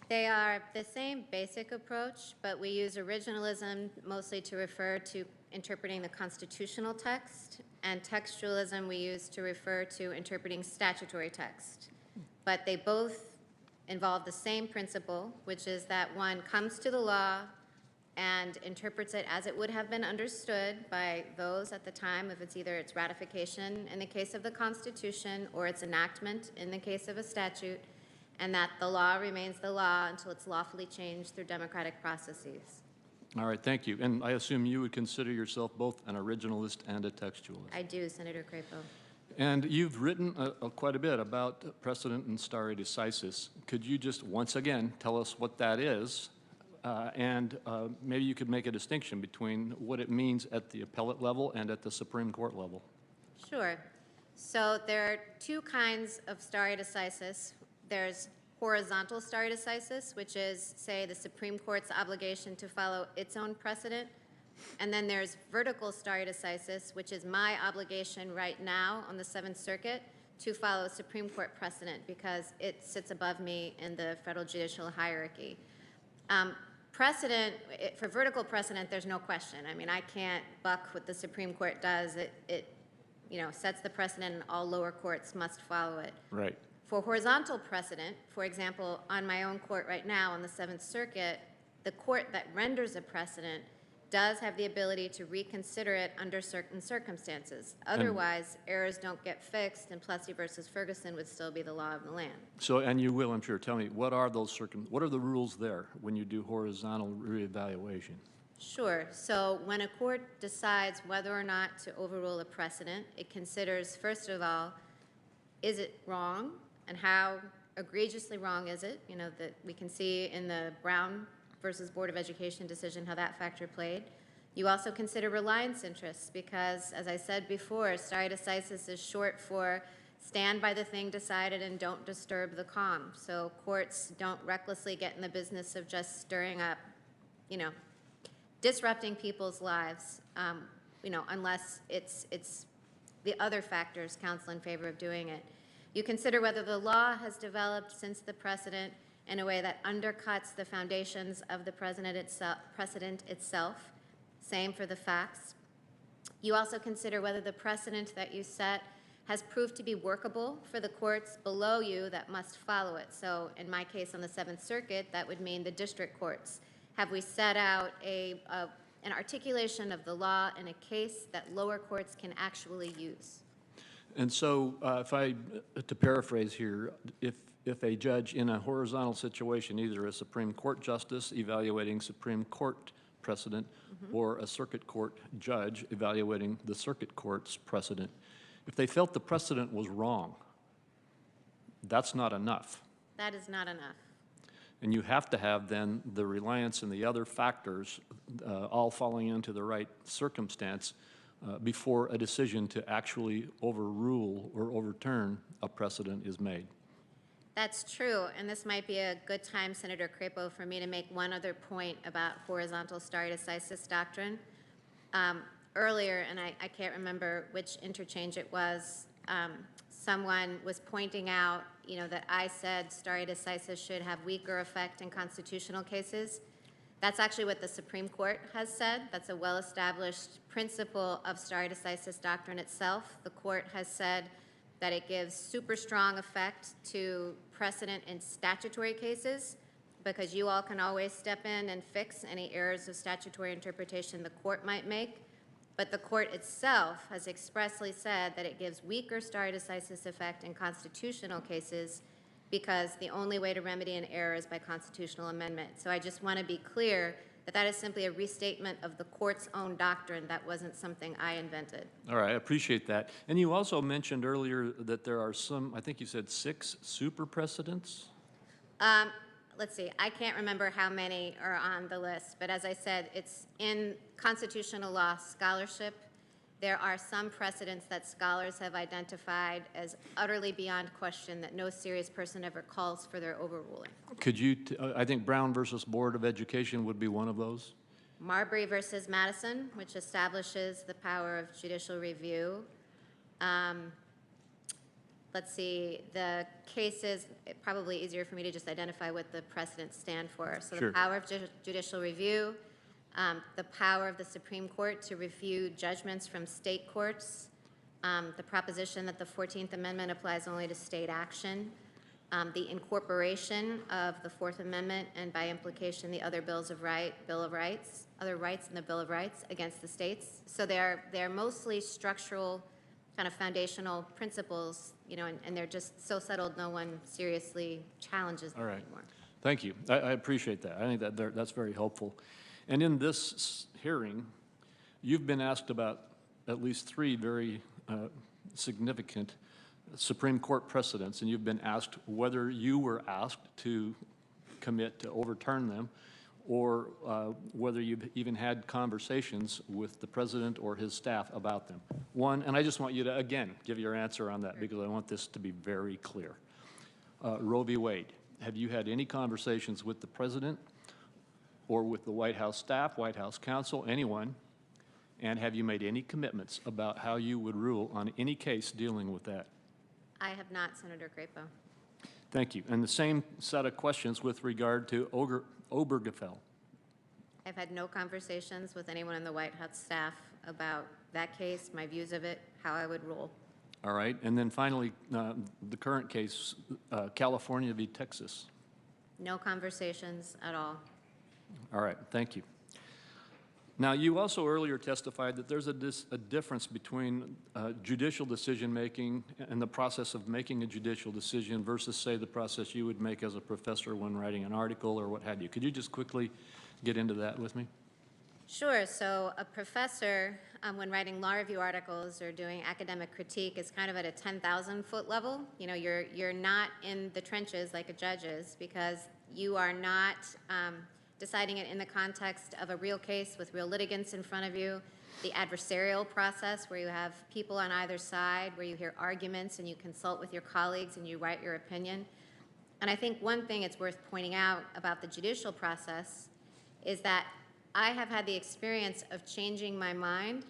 They are the same basic approach, but we use originalism mostly to refer to interpreting the constitutional text, and textualism we use to refer to interpreting statutory text. But they both involve the same principle, which is that one comes to the law and interprets it as it would have been understood by those at the time of either its ratification in the case of the Constitution or its enactment in the case of a statute, and that the law remains the law until it's lawfully changed through democratic processes. All right, thank you. And I assume you would consider yourself both an originalist and a textualist. I do, Senator Crapo. And you've written quite a bit about precedent and stare decisis. Could you just once again tell us what that is? And maybe you could make a distinction between what it means at the appellate level and at the Supreme Court level. Sure. So there are two kinds of stare decisis. There's horizontal stare decisis, which is, say, the Supreme Court's obligation to follow its own precedent. And then there's vertical stare decisis, which is my obligation right now on the Seventh Circuit to follow Supreme Court precedent because it sits above me in the federal judicial hierarchy. For vertical precedent, there's no question. I mean, I can't buck what the Supreme Court does. It sets the precedent and all lower courts must follow it. Right. For horizontal precedent, for example, on my own court right now on the Seventh Circuit, the court that renders a precedent does have the ability to reconsider it under certain circumstances. Otherwise, errors don't get fixed, and Plessy versus Ferguson would still be the law of the land. So, and you will, I'm sure, tell me, what are the rules there when you do horizontal reevaluation? Sure. So when a court decides whether or not to overrule a precedent, it considers, first of all, is it wrong, and how egregiously wrong is it? You know, that we can see in the Brown versus Board of Education decision how that factor played. You also consider reliance interests because, as I said before, stare decisis is short for stand by the thing decided and don't disturb the calm. So courts don't recklessly get in the business of just stirring up, you know, disrupting people's lives, you know, unless it's the other factors counsel in favor of doing it. You consider whether the law has developed since the precedent in a way that undercuts the foundations of the precedent itself. Same for the facts. You also consider whether the precedent that you set has proved to be workable for the courts below you that must follow it. So in my case on the Seventh Circuit, that would mean the district courts. Have we set out an articulation of the law in a case that lower courts can actually use? And so, to paraphrase here, if a judge in a horizontal situation, either a Supreme Court justice evaluating Supreme Court precedent or a circuit court judge evaluating the circuit court's precedent, if they felt the precedent was wrong, that's not enough. That is not enough. And you have to have then the reliance and the other factors all falling into the right circumstance before a decision to actually overrule or overturn a precedent is made. That's true, and this might be a good time, Senator Crapo, for me to make one other point about horizontal stare decisis doctrine. Earlier, and I can't remember which interchange it was, someone was pointing out, you know, that I said stare decisis should have weaker effect in constitutional cases. That's actually what the Supreme Court has said. That's a well-established principle of stare decisis doctrine itself. The court has said that it gives super strong effect to precedent in statutory cases because you all can always step in and fix any errors of statutory interpretation the court might make. But the court itself has expressly said that it gives weaker stare decisis effect in constitutional cases because the only way to remedy an error is by constitutional amendment. So I just want to be clear that that is simply a restatement of the court's own doctrine. That wasn't something I invented. All right, I appreciate that. And you also mentioned earlier that there are some, I think you said 6 super precedents? Let's see, I can't remember how many are on the list, but as I said, it's in constitutional law scholarship. There are some precedents that scholars have identified as utterly beyond question that no serious person ever calls for their overruling. Could you, I think Brown versus Board of Education would be one of those? Marbury versus Madison, which establishes the power of judicial review. Let's see, the cases, probably easier for me to just identify what the precedents stand for. So Sure. The power of judicial review, the power of the Supreme Court to review judgments from state courts, the proposition that the 14th Amendment applies only to state action, the incorporation of the 4th Amendment and by implication the other Bill of Rights, other rights in the Bill of Rights against the states. So they're mostly structural kind of foundational principles, you know, and they're just so settled no one seriously challenges them anymore. Thank you. I appreciate that. I think that that's very helpful. And in this hearing, you've been asked about at least 3 very significant Supreme Court precedents, and you've been asked whether you were asked to commit to overturn them or whether you've even had conversations with the president or his staff about them. One, and I just want you to, again, give your answer on that because I want this to be very clear. Roe v. Wade, have you had any conversations with the president or with the White House staff, White House counsel, anyone, and have you made any commitments about how you would rule on any case dealing with that? I have not, Senator Crapo. Thank you. And the same set of questions with regard to Obergefell. I've had no conversations with anyone in the White House staff about that case, my views of it, how I would rule. All right. And then finally, the current case, California v. Texas. No conversations at all. All right. Thank you. Now, you also earlier testified that there's a difference between judicial decision-making and the process of making a judicial decision versus, say, the process you would make as a professor when writing an article or what have you. Could you just quickly get into that with me? Sure. So a professor, when writing law review articles or doing academic critique, is kind of at a 10,000-foot level. You know, you're not in the trenches like a judge is, because you are not deciding it in the context of a real case with real litigants in front of you, the adversarial process where you have people on either side, where you hear arguments and you consult with your colleagues and you write your opinion. And I think one thing it's worth pointing out about the judicial process is that I have had the experience of changing my mind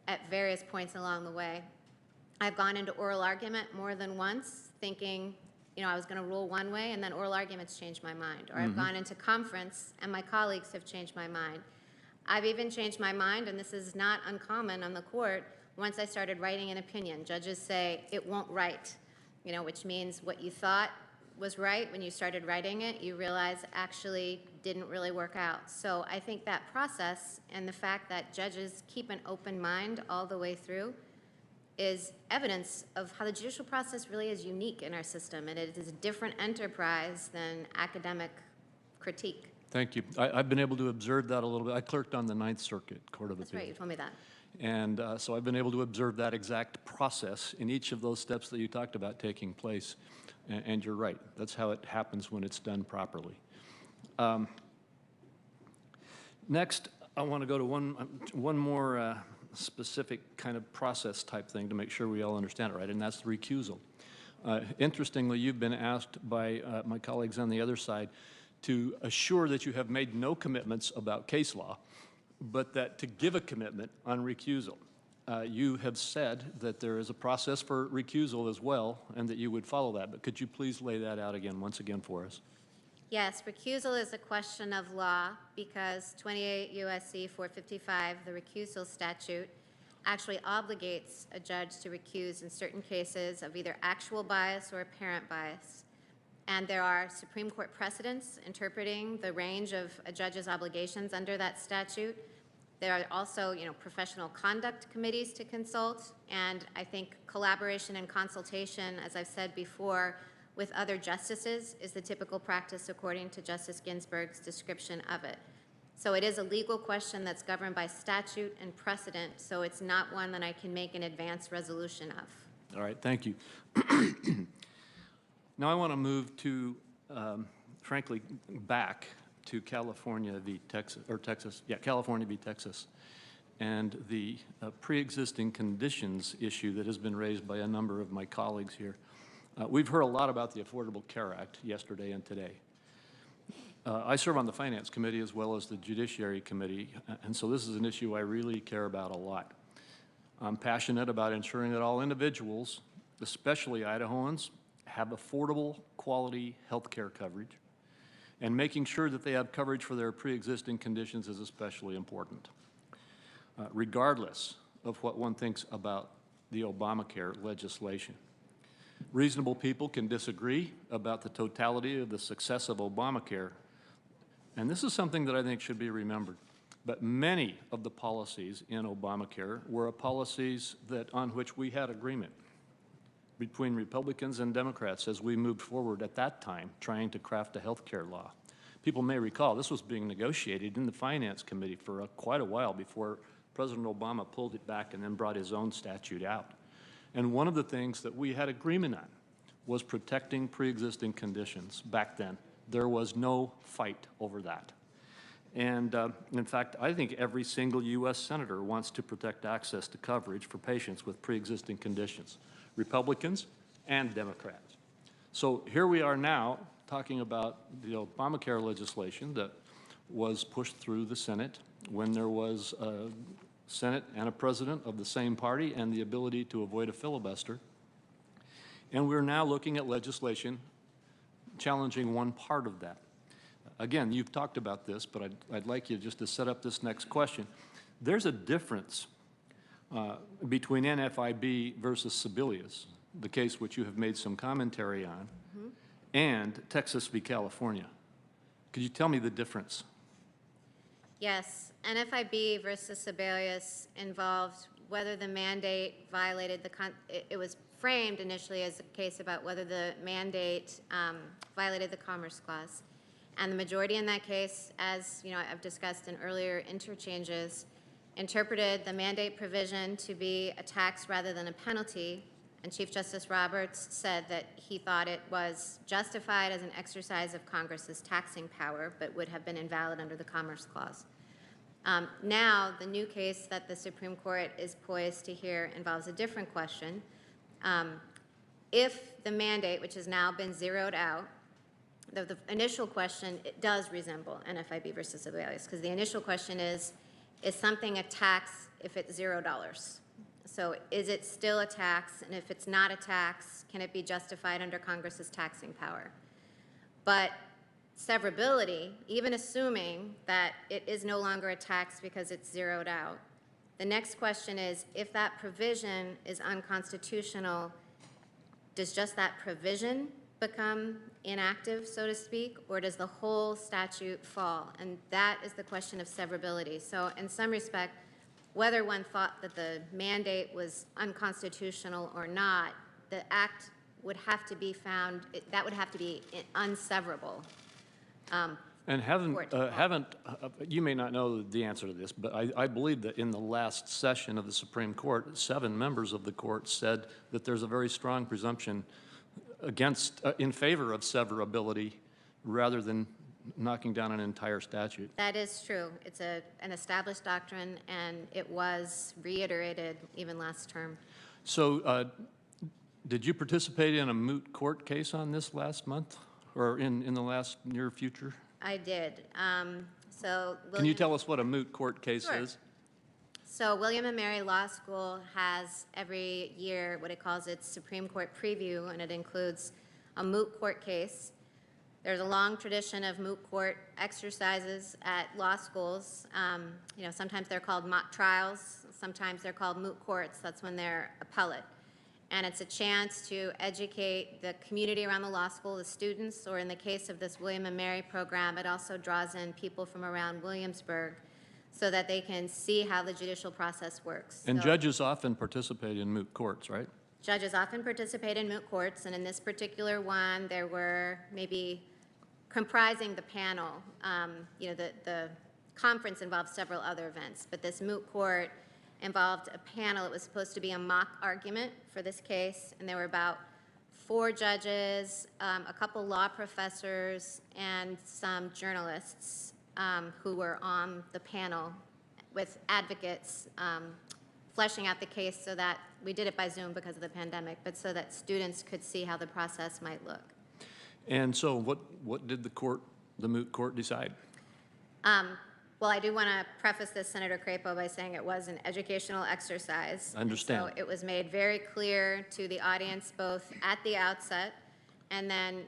at various points along the way. I've gone into oral argument more than once thinking, you know, I was going to rule one way, and then oral arguments changed my mind. Or I've gone into conference and my colleagues have changed my mind. I've even changed my mind, and this is not uncommon on the court, once I started writing an opinion. Judges say, it won't write, you know, which means what you thought was right when you started writing it, you realize actually didn't really work out. So I think that process and the fact that judges keep an open mind all the way through is evidence of how the judicial process really is unique in our system, and it is a different enterprise than academic critique. Thank you. I've been able to observe that a little bit. I clerked on the Ninth Circuit Court of Appeals. That's right, you told me that. And so I've been able to observe that exact process in each of those steps that you talked about taking place. And you're right. That's how it happens when it's done properly. Next, I want to go to one more specific kind of process type thing to make sure we all understand it right, and that's the recusal. Interestingly, you've been asked by my colleagues on the other side to assure that you have made no commitments about case law, but that to give a commitment on recusal. You have said that there is a process for recusal as well, and that you would follow that. But could you please lay that out again, once again, for us? Yes, recusal is a question of law because 28 U.S.C. 455, the recusal statute, actually obligates a judge to recuse in certain cases of either actual bias or apparent bias. And there are Supreme Court precedents interpreting the range of a judge's obligations under that statute. There are also, you know, professional conduct committees to consult, and I think collaboration and consultation, as I've said before, with other justices is the typical practice according to Justice Ginsburg's description of it. So it is a legal question that's governed by statute and precedent, so it's not one that I can make an advance resolution of. All right, thank you. Now I want to move to, frankly, back to California v. Texas, or Texas, yeah, California v. Texas, and the pre-existing conditions issue that has been raised by a number of my colleagues here. We've heard a lot about the Affordable Care Act yesterday and today. I serve on the Finance Committee as well as the Judiciary Committee, and so this is an issue I really care about a lot. I'm passionate about ensuring that all individuals, especially Idahoans, have affordable, quality health care coverage, and making sure that they have coverage for their pre-existing conditions is especially important. Regardless of what one thinks about the Obamacare legislation. Reasonable people can disagree about the totality of the success of Obamacare, and this is something that I think should be remembered. But many of the policies in Obamacare were policies on which we had agreement between Republicans and Democrats as we moved forward at that time trying to craft a health care law. People may recall this was being negotiated in the Finance Committee for quite a while before President Obama pulled it back and then brought his own statute out. And one of the things that we had agreement on was protecting pre-existing conditions back then. There was no fight over that. And in fact, I think every single U.S. senator wants to protect access to coverage for patients with pre-existing conditions, Republicans and Democrats. So here we are now talking about the Obamacare legislation that was pushed through the Senate when there was a Senate and a president of the same party and the ability to avoid a filibuster. And we're now looking at legislation challenging one part of that. Again, you've talked about this, but I'd like you just to set up this next question. There's a difference between NFIB versus Sebelius, the case which you have made some commentary on, and Texas v. California. Could you tell me the difference? Yes, NFIB versus Sebelius involved whether the mandate violated it was framed initially as a case about whether the mandate violated the Commerce Clause. And the majority in that case, as you know, I've discussed in earlier interchanges, interpreted the mandate provision to be a tax rather than a penalty. And Chief Justice Roberts said that he thought it was justified as an exercise of Congress's taxing power, but would have been invalid under the Commerce Clause. Now, the new case that the Supreme Court is poised to hear involves a different question. If the mandate, which has now been zeroed out, the initial question, it does resemble NFIB versus Sebelius, because the initial question is something a tax if it's $0? So is it still a tax? And if it's not a tax, can it be justified under Congress's taxing power? But severability, even assuming that it is no longer a tax because it's zeroed out, the next question is, if that provision is unconstitutional, does just that provision become inactive, so to speak, or does the whole statute fall? And that is the question of severability. So in some respect, whether one thought that the mandate was unconstitutional or not, the act would have to be found, that would have to be unseverable. And you may not know the answer to this, but I believe that in the last session of the Supreme Court, 7 members of the court said that there's a very strong presumption in favor of severability rather than knocking down an entire statute. That is true. It's an established doctrine, and it was reiterated even last term. So did you participate in a moot court case on this last month or in the last near future? I did. Can you tell us what a moot court case Sure. is? So William & Mary Law School has every year what it calls its Supreme Court preview, and it includes a moot court case. There's a long tradition of moot court exercises at law schools. You know, sometimes they're called mock trials, sometimes they're called moot courts. That's when they're appellate. And it's a chance to educate the community around the law school, the students, or in the case of this William & Mary program, it also draws in people from around Williamsburg so that they can see how the judicial process works. And So judges often participate in moot courts, right? judges often participate in moot courts, and in this particular one, there were maybe comprising the panel. You know, the conference involved several other events, but this moot court involved a panel. It was supposed to be a mock argument for this case, and there were about 4 judges, a couple law professors, and some journalists who were on the panel with advocates fleshing out the case, so that we did it by Zoom because of the pandemic, but so that students could see how the process might look. And so what did the moot court decide? Well, I do want to preface this, Senator Crapo, by saying it was an educational exercise. I understand. So it was made very clear to the audience, both at the outset and then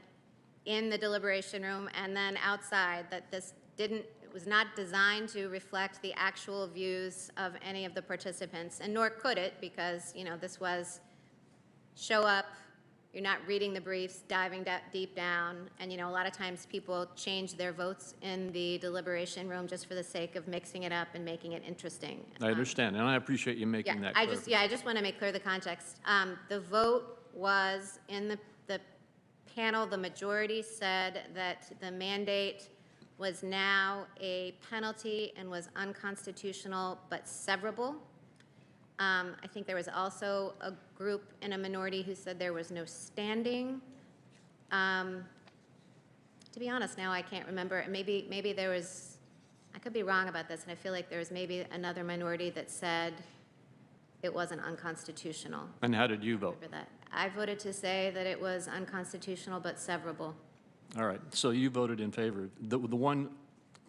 in the deliberation room and then outside, that it was not designed to reflect the actual views of any of the participants, and nor could it, because, you know, this was show up, you're not reading the briefs, diving deep down, and, you know, a lot of times people change their votes in the deliberation room just for the sake of mixing it up and making it interesting. I understand, and I appreciate you making that clear. I just want to make clear the context. The vote was in the panel, the majority said that the mandate was now a penalty and was unconstitutional but severable. I think there was also a group in a minority who said there was no standing. To be honest, now I can't remember. Maybe there was, I could be wrong about this, and I feel like there was maybe another minority that said it wasn't unconstitutional. And how did you vote? Remember that. I voted to say that it was unconstitutional but severable. All right, so you voted in favor. The one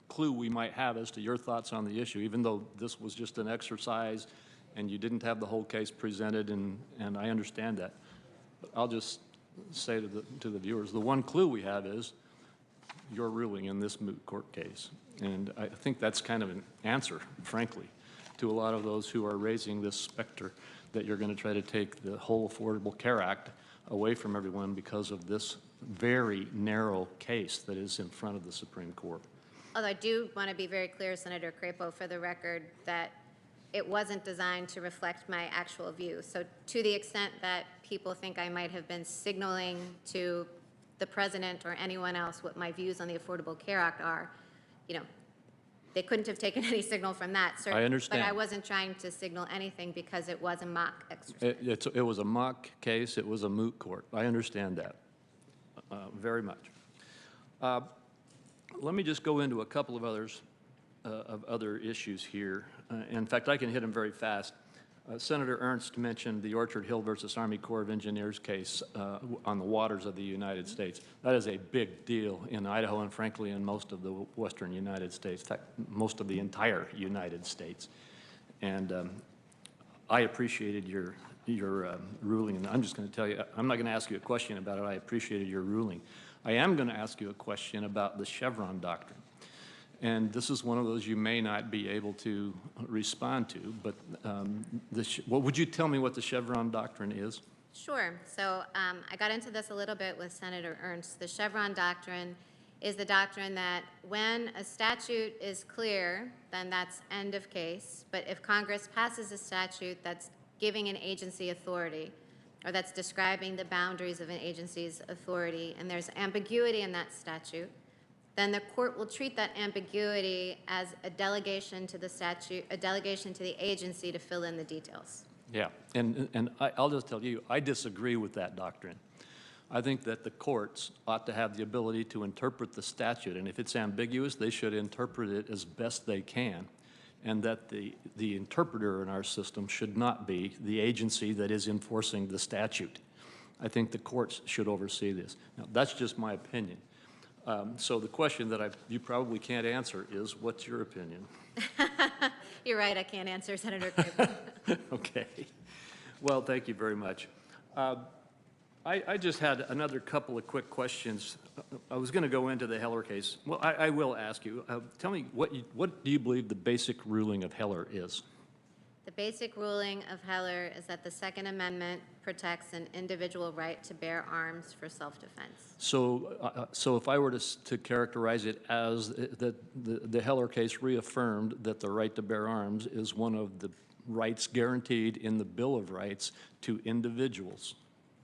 clue we might have as to your thoughts on the issue, even though this was just an exercise and you didn't have the whole case presented, and I understand that, but I'll just say to the viewers, the one clue we have is your ruling in this moot court case. And I think that's kind of an answer, frankly, to a lot of those who are raising this specter that you're going to try to take the whole Affordable Care Act away from everyone because of this very narrow case that is in front of the Supreme Court. Although I do want to be very clear, Senator Crapo, for the record, that it wasn't designed to reflect my actual view. So to the extent that people think I might have been signaling to the president or anyone else what my views on the Affordable Care Act are, you know, they couldn't have taken any signal from that. I understand. But I wasn't trying to signal anything because it was a mock exercise. It was a mock case. It was a moot court. I understand that very much. Let me just go into a couple of other issues here. In fact, I can hit them very fast. Senator Ernst mentioned the Orchard Hill versus Army Corps of Engineers case on the waters of the United States. That is a big deal in Idaho and frankly in most of the western United States, in fact, most of the entire United States. And I appreciated your ruling, and I'm just going to tell you, I'm not going to ask you a question about it. I appreciated your ruling. I am going to ask you a question about the Chevron doctrine. And this is one of those you may not be able to respond to, but what would you tell me what the Chevron doctrine is? Sure. So I got into this a little bit with Senator Ernst. The Chevron doctrine is the doctrine that when a statute is clear, then that's end of case. But if Congress passes a statute that's giving an agency authority, or that's describing the boundaries of an agency's authority, and there's ambiguity in that statute, then the court will treat that ambiguity as a delegation to the statute, a delegation to the agency to fill in the details. Yeah, and I'll just tell you, I disagree with that doctrine. I think that the courts ought to have the ability to interpret the statute, and if it's ambiguous, they should interpret it as best they can, and that the interpreter in our system should not be the agency that is enforcing the statute. I think the courts should oversee this. Now, that's just my opinion. So the question that you probably can't answer is, what's your opinion? You're right, I can't answer, Senator Craven. Okay. Well, thank you very much. I just had another couple of quick questions. I was going to go into the Heller case. Well, I will ask you. Tell me, what do you believe the basic ruling of Heller is? The basic ruling of Heller is that the Second Amendment protects an individual right to bear arms for self-defense. So if I were to characterize it as the Heller case reaffirmed that the right to bear arms is one of the rights guaranteed in the Bill of Rights to individuals.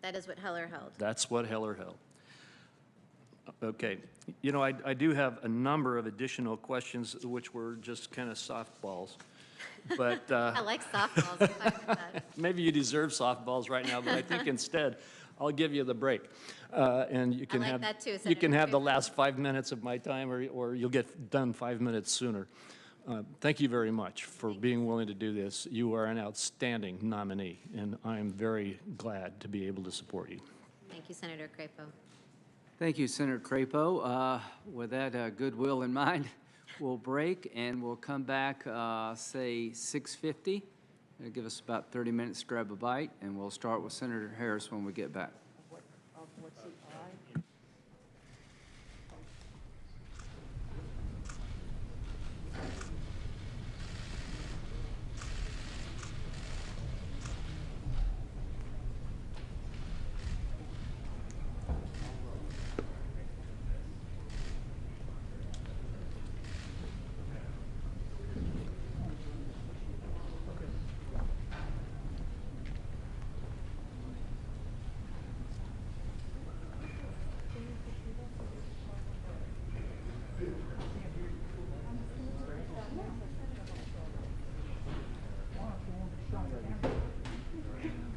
That is what Heller held. That's what Heller held. Okay. You know, I do have a number of additional questions which were just kind of softballs. But I like softballs. I'm fine with that. maybe you deserve softballs right now, but I think instead I'll give you the break. And you can I like have that too, you Senator can have the Craven. last 5 minutes of my time, or you'll get done 5 minutes sooner. Thank you very much for being willing to do this. You are an outstanding nominee, and I'm very glad to be able to support you. Thank you, Senator Crapo. Thank you, Senator Crapo. With that goodwill in mind, we'll break and we'll come back, say 6:50. It'll give us about 30 minutes to grab a bite, and we'll start with Senator Harris when we get back.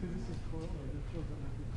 Because this is cool, or this feels like